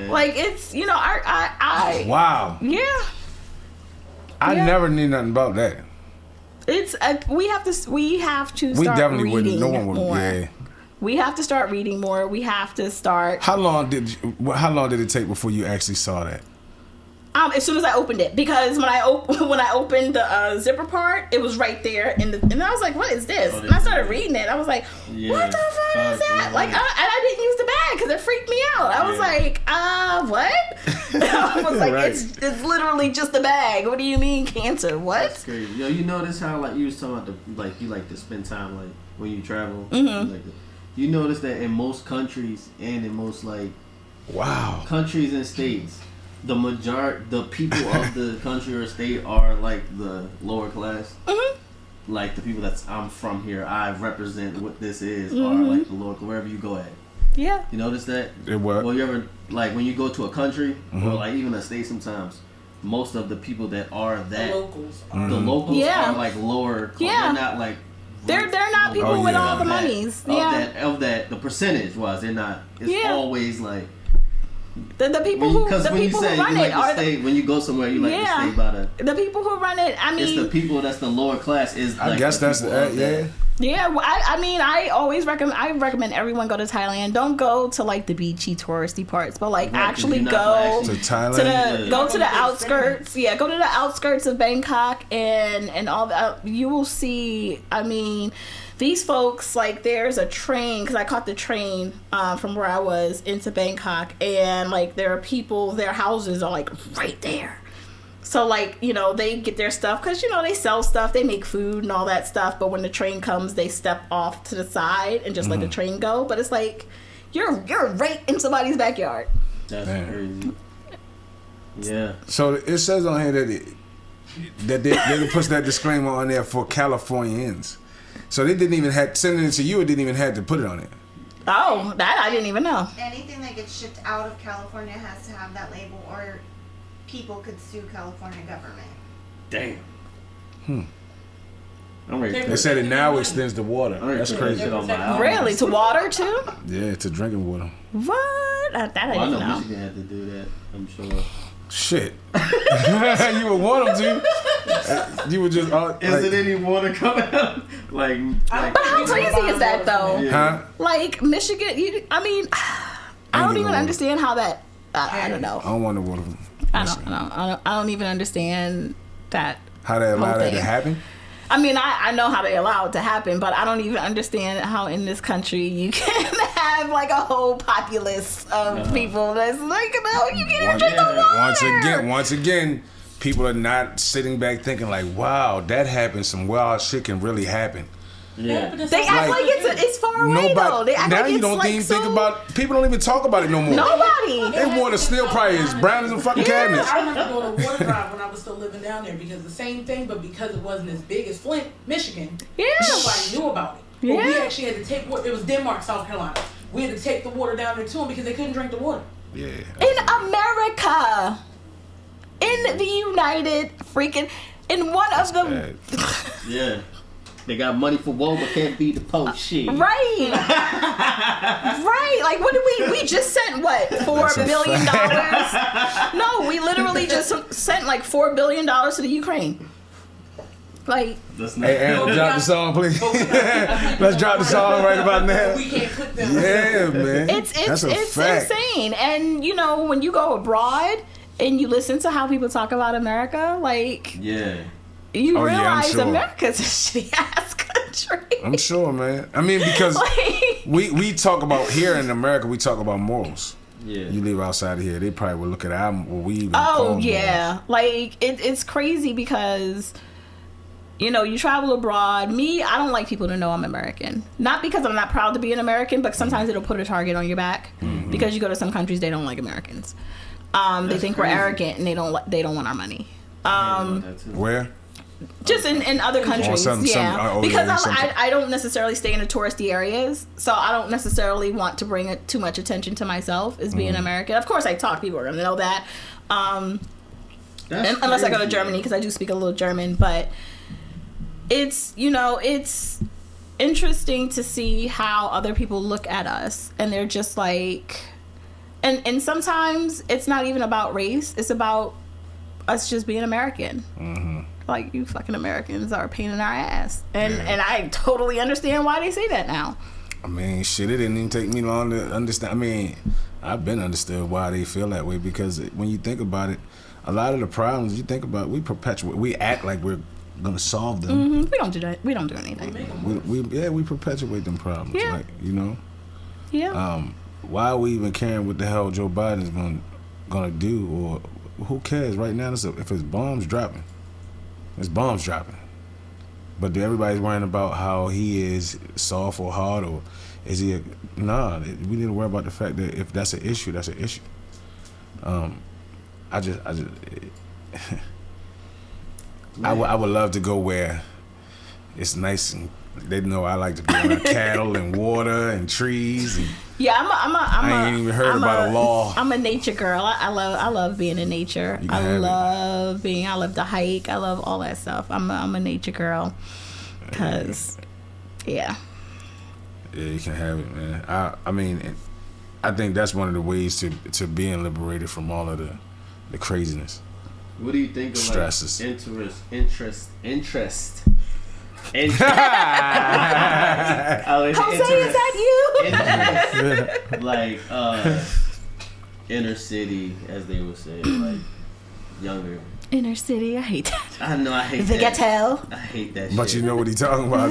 S3: Like, it's, I
S1: wow.
S3: Yeah.
S1: I never knew nothing about that.
S3: It's we have to start
S1: we definitely
S3: reading
S1: wouldn't. No one would.
S3: more.
S1: Yeah.
S3: We have to start reading more. We have to start.
S1: How long did it take before you actually saw that?
S3: As soon as I opened it, because when I opened the zipper part, it was right there, and I was like, "What is this?" And I started reading it. I was like, "What the fuck is that?" Like, and I didn't use the bag because it freaked me out. I was like, what? I was like, right. it's literally just a bag. What do you mean cancer? What?
S2: That's crazy. Yo, you notice how like you was talking about you like to spend time like when you travel. You notice that in most countries and in most like countries and states, the people of the country or state are like the lower class. Like the people I'm from here, I represent what this is, are like the lower, wherever you go at.
S3: Yeah.
S2: You notice that?
S1: Well,
S2: you ever, like when you go to a country, or like even a state sometimes, most of the people that are that, the locals are like lower class.
S3: Yeah.
S2: They're not like,
S3: they're not people with all the monies.
S2: The percentage wise, they're not, it's always like,
S3: the people who run it are
S2: when you go somewhere you like to stay by
S3: the people who run it. I mean,
S2: it's the people that's the lower class.
S1: I guess that's
S3: Yeah, well, I mean, I always recommend everyone go to Thailand. Don't go to like the beachy touristy parts, but like actually go
S1: to Thailand.
S3: Go to the outskirts. Yeah, go to the outskirts of Bangkok and all that. You will see. I mean, these folks, like, there's a train, because I caught the train from where I was into Bangkok, and like there are people, their houses are like right there. So, like, you know, they get their stuff because, you know, they sell stuff, they make food and all that stuff. But when the train comes, they step off to the side and just let the train go. But it's like, you're right in somebody's backyard.
S2: That's crazy. Yeah.
S1: So it says on here that they put that disclaimer on there for Californians. So they didn't even have, sending it to you, it didn't even have to put it on it.
S3: Oh, that I didn't even know.
S4: Anything that gets shipped out of California has to have that label, or people could sue California government.
S2: Damn.
S1: They said it now extends to water. That's crazy.
S3: Really? To water too?
S1: Yeah, to drinking water.
S3: What? That I didn't know.
S2: Michigan had to do that, I'm sure.
S1: Shit. You would want them to. You would just.
S2: Is it any water coming out? But
S3: how crazy is that though?
S1: Yeah. Huh?
S3: Like Michigan, I don't even understand how that. I don't know.
S1: I don't want the water.
S3: I don't even understand that.
S1: How they allow that to happen?
S3: I mean, I know how they allow it to happen, but I don't even understand how in this country you can have like a whole populace of people that's like, no, you can't even drink the water.
S1: Once again, people are not sitting back thinking like, wow, that happened. Some wild shit can really happen.
S3: Yeah. They act like it's far away though. They act
S1: now
S3: like
S1: you don't
S3: like
S1: even think about. People don't even talk about it no more.
S3: Nobody.
S1: They water still probably as brown as a fucking cabinet.
S5: I remember doing a water drive when I was still living down there because the same thing, but because it wasn't as big as Flint, Michigan. Yeah. Nobody knew about it. But we actually had to take water. It was Denmark, South Carolina. We had to take the water down there to them because they couldn't drink the water.
S1: Yeah.
S3: In America, in the United freaking, in one of the.
S2: Yeah. They got money for woe, but can't beat the post shit.
S3: Right. Right. Like, what did we just sent what? $4 billion? No, we literally just sent like $4 billion to the Ukraine. Like,
S1: hey, drop the song, please. Let's drop the song right about now.
S5: We can't put them.
S1: Yeah, man.
S3: It's insane. And you know, when you go abroad and you listen to how people talk about America, like, you realize America's a shitty ass country.
S1: I'm sure, man. I mean, because we talk about here in America, we talk about morals. Yeah. You live outside of here, they probably will look at what we even call morals.
S3: Like it's crazy because, you know, you travel abroad. Me, I don't like people to know I'm American. Not because I'm not proud to be an American, but sometimes it'll put a target on your back because you go to some countries they don't like Americans. They think we're arrogant and they don't want our money.
S1: Where?
S3: Just in other countries, because I don't necessarily stay in the touristy areas, so I don't necessarily want to bring too much attention to myself as being American. Of course, I talk, people are going to know that, unless I go to Germany, because I do speak a little German, but it's interesting to see how other people look at us, and they're just like, and sometimes it's not even about race, it's about us just being American. Like, you fucking Americans are a pain in our ass. And I totally understand why they say that now.
S1: I mean, shit, it didn't even take me long to understand. I mean, I've been understood why they feel that way, because when you think about it, a lot of the problems you think about, we act like we're gonna solve them.
S3: Mm-hmm. We don't do that. We don't do anything.
S1: We perpetuate them problems.
S3: Yeah.
S1: Like, you know.
S3: Yeah.
S1: Why are we even caring what the hell Joe Biden's gonna do, or who cares right now? If it's bombs dropping, it's bombs dropping. But everybody's worrying about how he is soft or hard, or is he? Nah, we need to worry about the fact that if that's an issue, that's an issue. I would love to go where it's nice and they know I like to be around cattle and water and trees. And
S3: yeah,
S1: I ain't even heard about a law.
S3: I'm a nature girl. I love being in nature. I love to hike. I love all that stuff. I'm a nature girl. Cause, yeah,
S1: you can have it, man. I mean, I think that's one of the ways to being liberated from all of the craziness.
S2: What do you think of
S1: stresses?
S2: Like interest.
S3: Jose, is that you?
S2: Interest, like inner city, as they would say, like younger.
S3: Inner city, I hate that.
S2: I know, I hate
S3: the
S2: that.
S3: ghetto.
S2: I hate that shit.
S1: But you know what he's talking about.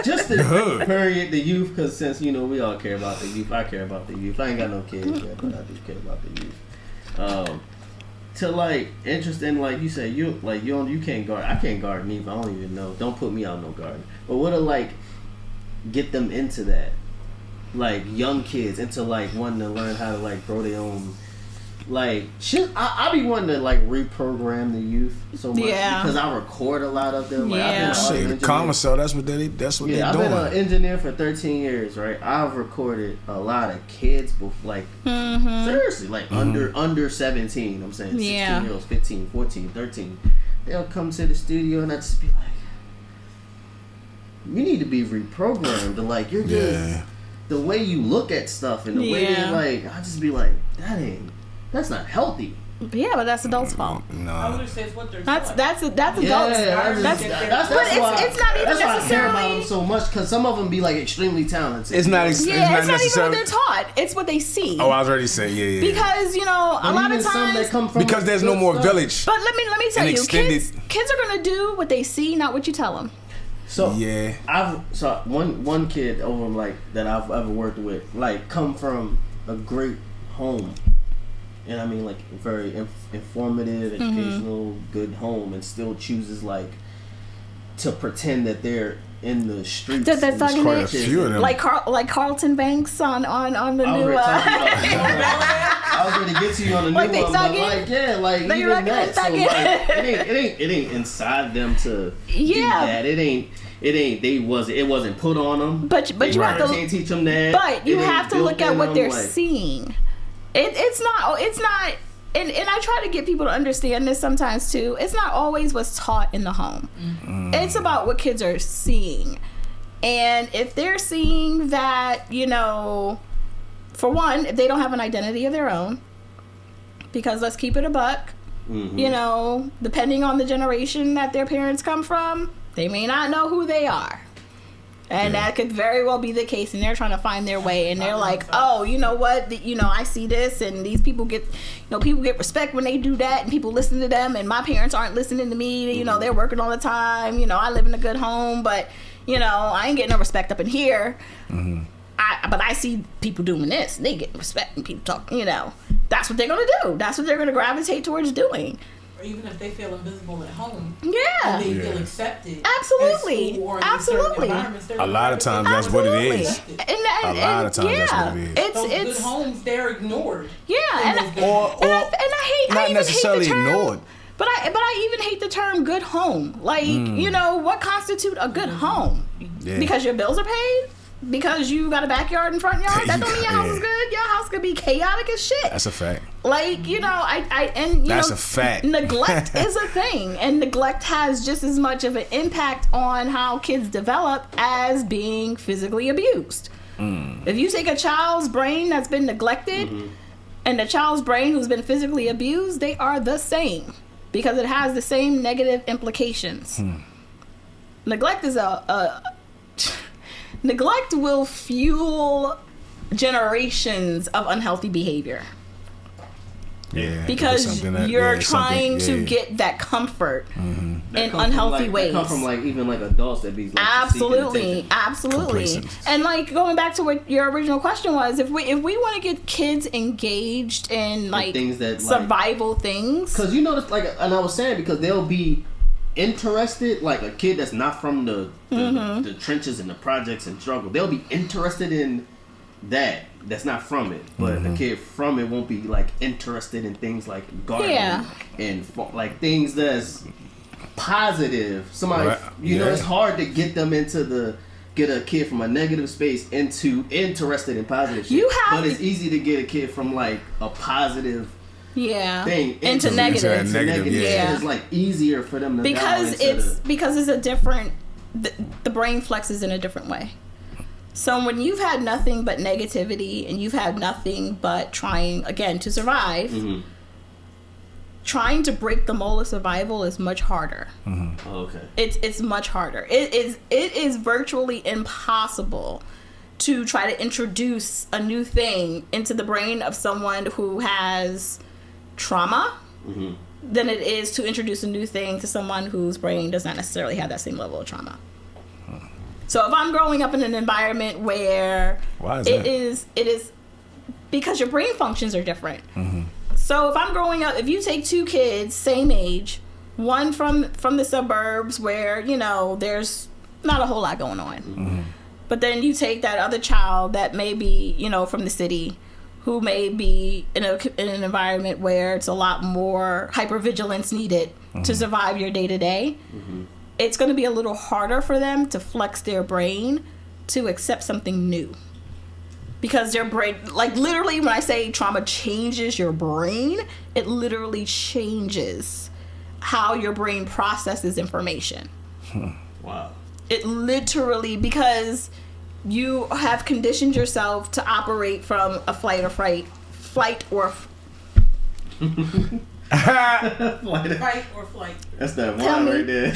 S2: Just the period, the youth, because since, you know, we all care about the youth. I care about the youth. I ain't got no kids yet, but I do care about the youth. To like interest in, like you said, you can't garden. I can't garden either. I don't even know. Don't put me out no garden. But what to like get them into that, like young kids into like wanting to learn how to like grow their own. Like shit, I be wanting to like reprogram the youth so much because I record a lot of them. Like,
S1: the Karma Cell, that's what they're doing.
S2: I've been an engineer for 13 years, right? I've recorded a lot of kids, like seriously, like under 17. I'm saying 16-year-olds, 15, 14, 13. They'll come to the studio and I just be like, you need to be reprogrammed. To like you're just the way you look at stuff and the way they like. I just be like, that's not healthy.
S3: Yeah, but that's adults' fault.
S5: No, I would say it's what they're
S3: that's adults.
S2: That's
S3: why it's not even necessarily.
S2: I care about them so much because some of them be like extremely talented.
S1: It's not
S3: even what they're taught. It's what they see.
S1: Oh, I was already saying, yeah.
S3: Because a lot of times
S1: because there's no more village.
S3: But let me tell you, kids are gonna do what they see, not what you tell them.
S2: So one kid over like that I've ever worked with like come from a great home. And I mean, like, very informative, educational, good home, and still chooses, like, to pretend that they're in the streets.
S3: That's like Carlton Banks on the new.
S2: I was going to get to you on the new one, but like, even that. So like, it ain't inside them to do that. It wasn't put on them.
S3: But you have to
S2: can't teach them that.
S3: But you have to look at what they're seeing. It's not, and I try to get people to understand this sometimes too. It's not always what's taught in the home. Mm-hmm. It's about what kids are seeing. And if they're seeing that, for one, if they don't have an identity of their own, because let's keep it a buck, depending on the generation that their parents come from, they may not know who they are. And that could very well be the case, and they're trying to find their way, and they're like, oh, you know what, I see this, and these people get, people get respect when they do that, and people listen to them, and my parents aren't listening to me, they're working all the time, I live in a good home, but, I ain't getting no respect up in here. Mm-hmm. But I see people doing this, and they get respect, and people talking, that's what they're going to do. That's what they're going to gravitate towards doing.
S5: Or even if they feel invisible at home,
S3: and
S5: they feel accepted.
S3: Absolutely, absolutely.
S1: A lot of times that's what it is. A lot of times that's what it is.
S5: Those good homes, they're ignored.
S3: Yeah, and I even hate the term, ignored. But I even hate the term "good home." Like, what constitutes a good home? Yeah. Because your bills are paid. Because you got a backyard and front yard, that don't mean your house is good. Your house could be chaotic as shit.
S1: That's a fact.
S3: Like,
S1: that's a fact.
S3: Neglect is a thing, and neglect has just as much of an impact on how kids develop as being physically abused. If you take a child's brain that's been neglected and the child's brain who's been physically abused, they are the same because it has the same negative implications. Neglect is Neglect will fuel generations of unhealthy behavior.
S1: Yeah,
S3: because you're trying to get that comfort in unhealthy ways.
S2: That come from like even like adults that be like
S3: absolutely. And like going back to what your original question was, if we want to get kids engaged in like
S2: things that
S3: survival things,
S2: because you know, like, and I was saying because they'll be interested, like a kid that's not from the trenches and the projects and struggle, they'll be interested in that's not from it, but the kid from it won't be like interested in things like gardening and like things that's positive. Somebody, you know, it's hard to get them get a kid from a negative space into interested in positive shit. But it's easy to get a kid from like a positive thing into negative.
S3: Yeah,
S2: it's like easier for them to
S3: because it's a different. The brain flexes in a different way. So when you've had nothing but negativity and you've had nothing but trying, again, to survive, trying to break the mold of survival is much harder.
S2: Oh, okay.
S3: It's much harder. It is virtually impossible to try to introduce a new thing into the brain of someone who has trauma than it is to introduce a new thing to someone whose brain does not necessarily have that same level of trauma. So if I'm growing up in an environment where it is because your brain functions are different. So if I'm growing up, if you take two kids, same age, one from the suburbs where, you know, there's not a whole lot going on. But then you take that other child that may be, you know, from the city, who may be in an environment where it's a lot more hypervigilance needed to survive your day-to-day. It's going to be a little harder for them to flex their brain to accept something new. Because their brain, like literally when I say trauma changes your brain, it literally changes how your brain processes information.
S2: Wow.
S3: It literally, because you have conditioned yourself to operate from a flight or fight
S2: That's that one right there.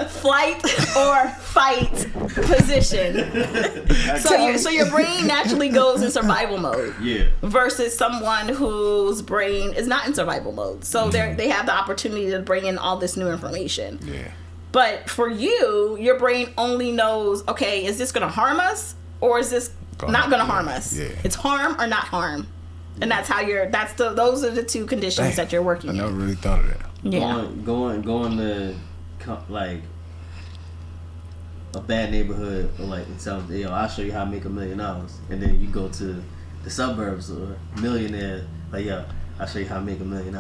S3: Flight or fight position. So your brain naturally goes in survival mode.
S2: Yeah.
S3: Versus someone whose brain is not in survival mode. So they have the opportunity to bring in all this new information.
S1: Yeah.
S3: But for you, your brain only knows, okay, is this going to harm us or is this not going to harm us? Yeah. It's harm or not harm. And that's how those are the two conditions that you're working in.
S1: I never really thought of that.
S3: Yeah.
S2: Going to like a bad neighborhood or like some, I'll show you how to make $1 million, and then you go to the suburbs or millionaire, like I'll show you how to make $1 million.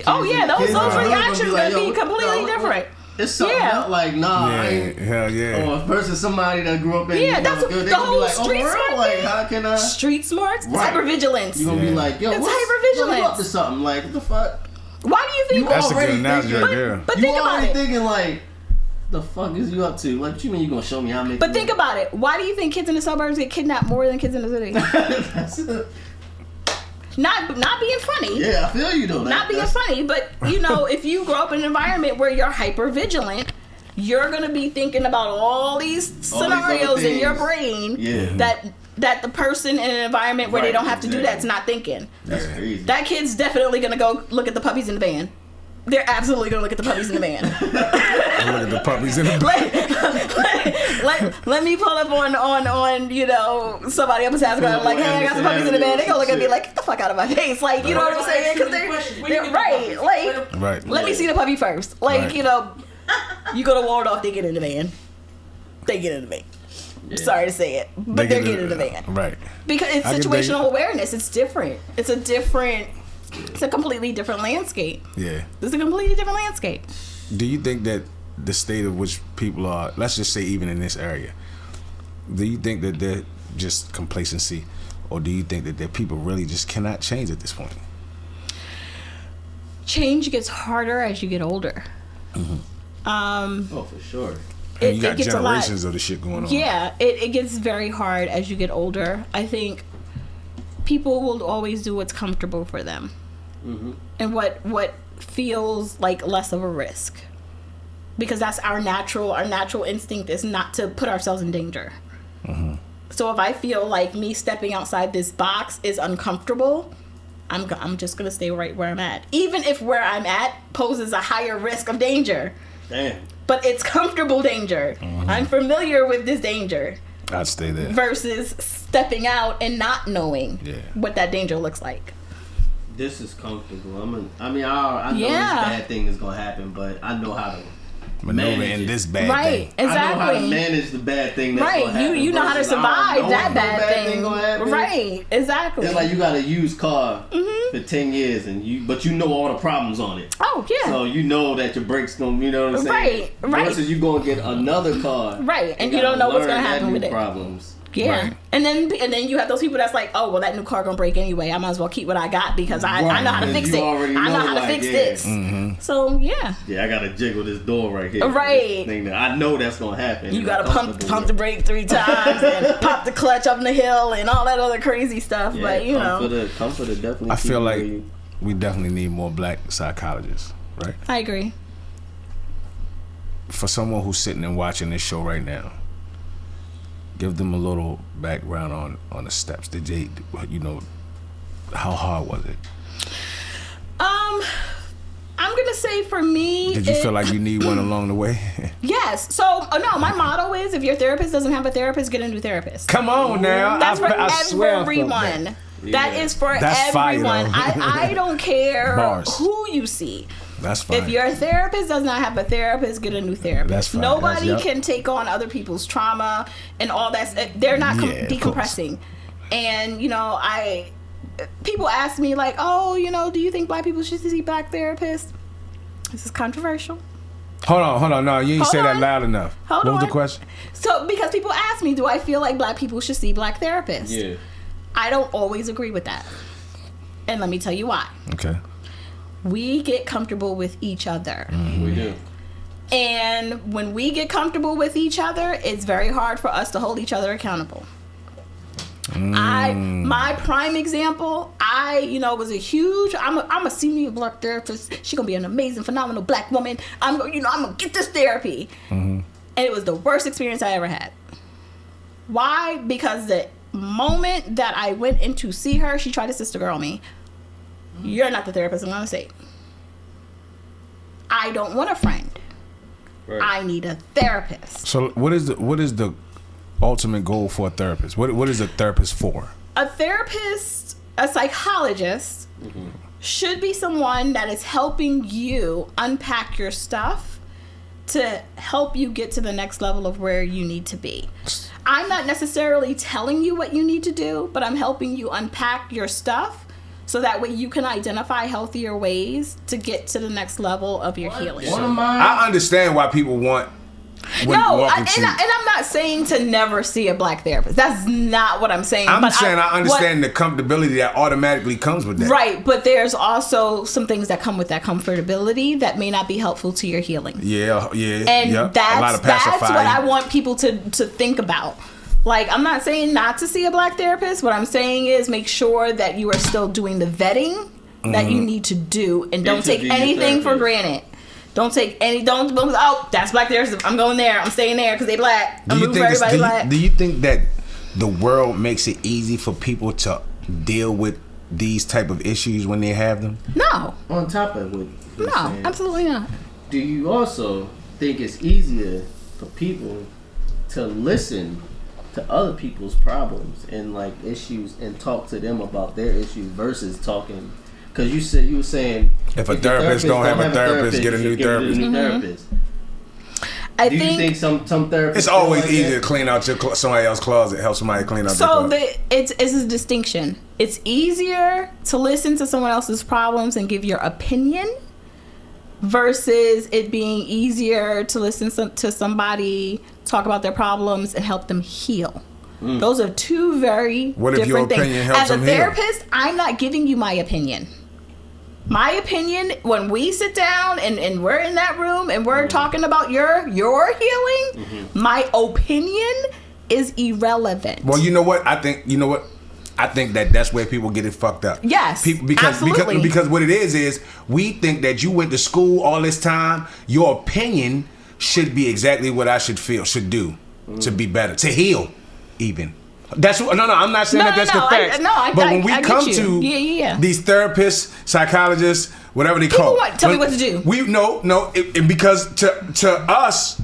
S3: Oh yeah, those reactions gonna be completely different.
S2: It's something like I ain't.
S1: Hell yeah.
S2: Or versus somebody that grew up in
S3: that's the whole
S2: like,
S3: street smart.
S2: Like, how can I?
S3: Street smarts, hypervigilance.
S2: You gonna be like, it's
S3: hypervigilance.
S2: You up to something? Like, what the fuck?
S3: Why do you think
S1: that's a good analogy right there?
S3: But think about it.
S2: Thinking like, the fuck is you up to? Like, what you mean you gonna show me how to make?
S3: But think about it. Why do you think kids in the suburbs get kidnapped more than kids in the city? Not being funny.
S2: Yeah, I feel you though.
S3: Not being funny, but you know, if you grow up in an environment where you're hyper vigilant, you're gonna be thinking about all these scenarios in your brain that the person in an environment where they don't have to do that's not thinking.
S2: That's crazy.
S3: That kid's definitely gonna go look at the puppies in the van. They're absolutely gonna look at the puppies in the van.
S1: Look at the puppies in the
S3: van. Let me pull up on you know, somebody else's house going like, hey, I got some puppies in the van. They gonna look at me like, get the fuck out of my face, like, you know what I'm saying? Because they're right. Like, let me see the puppy first. Like, you know, you go to Waldorf, they get in the van. They get in the van. I'm sorry to say it, but they're getting in the van.
S1: Right.
S3: Because it's situational awareness. It's different. It's a completely different landscape.
S1: Yeah.
S3: It's a completely different landscape.
S1: Do you think that the state of which people are, let's just say even in this area, do you think that they're just complacency, or do you think that people really just cannot change at this point?
S3: Change gets harder as you get older.
S2: Oh, for sure.
S1: And you got generations of the shit going on.
S3: Yeah, it gets very hard as you get older. I think people will always do what's comfortable for them. And what feels like less of a risk. because that's our natural instinct is not to put ourselves in danger. Mm-hmm. So if I feel like me stepping outside this box is uncomfortable, I'm just going to stay right where I'm at. Even if where I'm at poses a higher risk of danger.
S2: Damn.
S3: But it's comfortable danger. Mm-hmm. I'm familiar with this danger.
S1: I'd stay there.
S3: Versus stepping out and not knowing what that danger looks like.
S2: This is comfortable. I know this bad thing is going to happen, but I know how to
S1: maneuver in this bad thing.
S3: Right, exactly.
S2: I know how to manage the bad thing that's going to happen.
S3: You know how to survive that bad thing. Right, exactly.
S2: It's like you got a used car for 10 years, but you know all the problems on it.
S3: Oh, yeah.
S2: So you know that your brakes going to, you know what I'm saying? Right. Versus you going to get another car.
S3: Right, and you don't know what's going to happen with it.
S2: Problems.
S3: Yeah, right. and then you have those people that's like, oh well, that new car gonna break anyway. I might as well keep what I got because I know how to fix it. I know how to fix this. Mm-hmm. So yeah,
S2: I gotta jiggle this door right here.
S3: Right,
S2: I know that's gonna happen.
S3: You gotta pump the brake 3 times and pop the clutch up the hill and all that other crazy stuff. But
S2: comforter definitely.
S1: I feel like we definitely need more black psychologists. Right.
S3: I agree.
S1: For someone who's sitting and watching this show right now, give them a little background on the steps. Did they, how hard was it?
S3: I'm gonna say for me,
S1: did you feel like you need one along the way?
S3: Yes. So no, my motto is if your therapist doesn't have a therapist, get a new therapist.
S1: Come on now.
S3: That's for everyone. That is for everyone. I don't care who you see.
S1: That's fine.
S3: If your therapist does not have a therapist, get a new therapist.
S1: That's fine.
S3: Nobody can take on other people's trauma and all that. They're not decompressing. And people ask me like, oh, do you think black people should see black therapists? This is controversial.
S1: Hold on. No, you didn't say that loud enough. What was the question?
S3: So, because people ask me, do I feel like black people should see black therapists?
S2: Yeah.
S3: I don't always agree with that. And let me tell you why.
S1: Okay.
S3: We get comfortable with each other.
S2: Mm-hmm. We do.
S3: And when we get comfortable with each other, it's very hard for us to hold each other accountable. My prime example, was a huge, I'm a senior black therapist. She's gonna be an amazing, phenomenal black woman. I'm gonna get this therapy. Mm-hmm. And it was the worst experience I ever had. Why? Because the moment that I went in to see her, she tried to sister girl me. You're not the therapist I'm gonna see. I don't want a friend. Right. I need a therapist.
S1: So what is the ultimate goal for a therapist? What is a therapist for?
S3: A therapist, a psychologist, should be someone that is helping you unpack your stuff to help you get to the next level of where you need to be. I'm not necessarily telling you what you need to do, but I'm helping you unpack your stuff so that way you can identify healthier ways to get to the next level of your healing.
S1: I understand why people want...
S3: and I'm not saying to never see a black therapist. That's not what I'm saying.
S1: I'm saying I understand the comfortability that automatically comes with that.
S3: Right, but there's also some things that come with that comfortability that may not be helpful to your healing.
S1: Yeah.
S3: And that's what I want people to think about. Like, I'm not saying not to see a black therapist. What I'm saying is make sure that you are still doing the vetting that you need to do, and don't take anything for granted. Don't, that's black therapist. I'm going there. I'm staying there because they black. I'm moving for everybody black.
S1: Do you think that the world makes it easy for people to deal with these type of issues when they have them?
S3: No.
S2: On top of what you're saying,
S3: absolutely not.
S2: Do you also think it's easier for people to listen to other people's problems and like issues and talk to them about their issues versus talking? Because you were saying
S1: if a therapist don't have a therapist, get a new therapist.
S3: Do
S2: you think some therapists?
S1: It's always easier to clean out somebody else's closet, help somebody clean out their closet.
S3: It's a distinction. It's easier to listen to someone else's problems and give your opinion versus it being easier to listen to somebody talk about their problems and help them heal. Those are two very different things. As a therapist, I'm not giving you my opinion. My opinion, when we sit down and we're in that room and we're talking about your healing, my opinion is irrelevant.
S1: Well, you know what? I think that's where people get it fucked up.
S3: Yes,
S1: because what it is we think that you went to school all this time. Your opinion should be exactly what I should do to be better, to heal, even. That's no. I'm not saying that's the fact. But when we come to these therapists, psychologists, whatever they call,
S3: tell me what to do.
S1: Because to us,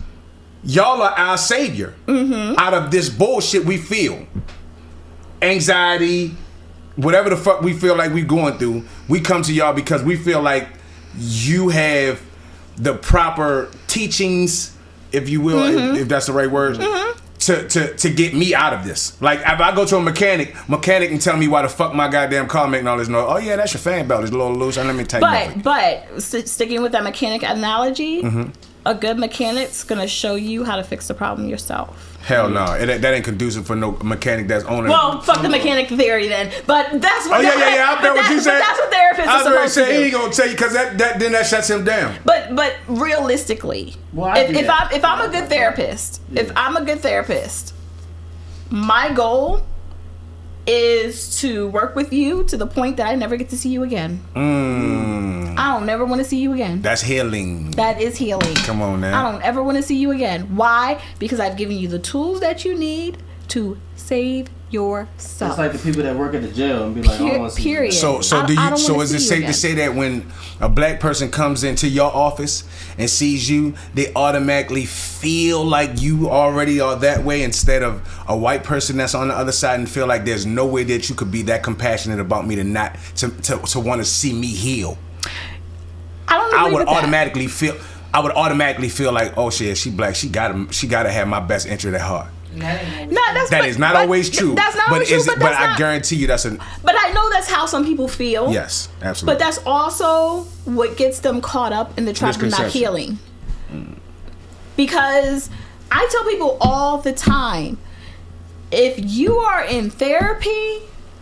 S1: y'all are our savior out of this bullshit we feel, anxiety, whatever the fuck we feel like we going through. We come to y'all because we feel like you have the proper teachings, if you will, if that's the right word. To get me out of this. Like, if I go to a mechanic can tell me why the fuck my goddamn car making all this noise. Oh yeah, that's your fan belt. It's a little loose. And let me tell you.
S3: But sticking with that mechanic analogy, a good mechanic's gonna show you how to fix the problem yourself.
S1: Hell no, that ain't conducive for no mechanic that's owning.
S3: Well, fuck the mechanic theory then. But that's what.
S1: I bet what you said.
S3: That's what therapists are supposed to do.
S1: He ain't gonna tell you because that shuts him down.
S3: But realistically, if I'm a good therapist, my goal is to work with you to the point that I never get to see you again. I don't never want to see you again.
S1: That's healing.
S3: That is healing.
S1: Come on now.
S3: I don't ever want to see you again. Why? Because I've given you the tools that you need to save yourself.
S2: It's like the people that work at the jail and be like, I don't want to see you.
S1: So is it safe to say that when a black person comes into your office and sees you, they automatically feel like you already are that way, instead of a white person that's on the other side and feel like there's no way that you could be that compassionate about me to want to see me heal? I would automatically feel like, oh shit, she black, she gotta have my best interest at heart. That is not always true. That's not always true. But I guarantee you that's an.
S3: But I know that's how some people feel.
S1: Yes, absolutely.
S3: But that's also what gets them caught up in the trap of not healing. Because I tell people all the time, if you are in therapy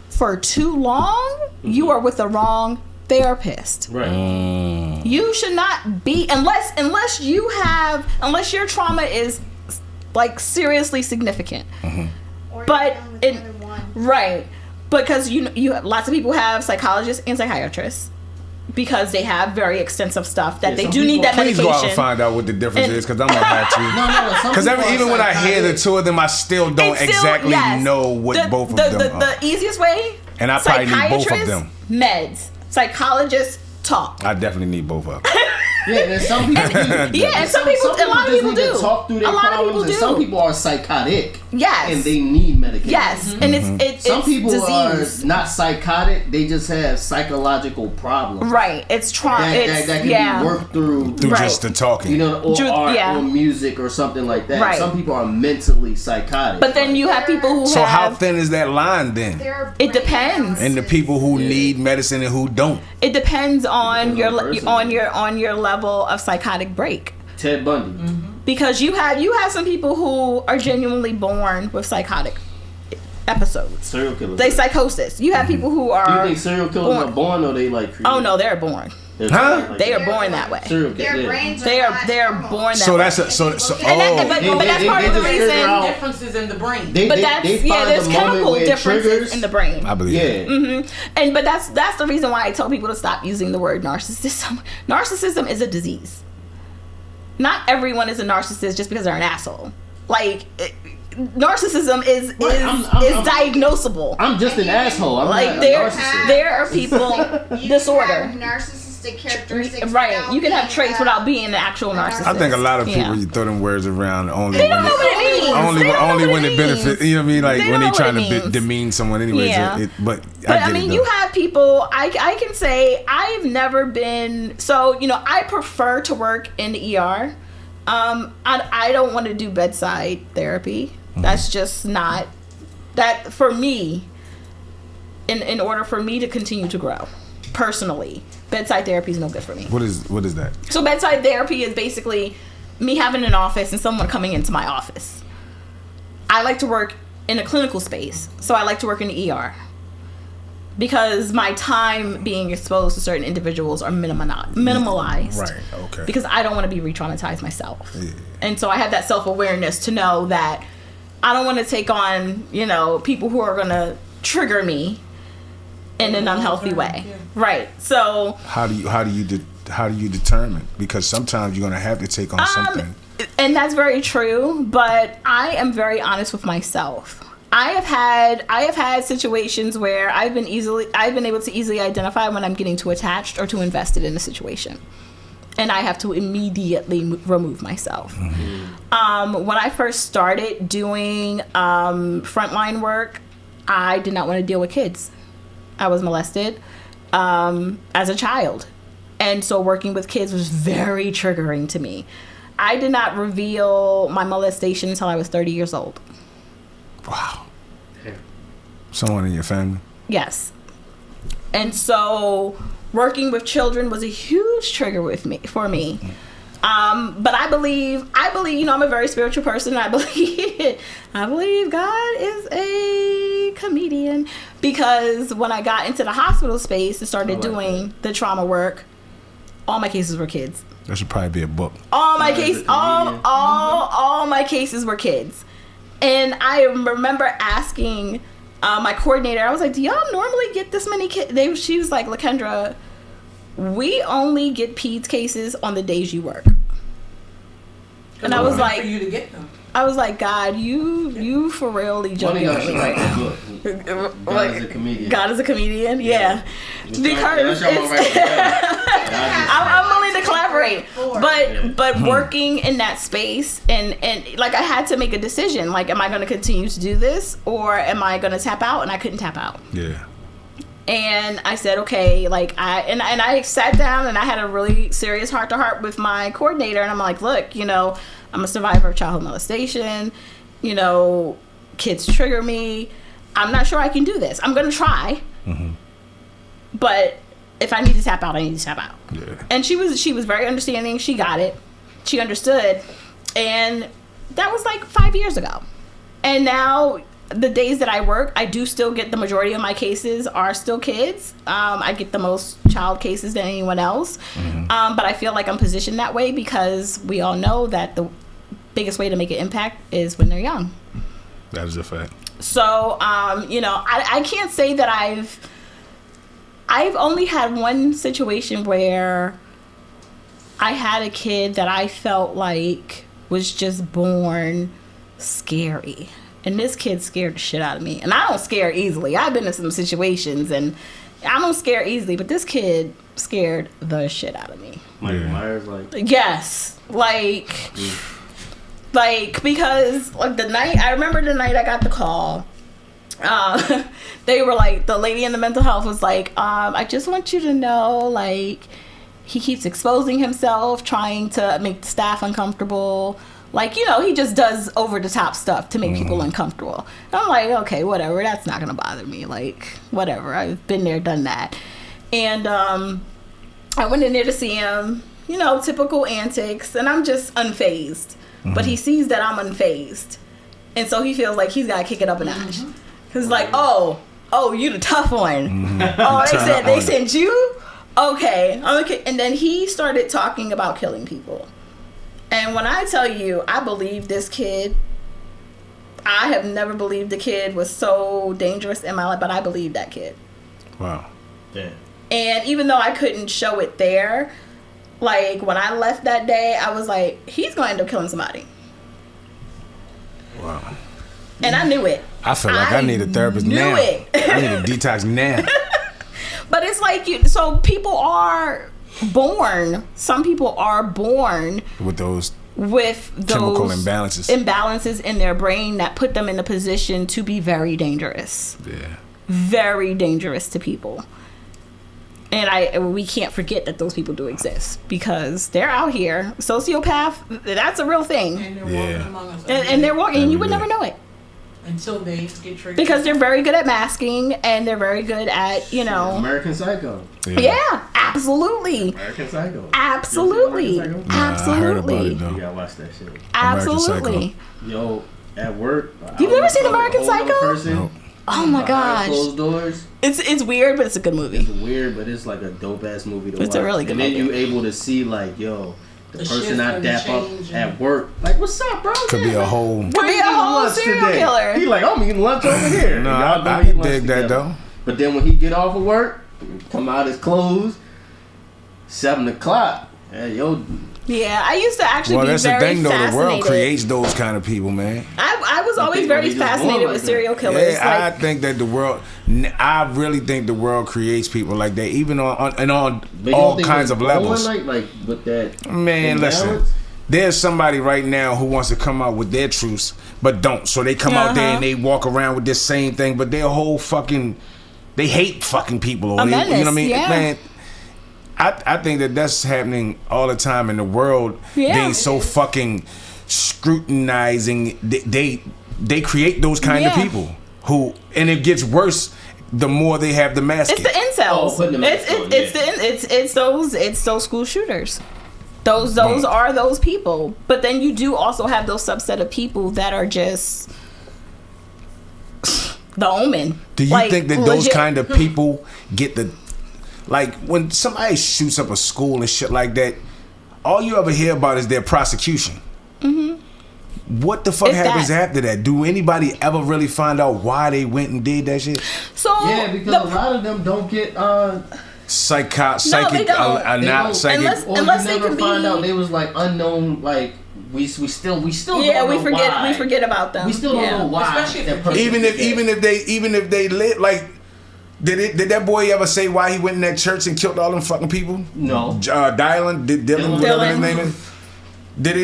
S3: for too long, you are with the wrong therapist.
S2: Right.
S3: You should not be unless your trauma is like seriously significant. Right, because you lots of people have psychologists and psychiatrists because they have very extensive stuff that they do need that medication.
S1: Please go out and find out what the difference is, because I'm gonna have to.
S2: No.
S1: Because even when I hear the two of them, I still don't exactly know what both of them are.
S3: The easiest way,
S1: and I probably need both of them.
S3: Meds, psychologists, talk.
S1: I definitely need both of them.
S2: Yeah, and some people.
S3: And some people, a lot of people do.
S2: Talk through their problems, and some people are psychotic.
S3: Yes.
S2: And they need medication.
S3: Yes, and it's
S2: some people
S3: disease.
S2: are not psychotic; they just have psychological problems.
S3: Right. It's trauma.
S2: That can be worked through
S1: just the talking.
S2: Or art or music or something like that.
S3: Right.
S2: Some people are mentally psychotic.
S3: But then you have people who
S1: So how thin is that line then?
S3: It depends.
S1: And the people who need medicine and who don't.
S3: It depends on your level of psychotic break.
S2: Ted Bundy.
S3: Because you have some people who are genuinely born with psychotic episodes.
S2: Serial killers.
S3: They psychosis. You have people who are.
S2: Do you think serial killers are born or they like created?
S3: Oh no, they're born. They are born that way.
S2: Serial
S4: killers.
S3: They are born that way.
S1: So that's but
S3: that's part of the reason.
S5: Differences in the brain.
S3: There's chemical differences in the brain.
S1: I believe.
S3: Yeah. But that's the reason why I tell people to stop using the word narcissism. Narcissism is a disease. Not everyone is a narcissist just because they're an asshole. Like, narcissism is diagnosable.
S2: I'm just an asshole. I'm
S3: like,
S2: not a narcissist.
S3: There are people disorder.
S4: Narcissistic characteristics.
S3: Right. You can have traits without being an actual narcissist.
S1: I think a lot of people, you throw them words around only
S3: they don't know what it means.
S1: Only when it benefits. You know what I mean? Like when they trying to demean someone. Anyways,
S3: but I mean, you have people. I can say I've never been. So I prefer to work in the ER. I don't want to do bedside therapy. That's just not that for me. In order for me to continue to grow, personally, bedside therapy is no good for me.
S1: What is that? So
S3: bedside therapy is basically me having an office and someone coming into my office. I like to work in a clinical space, so I like to work in the ER because my time being exposed to certain individuals are minimalized.
S1: Right. Okay.
S3: Because I don't want to be re-traumatized myself, and so I have that self-awareness to know that I don't want to take on people who are going to trigger me in an unhealthy way. Right. So
S1: how do you determine? Because sometimes you're gonna have to take on something.
S3: And that's very true, but I am very honest with myself. I have had situations where I've been able to easily identify when I'm getting too attached or too invested in a situation, and I have to immediately remove myself. Mm-hmm. When I first started doing frontline work, I did not want to deal with kids. I was molested as a child, and so working with kids was very triggering to me. I did not reveal my molestation until I was 30 years old.
S1: Wow. Someone in your family?
S3: Yes. And so working with children was a huge trigger for me. But I believe, I'm a very spiritual person. I believe God is a comedian, because when I got into the hospital space and started doing the trauma work, all my cases were kids.
S1: That should probably be a book.
S3: All my cases were kids. And I remember asking my coordinator, I was like, do y'all normally get this many kids? She was like, LaKendra, we only get peds cases on the days you work. And I was like, for you to get them. I was like, God, you for really joking with me right now.
S2: God is a comedian.
S3: God is a comedian, yeah. Because I'm willing to collaborate, but working in that space and like I had to make a decision. Like, am I going to continue to do this, or am I going to tap out? And I couldn't tap out.
S1: Yeah.
S3: And I said, okay, like I sat down and I had a really serious heart-to-heart with my coordinator, and I'm like, look, I'm a survivor of childhood molestation. Kids trigger me. I'm not sure I can do this. I'm going to try. Mm-hmm. But if I need to tap out, I need to tap out. Yeah. And she was very understanding. She got it. She understood. And that was like 5 years ago. And now the days that I work, I do still get the majority of my cases are still kids. I get the most child cases than anyone else. Mm-hmm. But I feel like I'm positioned that way because we all know that the biggest way to make an impact is when they're young.
S1: That is a fact.
S3: So, I can't say that I've only had one situation where I had a kid that I felt like was just born scary. And this kid scared the shit out of me. And I don't scare easily. I've been in some situations and I don't scare easily, but this kid scared the shit out of me.
S2: Michael Myers, like?
S3: Yes. Because I remember the night I got the call, they were like, the lady in the mental health was like, I just want you to know, like, he keeps exposing himself, trying to make the staff uncomfortable. Like, he just does over the top stuff to make people uncomfortable. And I'm like, okay, whatever. That's not going to bother me. Like, whatever. I've been there, done that. And I went in there to see him, typical antics. And I'm just unfazed. Mm-hmm. But he sees that I'm unfazed. And so he feels like he's got to kick it up a notch. Because like, oh, you the tough one. Mm-hmm. Oh, they sent you? Okay. And then he started talking about killing people. And when I tell you, I believe this kid, I have never believed the kid was so dangerous in my life, but I believe that kid.
S1: Wow.
S2: Yeah.
S3: And even though I couldn't show it there, like when I left that day, I was like, he's going to end up killing somebody.
S1: Wow.
S3: And I knew it.
S1: I feel like I need a therapist now. I need a detox now.
S3: But it's like, so people are born. Some people are born with those chemical imbalances in their brain that put them in a position to be very dangerous. Yeah. Very dangerous to people. And we can't forget that those people do exist because they're out here. Sociopath, that's a real thing.
S5: And they're walking among us.
S3: And they're walking, and you would never know it.
S5: Until they get triggered.
S3: Because they're very good at masking and they're very good at,
S2: American Psycho.
S3: Yeah, absolutely.
S2: American Psycho.
S3: Absolutely.
S2: American
S3: Psycho? Absolutely.
S1: I heard about it, though.
S2: You gotta watch that shit.
S3: Absolutely.
S2: Yo, at work.
S3: You've never seen American Psycho?
S2: Nope.
S3: Oh my gosh.
S2: Closed doors.
S3: It's weird, but it's a good movie.
S2: It's weird, but it's like a dope ass movie to watch.
S3: It's a really good movie.
S2: And then you able to see like, the person I dap up at work, like, what's up, bro?
S1: Could be a whole
S3: serial killer.
S2: He like, I'm eating lunch over here.
S1: No, I can dig that though.
S2: But then when he get off of work, come out his clothes, 7 o'clock. Hey, yo,
S3: Yeah, I used to actually be very fascinated. Well, that's the thing, though.
S1: The world creates those kind of people, man.
S3: I was always very fascinated with serial killers.
S1: Yeah, I think that I really think the world creates people like that, even on all kinds of levels.
S2: Like with that.
S1: Man, listen. There's somebody right now who wants to come out with their truths, but don't. So they come out there and they walk around with this same thing, but their whole they hate fucking people. Or you know what I mean? Yeah. Man, I think that's happening all the time in the world. Yeah. Being so fucking scrutinizing. They create those kind of people who, and it gets worse the more they have the mask.
S3: It's the incels. It's those school shooters. Those are those people. But then you do also have those subset of people that are just the omen.
S1: Do you think that those kind of people get the... Like, when somebody shoots up a school and shit like that, all you ever hear about is their prosecution. Mm-hmm. What the fuck happens after that? Do anybody ever really find out why they went and did that shit?
S2: So yeah, because a lot of them don't get
S1: psychic.
S3: Unless they could
S2: find out they was like unknown. Like we still don't
S3: we forget about them.
S2: We still don't know why. Especially
S1: even if they live like. Did that boy ever say why he went in that church and killed all them fucking people?
S2: No.
S1: Dylan, whatever his name is. Did he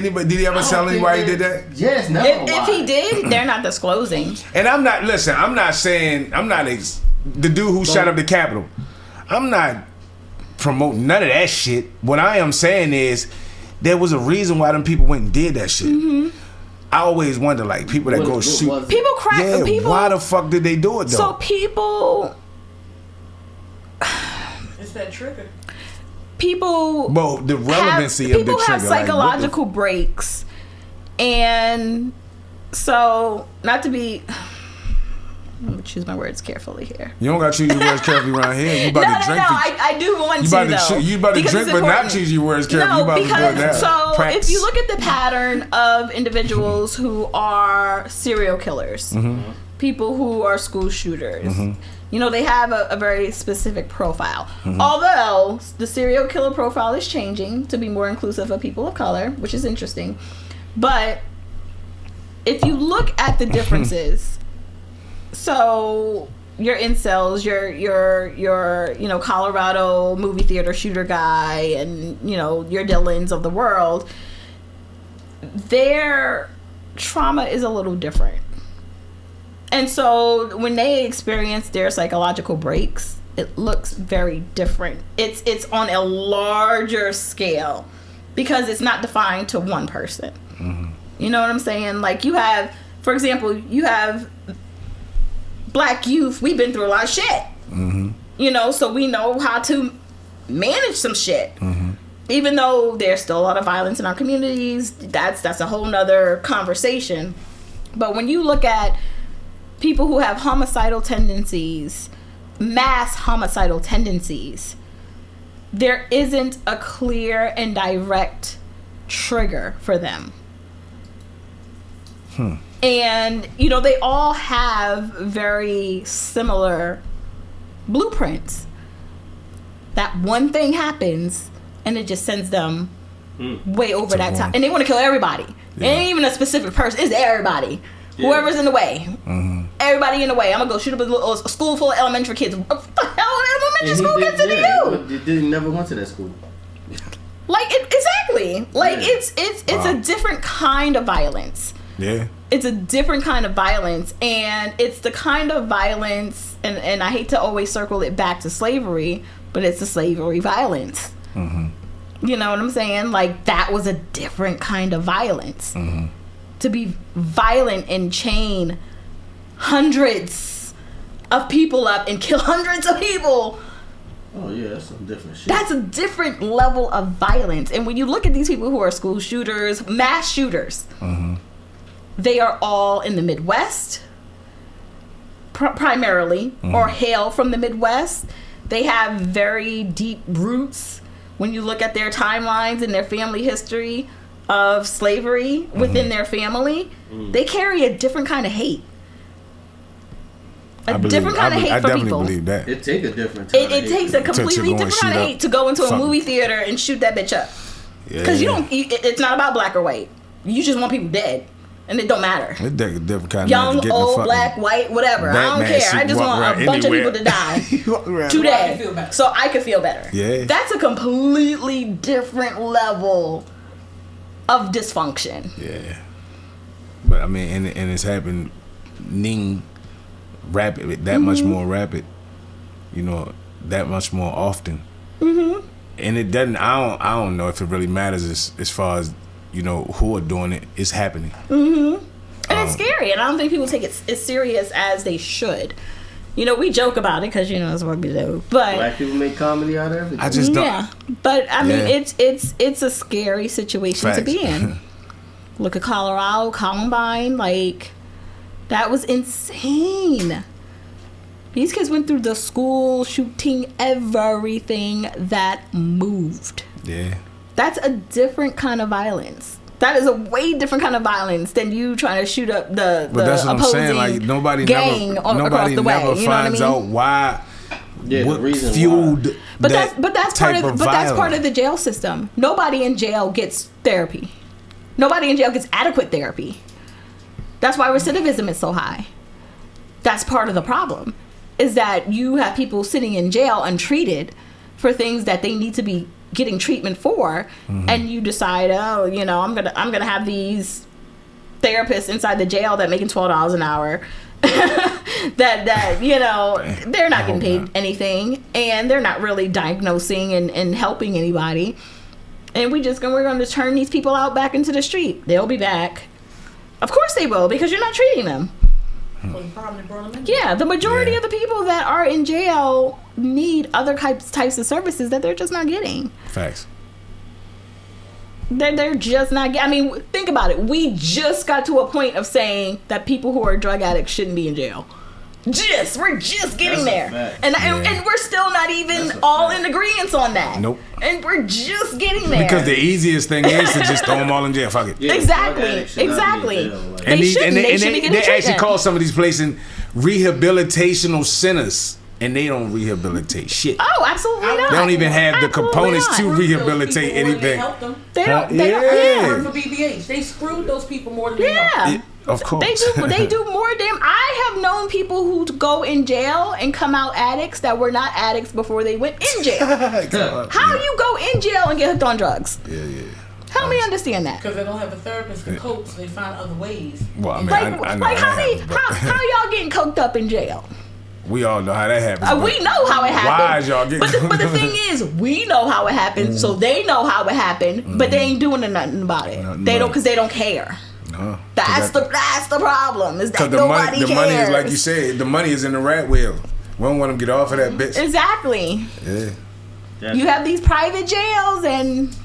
S1: ever tell him why he did that?
S2: Yes, no.
S3: If he did, they're not disclosing.
S1: And I'm not saying the dude who shot up the Capitol. I'm not promoting none of that shit. What I am saying is there was a reason why them people went and did that shit. Mm-hmm. I always wonder, like, people that go shoot.
S3: People crack.
S1: Yeah,
S3: people,
S1: why the fuck did they do it though?
S3: So people.
S5: It's that trigger.
S1: Well, the relevancy of the trigger.
S3: People have psychological breaks, and so not to be. I'm gonna choose my words carefully here.
S1: You don't gotta choose your words carefully around here. You about to drink.
S3: No, I do want to.
S1: You about to drink, but not choose your words carefully.
S3: No, because if you look at the pattern of individuals who are serial killers, mm-hmm. people who are school shooters. Mm-hmm. You know, they have a very specific profile. Mm-hmm. Although the serial killer profile is changing to be more inclusive of people of color, which is interesting. But if you look at the differences, so your incels, your Colorado movie theater shooter guy, and your Dylans of the world, their trauma is a little different. And so when they experience their psychological breaks, it looks very different. It's on a larger scale because it's not defined to one person. Mm-hmm. You know what I'm saying? Like you have, for example, Black youth. We've been through a lot of shit. Mm-hmm. So we know how to manage some shit. Mm-hmm. Even though there's still a lot of violence in our communities, that's a whole nother conversation. But when you look at people who have homicidal tendencies, mass homicidal tendencies, there isn't a clear and direct trigger for them. And, they all have very similar blueprints. That one thing happens and it just sends them way over that time. And they want to kill everybody. Yeah. It ain't even a specific person. It's everybody. Yeah. Whoever's in the way. Mm-hmm. Everybody in the way. I'm going to go shoot up a school full of elementary kids. What the hell elementary school gets into you?
S2: You never went to that school.
S3: Exactly. It's a different kind of violence.
S1: Yeah.
S3: It's a different kind of violence. And it's the kind of violence, and I hate to always circle it back to slavery, but it's a slavery violence. Mm-hmm. You know what I'm saying? Like, that was a different kind of violence. Mm-hmm. To be violent and chain hundreds of people up and kill hundreds of people.
S2: Oh yeah, that's some different shit.
S3: That's a different level of violence. And when you look at these people who are school shooters, mass shooters, mm-hmm. they are all in the Midwest, primarily, mm-hmm. or hail from the Midwest. They have very deep roots when you look at their timelines and their family history of slavery within their family. They carry a different kind of hate. A different kind of hate for people.
S1: I definitely believe that.
S2: It takes a different
S3: It takes a completely different kind of hate to go into a movie theater and shoot that bitch up. Because you don't. It's not about black or white. You just want people dead, and it don't matter.
S1: It's different kind
S3: young,
S1: of
S3: old, black, white, whatever. I don't care. I just want a bunch of people to die today, so I can feel better.
S1: Yeah,
S3: that's a completely different level of dysfunction.
S1: Yeah, but I mean, and it's happening rapid, that much more rapid. You know, that much more often. Mm-hmm. And it doesn't. I don't know if it really matters as far as, you know, who are doing it. It's happening.
S3: Mm-hmm. And it's scary, and I don't think people take it as serious as they should. You know, we joke about it because, you know, it's what we do. But
S2: black people make comedy out of everything.
S1: I just don't.
S3: Yeah, but I mean, it's a scary situation to be in. Look at Colorado, Columbine, like that was insane. These kids went through the school shooting, everything that moved.
S1: Yeah.
S3: That's a different kind of violence. That is a way different kind of violence than you trying to shoot up the
S1: that's what
S3: opposing
S1: I'm saying. Like nobody
S3: gang
S1: nobody
S3: never
S1: finds out why.
S3: What fueled that's part of the jail system. Nobody in jail gets therapy. Nobody in jail gets adequate therapy. That's why recidivism is so high. That's part of the problem. Is that you have people sitting in jail untreated for things that they need to be getting treatment for, and you decide, oh, you know, I'm gonna have these therapists inside the jail that making $12 an hour, that you know they're not getting paid anything, and they're not really diagnosing and helping anybody, and we're going to turn these people out back into the street. They'll be back, of course they will, because you're not treating them. Yeah, the majority of the people that are in jail need other types of services that they're just not getting.
S1: Facts.
S3: They're just not getting. I mean, think about it. We just got to a point of saying that people who are drug addicts shouldn't be in jail. We're just getting there, and we're still not even all in agreement on that.
S1: Nope.
S3: And we're just getting there
S1: because the easiest thing is to just throw them all in jail. Fuck it.
S3: Yeah, exactly.
S1: They actually call some of these places rehabilitational centers, and they don't rehabilitate shit.
S3: Oh, absolutely not.
S1: They don't even have the components to rehabilitate anything.
S3: They don't. Yeah.
S5: For BBH, they screwed those people more than they helped.
S1: Of course.
S3: They do more damn. I have known people who go in jail and come out addicts that were not addicts before they went in jail. How you go in jail and get hooked on drugs?
S1: Yeah.
S3: Help me understand that.
S5: Because they don't have a therapist to cope, so they find other ways.
S1: Well, I mean,
S3: how y'all getting coked up in jail?
S1: We all know how that happens.
S3: We know how it happened.
S1: Why is y'all getting
S3: but the thing is, we know how it happened, so they know how it happened, but they ain't doing nothing about it. They don't, because they don't care. No, that's the problem. Is that nobody cares.
S1: The money is, like you said, the money is in the rat wheel. We don't want them to get off of that bitch.
S3: Exactly. Yeah. You have these private jails, and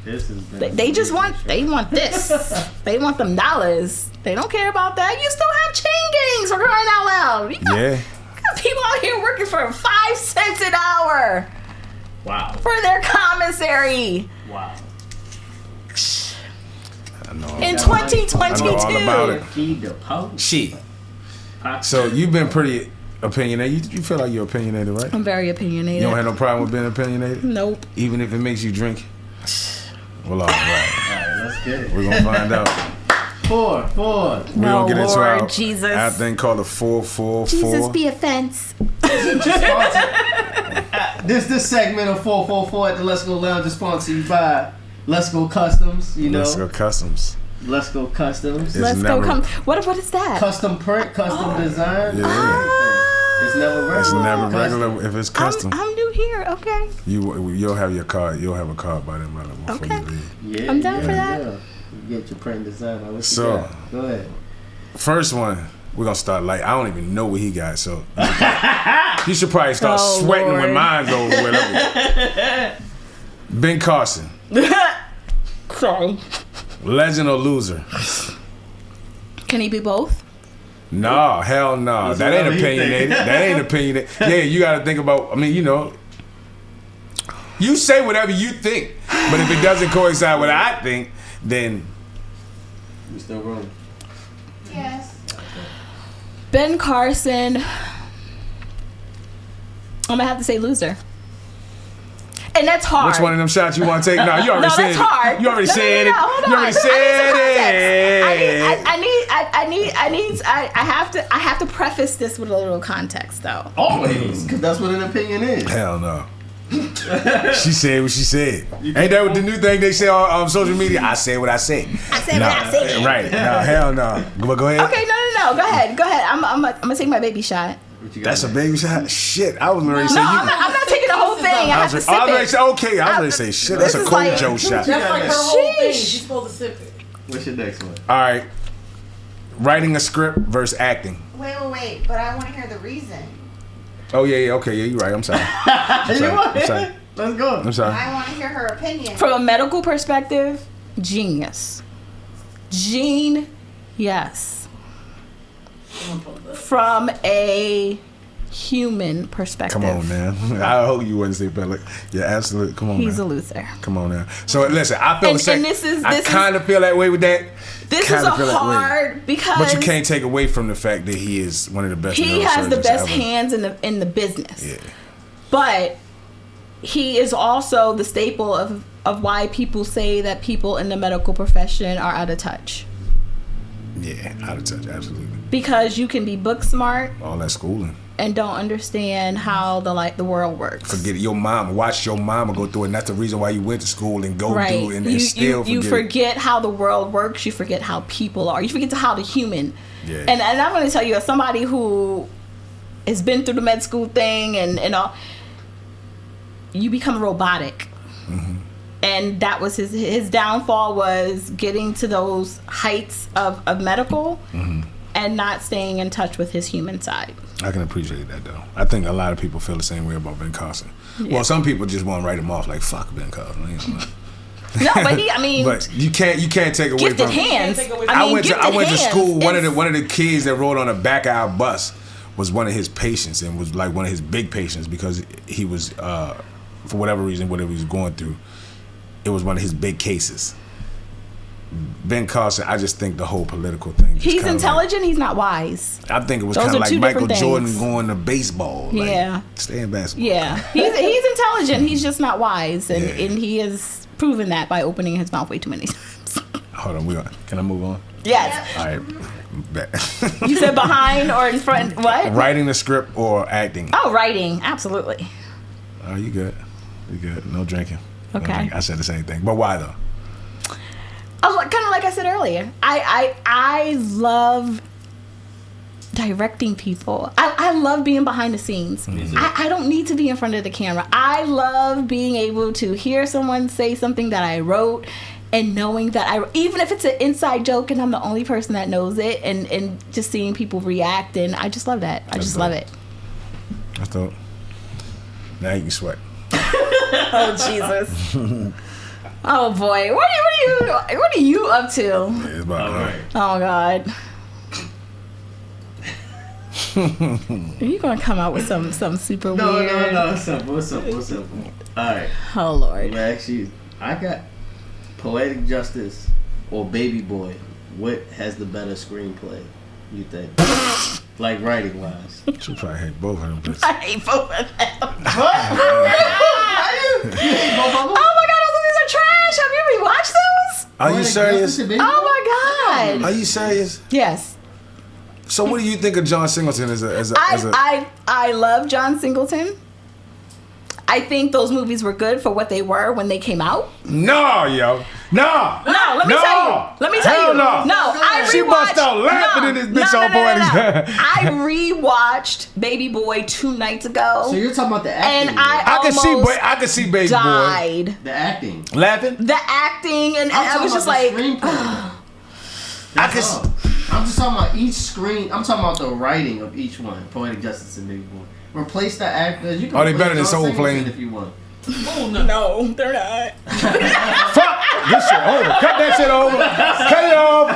S3: they just want this. They want them dollars. They don't care about that. You still have chain gangs, for crying out loud. You got people out here working for 5 cents an hour.
S2: Wow.
S3: For their commissary.
S2: Wow.
S3: In 2022.
S1: I know all about it. Shit. So you've been pretty opinionated. You feel like you're opinionated, right?
S3: I'm very opinionated.
S1: You don't have no problem with being opinionated?
S3: Nope.
S1: Even if it makes you drink? Well, all right.
S2: Let's get it.
S1: We're going to find out.
S2: 4.
S1: We're going to get into our
S3: Jesus.
S1: thing called the 444.
S3: Jesus be offense.
S2: This segment of 444 at the Lesgo Lounge is sponsored by Lesgo Customs, you know.
S1: Lesgo Customs.
S2: Lesgo Customs.
S3: What is that?
S2: Custom print, custom design.
S1: Yeah.
S2: It's never regular.
S1: It's never regular if it's custom.
S3: I'm new here. Okay.
S1: You'll have your card. You'll have a card by them before you leave.
S2: Yeah,
S3: I'm down for that.
S2: Yeah. You get your print design.
S1: So,
S2: go ahead.
S1: First one. We're going to start light. I don't even know what he got, so you should probably start sweating when mine's over with. Ben Carson.
S3: Sorry.
S1: Legend or loser?
S3: Can he be both?
S1: No, hell no. That ain't opinionated. Yeah, you got to think about, I mean, you know, you say whatever you think, but if it doesn't coincide with what I think, then
S2: you're still wrong.
S4: Yes.
S3: Ben Carson, I'm gonna have to say loser. And that's hard.
S1: Which one of them shots you want to take? No, you already said
S3: that's hard.
S1: You already said it.
S3: Hold on.
S1: You already said it.
S3: I have to preface this with a little context, though.
S2: Always, because that's what an opinion is.
S1: Hell no. She said what she said. Ain't that what the new thing they say on social media? I said what I said.
S3: I said what I said.
S1: Right. No, hell no. Go ahead.
S3: Okay, no. Go ahead. I'm gonna take my baby shot.
S1: That's a baby shot? Shit. I was ready to say
S3: I'm not taking the whole thing. I have to sip it.
S1: I was ready to say shit. That's a cold Joe shot.
S5: That's like her whole thing. She's supposed to sip it.
S2: What's your next one?
S1: All right. Writing a script versus acting.
S4: Wait. But I want to hear the reason.
S1: Oh, yeah. Okay, yeah, you're right. I'm sorry. I'm sorry.
S2: Let's go.
S1: I'm sorry.
S4: I want to hear her opinion.
S3: From a medical perspective, genius. Yes. From a human perspective.
S1: Come on, man. I hope you wouldn't say Pellic. Yeah, absolutely. Come on,
S3: He's
S1: man.
S3: a Luther.
S1: Come on now. So listen, I feel the same. I kind of feel that way with that.
S3: This is a hard because.
S1: But you can't take away from the fact that he is one of the best.
S3: He has the best hands in the business.
S1: Yeah.
S3: But he is also the staple of why people say that people in the medical profession are out of touch.
S1: Yeah, out of touch, absolutely.
S3: Because you can be book smart.
S1: All that schooling.
S3: And don't understand how the world works.
S1: Forget it. Your mom, watch your mama go through it, and that's the reason why you went to school and go through it and still forget.
S3: You forget how the world works. You forget how people are. You forget how the human.
S1: Yeah.
S3: And I'm going to tell you, as somebody who has been through the med school thing and all, you become robotic. Mm-hmm. And that was his downfall, was getting to those heights of medical and not staying in touch with his human side.
S1: I can appreciate that, though. I think a lot of people feel the same way about Ben Carson. Yeah. Well, some people just want to write him off like, fuck Ben Carson.
S3: No, but
S1: but you can't take away
S3: gifted
S1: from
S3: hands.
S1: I went to school. One of the kids that rode on the back of our bus was one of his patients, and was like one of his big patients, because he was for whatever reason, whatever he was going through, it was one of his big cases. Ben Carson, I just think the whole political thing.
S3: He's intelligent. He's not wise.
S1: I think it was kind of like Michael Jordan going to baseball. Like, stay in basketball.
S3: Yeah, he's intelligent. He's just not wise, and he has proven that by opening his mouth way too many times.
S1: Hold on, can I move on?
S3: Yes.
S1: All right.
S3: You said behind or in front? What?
S1: Writing the script or acting?
S3: Oh, writing, absolutely.
S1: Oh, you good? You good? No drinking.
S3: Okay.
S1: No drinking. I said the same thing, but why though?
S3: Kind of like I said earlier, I love directing people. I love being behind the scenes. Mm-hmm. I don't need to be in front of the camera. I love being able to hear someone say something that I wrote, and knowing that even if it's an inside joke and I'm the only person that knows it, and just seeing people react, and I just love that. I just love it.
S1: That's dope. Now you can sweat.
S3: Oh, Jesus. Oh boy, what are you up to?
S1: Yeah, it's about right.
S3: Oh God. Are you gonna come out with some super weird?
S2: No. What's up? All right.
S3: Oh Lord.
S2: Well, actually, I got Poetic Justice or Baby Boy. What has the better screenplay, you think? Like writing wise.
S1: She'll probably hate both of them.
S3: I hate both of them.
S2: What? You hate both of them?
S3: Oh my God, those movies are trash. Have you rewatched those?
S1: Are you serious?
S3: Oh my God.
S1: Are you serious?
S3: Yes.
S1: So what do you think of John Singleton as a
S3: I love John Singleton. I think those movies were good for what they were when they came out.
S1: No, yo. No.
S3: Let me tell you. No, I rewatched.
S1: She bust out laughing in this bitch on Poetic.
S3: I rewatched Baby Boy 2 nights ago.
S2: So you're talking about the acting.
S3: And I
S1: can see Baby
S3: died.
S1: Boy.
S2: The acting.
S1: Laughing?
S3: The acting, and I was just like...
S2: I'm just talking about each screen. I'm talking about the writing of each one. Poetic Justice and Baby Boy. Replace the actors. You can
S1: they better than Soul Plane
S2: if you want.
S5: Oh no.
S3: No, they're not.
S1: Fuck this shit over. Cut that shit over. Cut it off.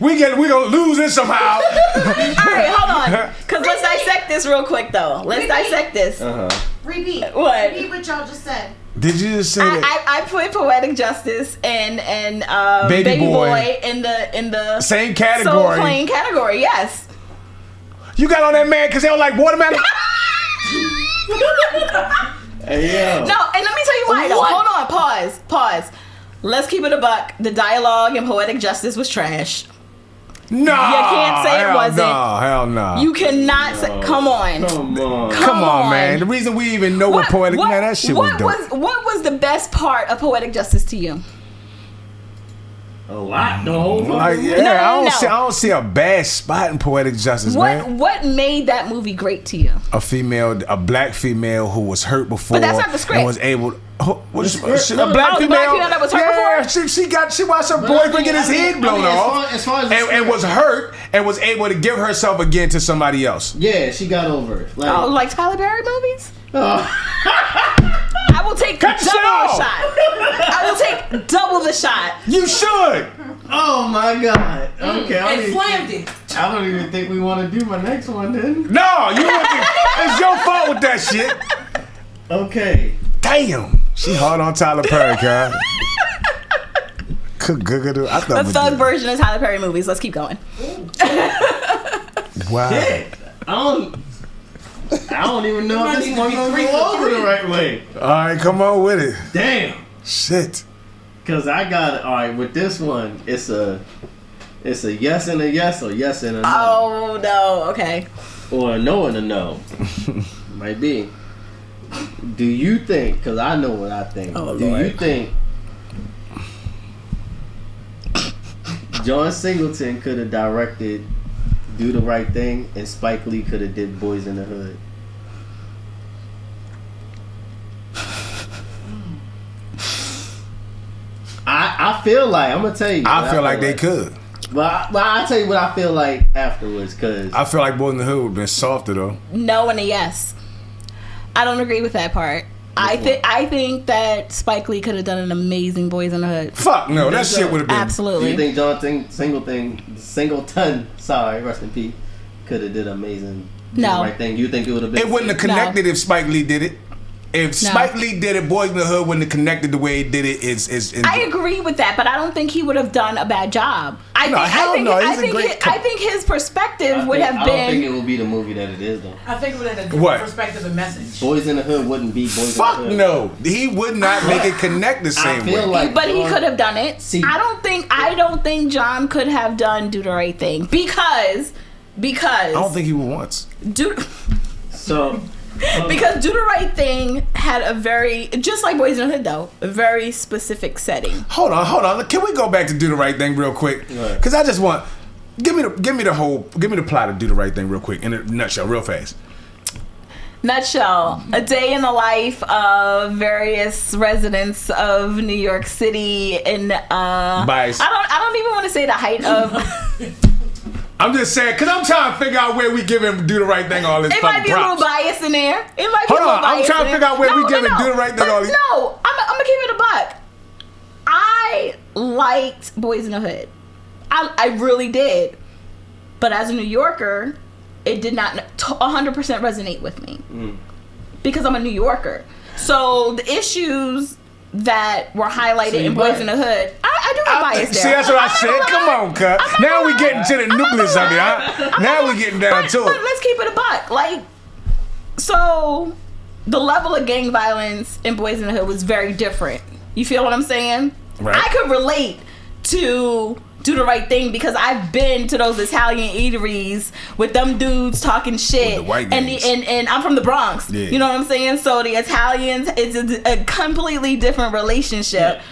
S1: We gonna lose it somehow.
S3: All right, hold on. Cause let's dissect this real quick though. Let's dissect this.
S4: Repeat.
S3: What?
S4: Repeat what y'all just said.
S1: Did you just say that?
S3: I put Poetic Justice and Baby Boy in the
S1: same category.
S3: Soul Plane category. Yes.
S1: You got on that man because they don't like watermelon?
S2: Hey, yo.
S3: No, and let me tell you why. Though. Hold on, pause. Let's keep it a buck. The dialogue in Poetic Justice was trash.
S1: No,
S3: you can't say it wasn't.
S1: No, hell no.
S3: You cannot say. Come on,
S1: man. The reason we even know what Poetic, man, that shit was dope.
S3: What was the best part of Poetic Justice to you?
S2: A lot, the whole movie.
S1: I don't see a bad spot in Poetic Justice, man.
S3: What made that movie great to you?
S1: A black female who was hurt before,
S3: but that's not the script.
S1: And was able. A
S3: black female that was hurt
S1: before. She watched her boyfriend get his head blown off, and was hurt and was able to give herself again to somebody else.
S2: Yeah, she got over it.
S3: Like Tyler Perry movies. I will take double the shot. I will take double the shot.
S1: You should.
S2: Oh my God. Okay.
S5: And slammed it.
S2: I don't even think we want to do my next one then.
S1: No, you want to. It's your fault with that shit.
S2: Okay.
S1: Damn. She hard on Tyler Perry, God.
S3: The thug version of Tyler Perry movies. Let's keep going.
S1: Wow.
S2: Shit. I don't even know if this one's gonna go over the right way.
S1: All right, come on with it.
S2: Damn.
S1: Shit.
S2: Cause I got it. All right, with this one, it's a yes and a yes or yes and a no.
S3: Oh no. Okay.
S2: Or a no and a no. Might be. Do you think? Because I know what I think.
S3: Oh,
S2: do
S3: Lord.
S2: you think John Singleton could have directed Do the Right Thing and Spike Lee could have did Boys in the Hood? I feel like, I'm gonna tell you.
S1: I feel like they could.
S2: But I'll tell you what I feel like afterwards, cause
S1: I feel like Boys in the Hood would have been softer though.
S3: No and a yes. I don't agree with that part. I think that Spike Lee could have done an amazing Boys in the Hood.
S1: Fuck no, that shit would have been
S3: absolutely.
S2: Do you think John Singleton, sorry, rest in peace, could have did amazing?
S3: No.
S2: Right thing. You think it would have been?
S1: It wouldn't have connected if Spike Lee did it. If Spike Lee did it, Boys in the Hood wouldn't have connected the way he did it.
S3: I agree with that, but I don't think he would have done a bad job. I think his perspective would have been.
S2: I don't think it would be the movie that it is, though.
S5: I think it would have a different perspective and message.
S2: Boys in the Hood wouldn't be Boys
S1: Fuck
S2: in the Hood.
S1: no. He would not make it connect the same way.
S2: Like
S3: but he could have done it. See, I don't think John could have done Do the Right Thing because I
S1: don't think he would once.
S3: Because Do the Right Thing had a very, just like Boys in the Hood though, a very specific setting.
S1: Hold on. Can we go back to Do the Right Thing real quick? Because I just want give me the plot of Do the Right Thing real quick in a nutshell, real fast.
S3: Nutshell: a day in the life of various residents of New York City in
S1: Bias.
S3: I don't even want to say the height of.
S1: I'm just saying, because I'm trying to figure out where we give him Do the Right Thing all this fucking props.
S3: It might be a little bias in there. It might be a little bias.
S1: I'm trying to figure out where we give him Do the Right Thing all these.
S3: No, I'm going to keep it a buck. I liked Boys in the Hood. I really did. But as a New Yorker, it did not 100% resonate with me. Because I'm a New Yorker. So the issues that were highlighted in Boys in the Hood, I do have bias there.
S1: See, that's what I said. Come on, cut. Now we getting to the nucleus of it, huh? Now we getting down to it.
S3: But let's keep it a buck. Like, so the level of gang violence in Boys in the Hood was very different. You feel what I'm saying?
S1: Right.
S3: I could relate to Do the Right Thing because I've been to those Italian eateries with them dudes talking shit,
S1: with the white
S3: and I'm from the Bronx. Yeah. You know what I'm saying? So the Italians, it's a completely different relationship. Yeah.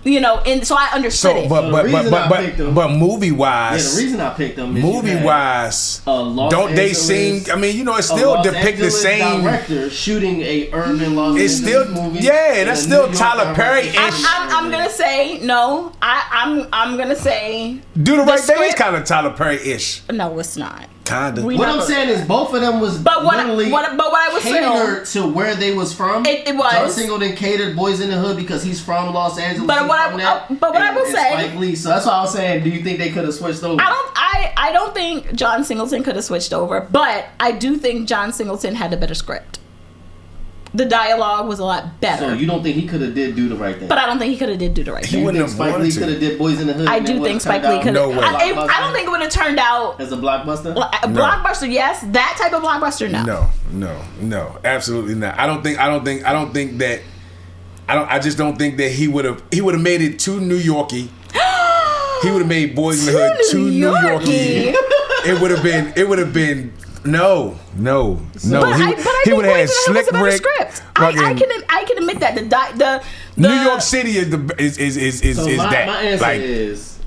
S3: You know, and so I understood it.
S1: But movie wise,
S2: the reason I picked them,
S1: movie wise, don't they seem? I mean, you know, it still depict the same
S2: director shooting a urban Los Angeles
S1: still, movie. Yeah, that's still Tyler Perry-ish.
S3: I'm gonna say no. I'm gonna say
S1: Do the Right Thing is kind of Tyler Perry-ish.
S3: No, it's not.
S1: Kinda.
S2: What I'm saying is both of them was
S3: what I was
S2: catered to where they was from.
S3: It was.
S2: John Singleton catered Boys in the Hood because he's from Los Angeles.
S3: But what I will say,
S2: Spike Lee. So that's why I was saying, do you think they could have switched over?
S3: I don't think John Singleton could have switched over, but I do think John Singleton had a better script. The dialogue was a lot better.
S2: So you don't think he could have did Do the Right Thing?
S3: But I don't think he could have did Do the Right Thing.
S1: He wouldn't have
S2: Spike Lee could have did Boys in the Hood.
S3: I do think Spike Lee could have.
S1: No way.
S3: I don't think it would have turned out
S2: as a blockbuster.
S3: A blockbuster, yes. That type of blockbuster, no.
S1: No, absolutely not. I just don't think that he would have made it too New Yorky. He would have made Boys in the Hood too New Yorky. It would have been no. He would have had Slick Rick.
S3: I can admit that the
S1: New York City is that.
S2: My answer is,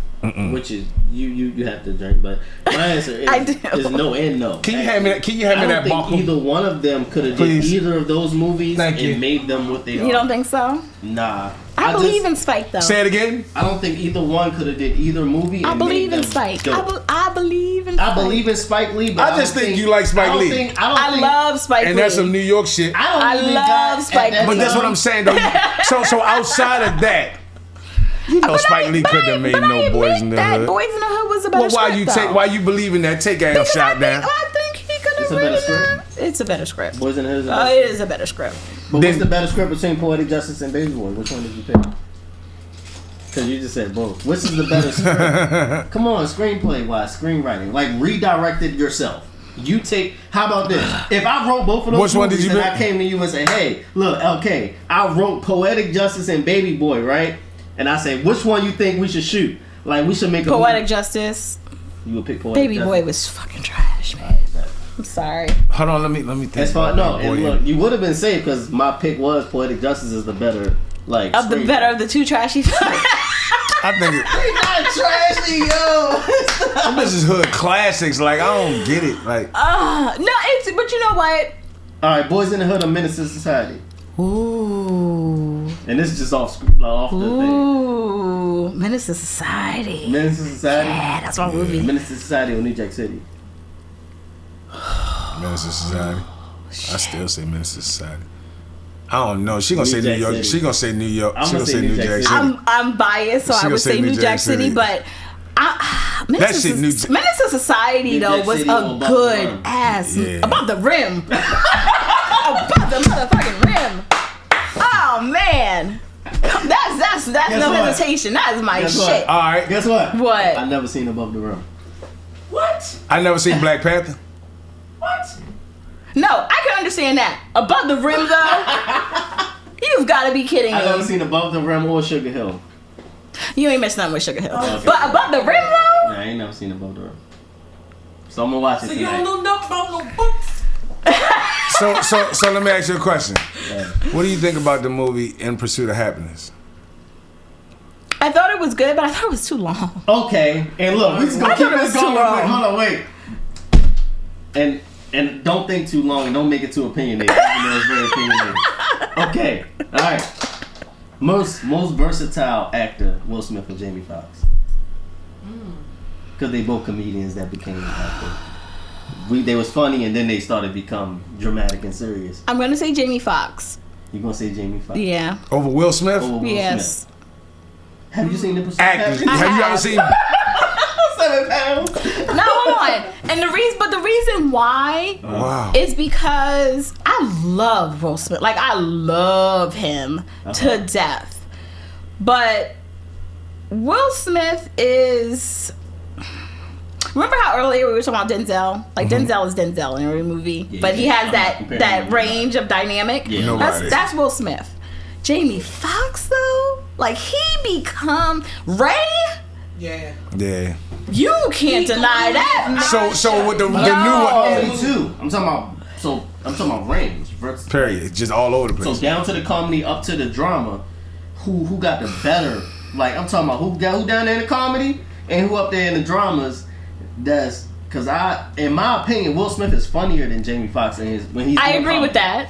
S2: which is you have to drink, but my answer is no and no.
S1: Can you hand me that
S2: I don't think either one of them could have did either of those movies and made them what they are.
S3: You don't think so?
S2: Nah.
S3: I believe in Spike though.
S1: Say it again.
S2: I don't think either one could have did either movie.
S3: I believe in Spike. I believe in Spike.
S2: I believe in Spike Lee, but
S1: I just think you like Spike Lee.
S3: I love Spike Lee.
S1: And that's some New York shit.
S3: I love Spike Lee.
S1: But that's what I'm saying though. So outside of that, Spike Lee couldn't have made no Boys in the Hood.
S3: Boys in the Hood was a better script.
S1: Why you believe in that? Take a shot down.
S3: I think he could have written. It's a better script.
S2: Boys in the Hood is
S3: it is a better script.
S2: But what's the better script between Poetic Justice and Baby Boy? Which one did you pick? Because you just said both. Which is the better script? Come on, screenplay-wise, screenwriting. Like, redirect it yourself. You take... How about this? If I wrote both of those movies and I came to you and said, hey, look, LK, I wrote Poetic Justice and Baby Boy, right? And I say, which one you think we should shoot? Like, we should make a
S3: Poetic
S2: movie.
S3: Justice.
S2: You would pick Poetic
S3: Baby
S2: Justice?
S3: Boy was fucking trash, man. I'm sorry.
S1: Hold on, let me think.
S2: That's fine. No, and look, you would have been safe because my pick was Poetic Justice is the better, like...
S3: Of the better of the two trashy films.
S1: I think
S2: it's not trashy, yo.
S1: This is hood classics. Like, I don't get it. Like,
S3: no, but you know what?
S2: All right, Boys in the Hood or Menace to Society.
S3: Ooh.
S2: And this is just off the thing.
S3: Ooh, Menace to Society.
S2: Menace to Society.
S3: Yeah, that's my movie.
S2: Menace to Society or New Jack City.
S1: Menace to Society. I still say Menace to Society. I don't know. She gonna say New York. She gonna say New York. She gonna say New Jack City.
S3: I'm biased, so I would say New Jack City, but Menace to Society though was a good ass above the rim. Above the motherfucking rim. Oh man. That's no hesitation. That is my shit.
S1: All right.
S2: Guess what?
S3: What?
S2: I never seen Above the Rim.
S5: What?
S1: I never seen Black Panther.
S5: What?
S3: No, I can understand that. Above the rim, though, you've got to be kidding me.
S2: I never seen Above the Rim or Sugar Hill.
S3: You ain't messing up with Sugar Hill.
S2: Okay.
S3: But Above the Rim, though?
S2: Nah, I ain't never seen Above the Rim. So I'm gonna watch it tonight.
S5: So you don't know nothing about no books?
S1: So let me ask you a question. Yeah. What do you think about the movie In Pursuit of Happiness?
S3: I thought it was good, but I thought it was too long.
S2: Okay, and look, we just gonna keep this going. Hold on, wait. And don't think too long and don't make it too opinionated. Even though it's very opinionated. Okay, all right. Most versatile actor, Will Smith or Jamie Foxx? Because they both comedians that became actors. They was funny and then they started to become dramatic and serious.
S3: I'm gonna say Jamie Foxx.
S2: You gonna say Jamie Foxx?
S3: Yeah.
S1: Over Will Smith?
S2: Over Will
S3: yes.
S2: Smith. Have you seen the Pursuit?
S1: Have you ever seen
S2: 7 pounds?
S3: No, hold on. And the reason why is because I love Will Smith. Like, I love him to death. But Will Smith is... Remember how earlier we were talking about Denzel? Like, Denzel is Denzel in every movie. Yeah, but he has that range of dynamic.
S2: Yeah.
S3: That's Will Smith. Jamie Foxx, though? Like, he become... Ray?
S5: Yeah.
S3: You can't deny that.
S1: So with the new one,
S2: me too. I'm talking about range.
S1: Period. Just all over the place.
S2: So down to the comedy, up to the drama. Who got the better? Like, I'm talking about who down there in the comedy and who up there in the dramas. That's because in my opinion, Will Smith is funnier than Jamie Foxx when he's.
S3: I agree with that.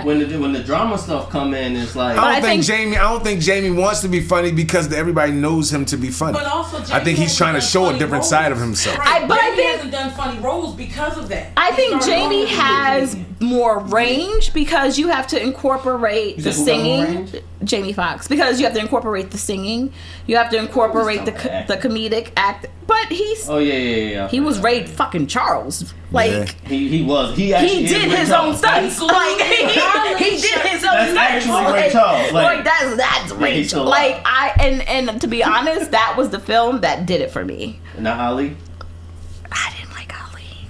S2: When the drama stuff come in, it's like
S1: I don't think Jamie wants to be funny because everybody knows him to be funny.
S5: But also, Jamie
S1: I think he's trying to show a different side of himself.
S5: Right. But I think he hasn't done funny roles because of that.
S3: I think Jamie has more range because you have to incorporate the singing. Jamie Foxx, because you have to incorporate the singing, you have to incorporate the comedic act. But he's he was Ray fucking Charles. Like
S2: he was he
S3: did his own stunts. Like he did his own stunts.
S2: Ray Charles.
S3: Like that's Ray Charles. Like and to be honest, that was the film that did it for me.
S2: Not Ali.
S3: I didn't like Ali.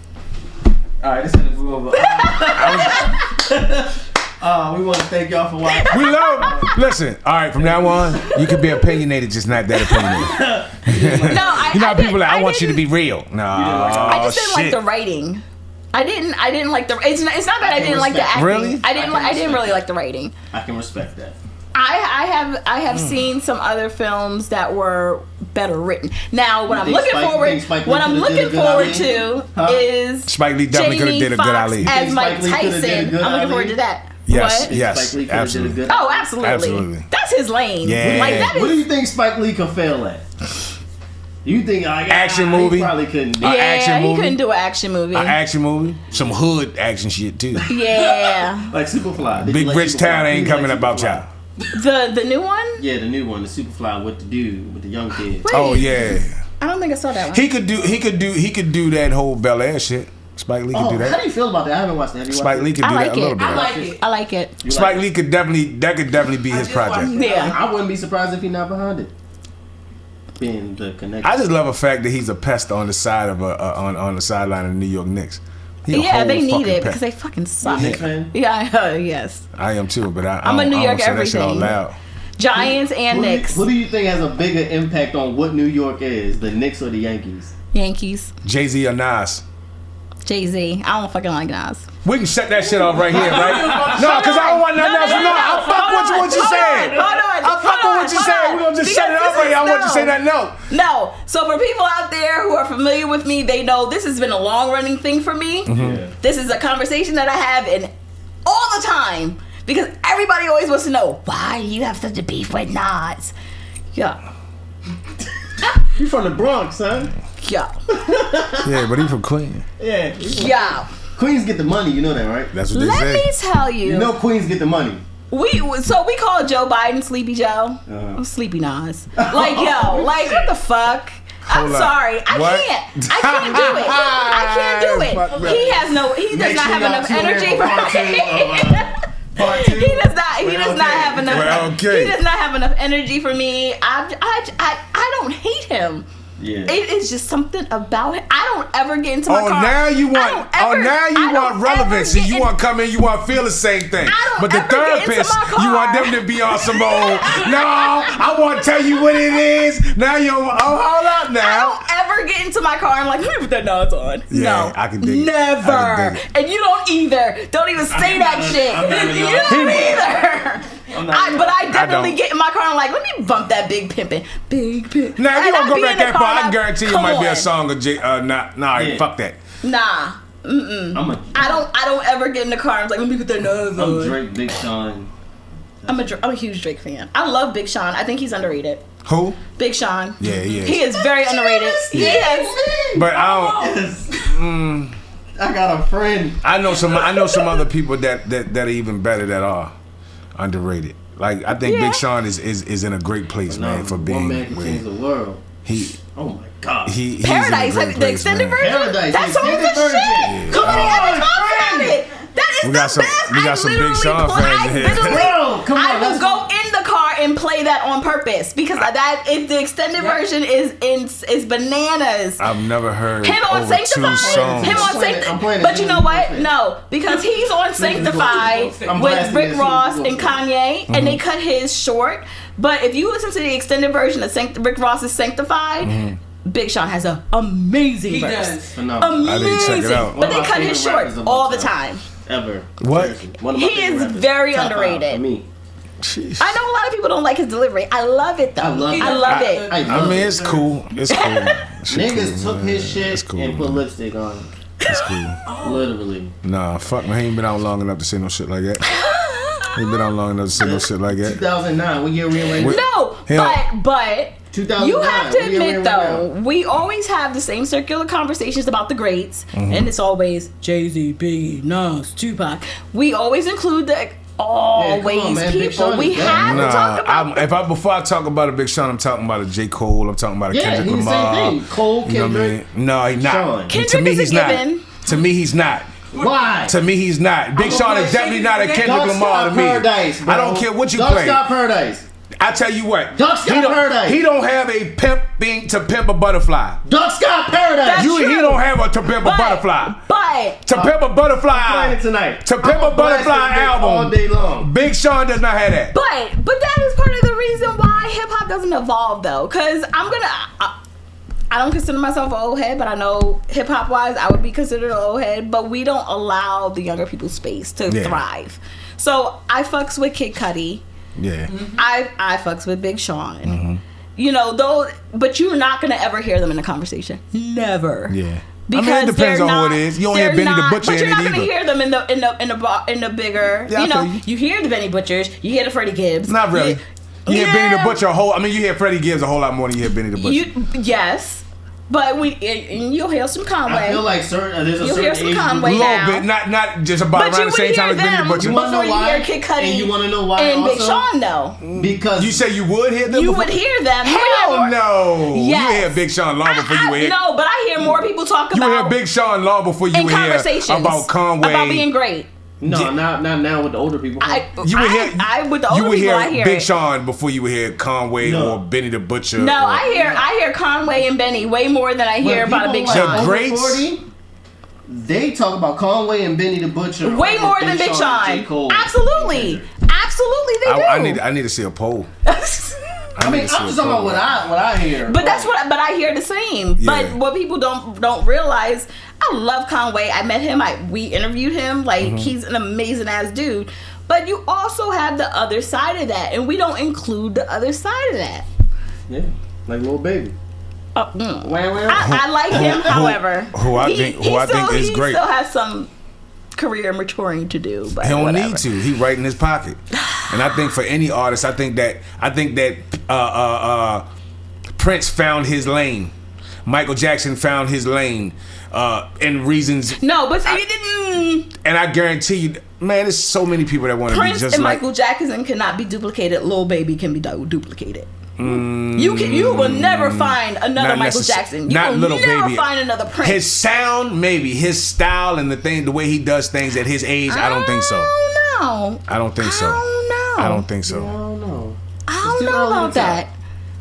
S2: All right, this is the over. We want to thank y'all for watching.
S1: We love. Listen, all right. From now on, you can be opinionated, just not that opinionated.
S3: No,
S1: I want you to be real. No,
S3: I just didn't like the writing. I didn't like the. It's not that I didn't like the acting.
S1: Really?
S3: I didn't really like the writing.
S2: I can respect that.
S3: I have seen some other films that were better written. Now, what I'm looking forward to is
S1: Spike Lee definitely could have did a good Ali
S3: as Mike Tyson. I'm looking forward to that.
S1: Yes,
S3: what?
S1: yes, absolutely.
S3: Oh, absolutely. That's his lane.
S1: Yeah.
S3: Like, that is,
S2: what do you think Spike Lee could fail at? You think
S1: action movie?
S2: He probably couldn't do
S3: action movie. He couldn't do an action movie.
S1: An action movie? Some hood action shit too.
S3: Yeah.
S2: Like Superfly.
S1: Big Rich Town ain't coming about y'all.
S3: The new one?
S2: Yeah, the new one, the Superfly with the dude, with the young kid.
S3: Wait,
S1: oh yeah.
S3: I don't think I saw that one.
S1: He could do that whole Bel Air shit. Spike Lee could do that.
S2: How do you feel about that? I haven't watched that.
S1: Spike Lee could do that a little bit.
S5: I
S3: like it.
S1: Spike Lee could definitely be his project.
S3: Yeah.
S2: I wouldn't be surprised if he's not behind it. Being the connection.
S1: I just love the fact that he's a pest on the side of on the sideline of the New York Knicks.
S3: Yeah, they need it because they fucking suck. Yeah, yes.
S1: I am too, but
S3: I'm a New York everything. Giants and Knicks.
S2: Who do you think has a bigger impact on what New York is, the Knicks or the Yankees?
S3: Yankees.
S1: Jay-Z or Nas?
S3: Jay-Z. I don't fucking like Nas.
S1: We can shut that shit off right here, right? No, because I don't want nothing else. No, I fuck with what you said. I fuck with what you said. We're going to just shut it up right here. I want you to say that no.
S3: No. So for people out there who are familiar with me, they know this has been a long-running thing for me.
S1: Mm-hmm.
S3: This is a conversation that I have all the time because everybody always wants to know, why do you have such a beef with Nas? Yeah.
S2: You from the Bronx, son?
S3: Yeah.
S1: Yeah, but he from Queens.
S3: Yeah.
S2: Queens get the money, you know that, right?
S1: That's what they say.
S3: Let me tell you.
S2: You know Queens get the money.
S3: We call Joe Biden Sleepy Joe. Sleepy Nas. Like, yo, like, what the fuck? I'm sorry. I can't do it. I can't do it. He does not have enough energy for He does not have enough. He does not have enough energy for me. I don't hate him.
S2: Yeah.
S3: It is just something about it. I don't ever get into my car.
S1: Now you want relevancy. You want to come in, you want to feel the same thing. But the therapist, you want them to be on some old, no, I want to tell you what it is. Now hold up now.
S3: I don't ever get into my car and I'm like, let me put that Nas on.
S1: Yeah,
S3: no.
S1: I can dig
S3: Never.
S1: it.
S3: And you don't either. Don't even say that shit. You don't either. But I definitely get in my car and I'm like, let me bump that Big Pimpin'. Big Pimpin'.
S1: Now, if you don't go back that far, I guarantee you might be a song of fuck that.
S3: Nah. I don't ever get in the car and I'm like, let me put that Nas on.
S2: I'm Drake, Big Sean.
S3: I'm a huge Drake fan. I love Big Sean. I think he's underrated.
S1: Who?
S3: Big Sean.
S1: Yeah, he is.
S3: He is very underrated. He is.
S1: But I don't.
S2: I got a friend.
S1: I know some other people that are even better that are underrated. Like I think Big Sean is in a great place, man, for being.
S2: One man can change the world.
S1: Oh
S2: my God.
S1: He's
S3: Paradise, the extended version.
S2: Paradise,
S3: that song is the shit. Come on, talk about it. That is the best.
S1: We got some Big Sean fans in here.
S3: I will go in the car and play that on purpose because the extended version is bananas.
S1: I've never heard
S3: him on
S1: over 2 songs.
S3: Him on Sanctified. But you know what? No, because he's on Sanctified with Rick Ross and Kanye, and they cut his short. But if you listen to the extended version of Rick Ross's Sanctified, Big Sean has an amazing verse. Amazing.
S1: I didn't check it out.
S3: But they cut his short all the time.
S2: Ever.
S1: What?
S3: He is very underrated.
S2: For me.
S1: Jeez.
S3: I know a lot of people don't like his delivery. I love it though. I love it.
S1: I mean, it's cool. It's cool.
S2: Niggas took his shit and put lipstick on it.
S1: It's cool.
S2: Literally.
S1: Nah, fuck man. He ain't been out long enough to say no shit like that. He ain't been out long enough to say no shit like that.
S2: 2009. What year we in?
S3: No, but You have to admit, though, we always have the same circular conversations about the greats, and it's always Jay-Z, Biggie, Nas, Tupac. We always include the people. We have to talk about.
S1: Before I talk about a Big Sean, I'm talking about a J. Cole. I'm talking about a Kendrick Lamar.
S2: Same thing. Cole, Kendrick.
S1: You know what I mean? No, he's not.
S3: Sean. Kendrick is a given.
S1: To me, he's not.
S2: Why?
S1: To me, he's not. Big Sean is definitely not a Kendrick Lamar to me.
S2: Paradise,
S1: I don't care what you
S2: Dark
S1: play.
S2: Sky Paradise.
S1: I tell you what,
S2: Dark Sky Paradise.
S1: He don't have a pimp being to pimp a butterfly.
S2: Dark Sky Paradise.
S1: He don't have a to pimp a butterfly.
S3: But
S1: to pimp a butterfly
S2: tonight.
S1: To pimp a butterfly album
S2: all day long.
S1: Big Sean does not have that.
S3: But that is part of the reason why hip hop doesn't evolve, though. Because I don't consider myself an old head, but I know hip hop wise, I would be considered an old head. But we don't allow the younger people space to thrive. So I fucks with Kid Cudi.
S1: Yeah,
S3: I fucks with Big Sean. You know, though, but you're not gonna ever hear them in a conversation. Never.
S1: Yeah.
S3: Because
S1: it depends on who it is. You don't hear Benny the Butcher
S3: but you're not gonna
S1: either.
S3: hear them in the bigger.
S1: Yeah,
S3: you hear the Benny Butchers. You hear the Freddie Gibbs.
S1: Not really. You hear Benny the Butcher you hear Freddie Gibbs a whole lot more than you hear Benny the Butcher.
S3: Yes. But you'll hear some Conway.
S2: I feel like there's a certain age.
S3: Conway
S1: a little bit, not just about around the same time as Benny the Butcher.
S2: You want to know why?
S3: You hear Kid Cudi
S2: and you want to know why?
S3: And
S2: also?
S3: Big Sean, though.
S2: Because
S1: you say you would hear them.
S3: You would hear them.
S1: Hell no.
S3: Yes.
S1: You would hear Big Sean long before you would hear.
S3: No, but I hear more people talk about.
S1: You would hear Big Sean long before you would hear about Conway.
S3: About being great.
S2: No, not now with the older people.
S3: With the older people, I hear
S1: Big Sean before you would hear Conway or Benny the Butcher.
S3: No, I hear Conway and Benny way more than I hear about a Big Sean.
S1: The greats.
S2: 40, they talk about Conway and Benny the Butcher
S3: way more than Big Sean. Absolutely, they do.
S1: I need to see a poll.
S2: I'm just talking about what I hear.
S3: But but I hear the same. Yeah. But what people don't realize, I love Conway. I met him. We interviewed him. He's an amazing ass dude. But you also have the other side of that, and we don't include the other side of that.
S2: Yeah, like Lil Baby.
S3: I like him. However,
S1: who I think is great.
S3: He still has some career maturing to do, but
S1: he don't need to. He right in his pocket. And I think for any artist, I think that Prince found his lane. Michael Jackson found his lane. And reasons.
S3: No, but he didn't.
S1: And I guarantee you, man, there's so many people that want to be just
S3: Prince and
S1: like
S3: Michael Jackson cannot be duplicated. Lil Baby can be duplicated. You will never find another Michael Jackson. You will never find another Prince.
S1: His sound, maybe his style and the way he does things at his age. I don't think so. I don't think so. I don't think so.
S3: I don't know about that.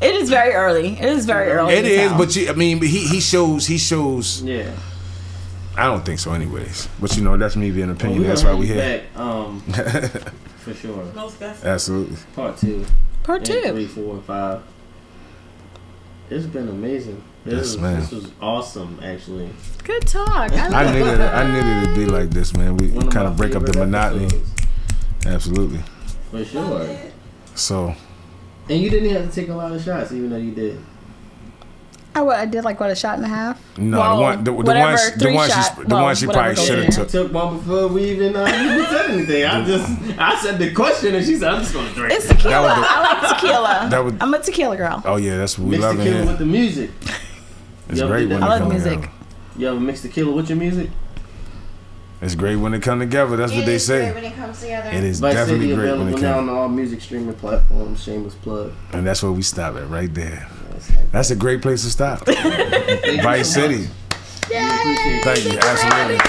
S3: It is very early. It is, but he shows.
S2: Yeah.
S1: I don't think so, anyways. But that's me being an opinion. That's why we here.
S2: For sure.
S5: Most definitely.
S1: Absolutely.
S2: Part 2. 3, 4, and 5. It's been amazing. This was awesome, actually.
S3: Good talk.
S1: I needed it to be like this, man. We kind of break up the monotony.
S2: Episodes.
S1: Absolutely.
S2: For sure.
S1: So.
S2: And you didn't have to take a lot of shots, even though you did.
S3: I did a shot and a half.
S1: No, the one she probably should have took.
S2: Took one before we even said anything. I said the question and she said, I'm just gonna drink.
S3: It's tequila. I like tequila. I'm a tequila girl.
S1: Oh yeah, that's what we love.
S2: Mix tequila with the music.
S1: It's great when
S3: I love music.
S2: You ever mix tequila with your music?
S1: It's great when it come together. That's what they say.
S4: It is great when it comes together.
S1: It is definitely great when it comes.
S2: Now on all music streaming platforms. Shameless plug.
S1: And that's where we stop at right there. That's a great place to stop. Vice City.
S3: Yay!
S1: Thank you. Absolutely.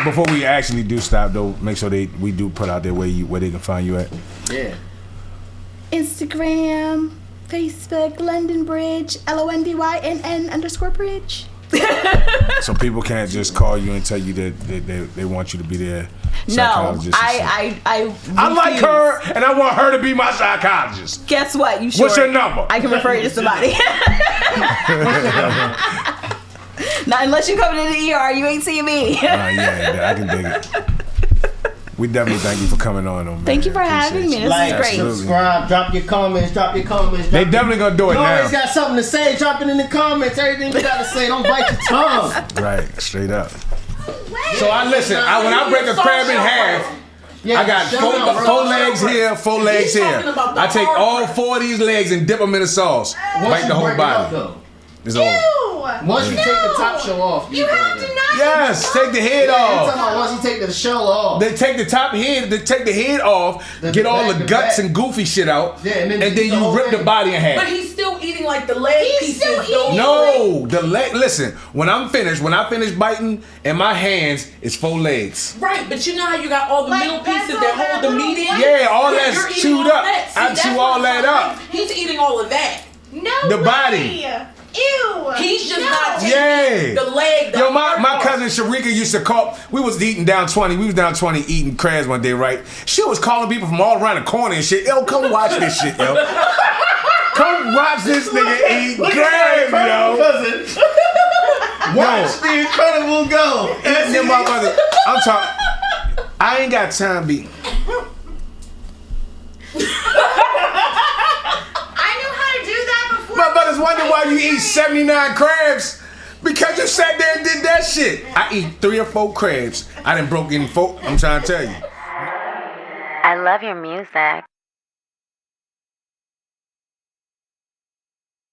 S1: Before we actually do stop though, make sure we do put out there where they can find you at.
S2: Yeah.
S3: Instagram, Facebook, London Bridge, LONDYNN_bridge.
S1: So people can't just call you and tell you that they want you to be their
S3: psychologist. No,
S1: I like her and I want her to be my psychologist.
S3: Guess what?
S1: What's your number?
S3: I can refer you to somebody. Not unless you come to the ER, you ain't seeing me.
S1: Yeah, I can dig it. We definitely thank you for coming on, man.
S3: Thank you for having me. This is great.
S2: Subscribe, drop your comments.
S1: They definitely gonna do it now.
S2: You always got something to say, drop it in the comments. Everything you gotta say, don't bite your tongue.
S1: Right, straight up. So when I break a crab in half, Yeah, I got four legs here, 4 legs here. I take all 4 of these legs and dip them in the sauce. Bite the whole body. It's over.
S2: Once you take the top shell off,
S4: you have to not.
S1: Yes, take the head off.
S2: Once you take the shell off,
S1: they take the top head. They take the head off, get all the guts and goofy shit out, and then you rip the body in half.
S5: But he's still eating like the leg pieces.
S1: No, the leg. Listen, when I finish biting, in my hands is 4 legs.
S5: Right, but you know how you got all the middle pieces that hold the meat in.
S1: Yeah, all that's chewed up. I chew all that up.
S5: He's eating all of that.
S4: No,
S1: the body.
S4: Ew.
S5: He's just not taking the leg.
S1: Yo, my cousin Sharika used to call. We was eating down 20. We was down 20 eating crabs one day, right? She was calling people from all around the corner and shit. Yo, come watch this shit, yo. Come watch this nigga eat crabs, yo.
S2: Watch the Incredible go.
S1: Them motherfuckers. I'm talking. I ain't got time, B. Motherfuckers wonder why you eat 79 crabs. Because you sat there and did that shit. I eat 3 or 4 crabs. I done broke in 4. I'm trying to tell you.
S6: I love your music.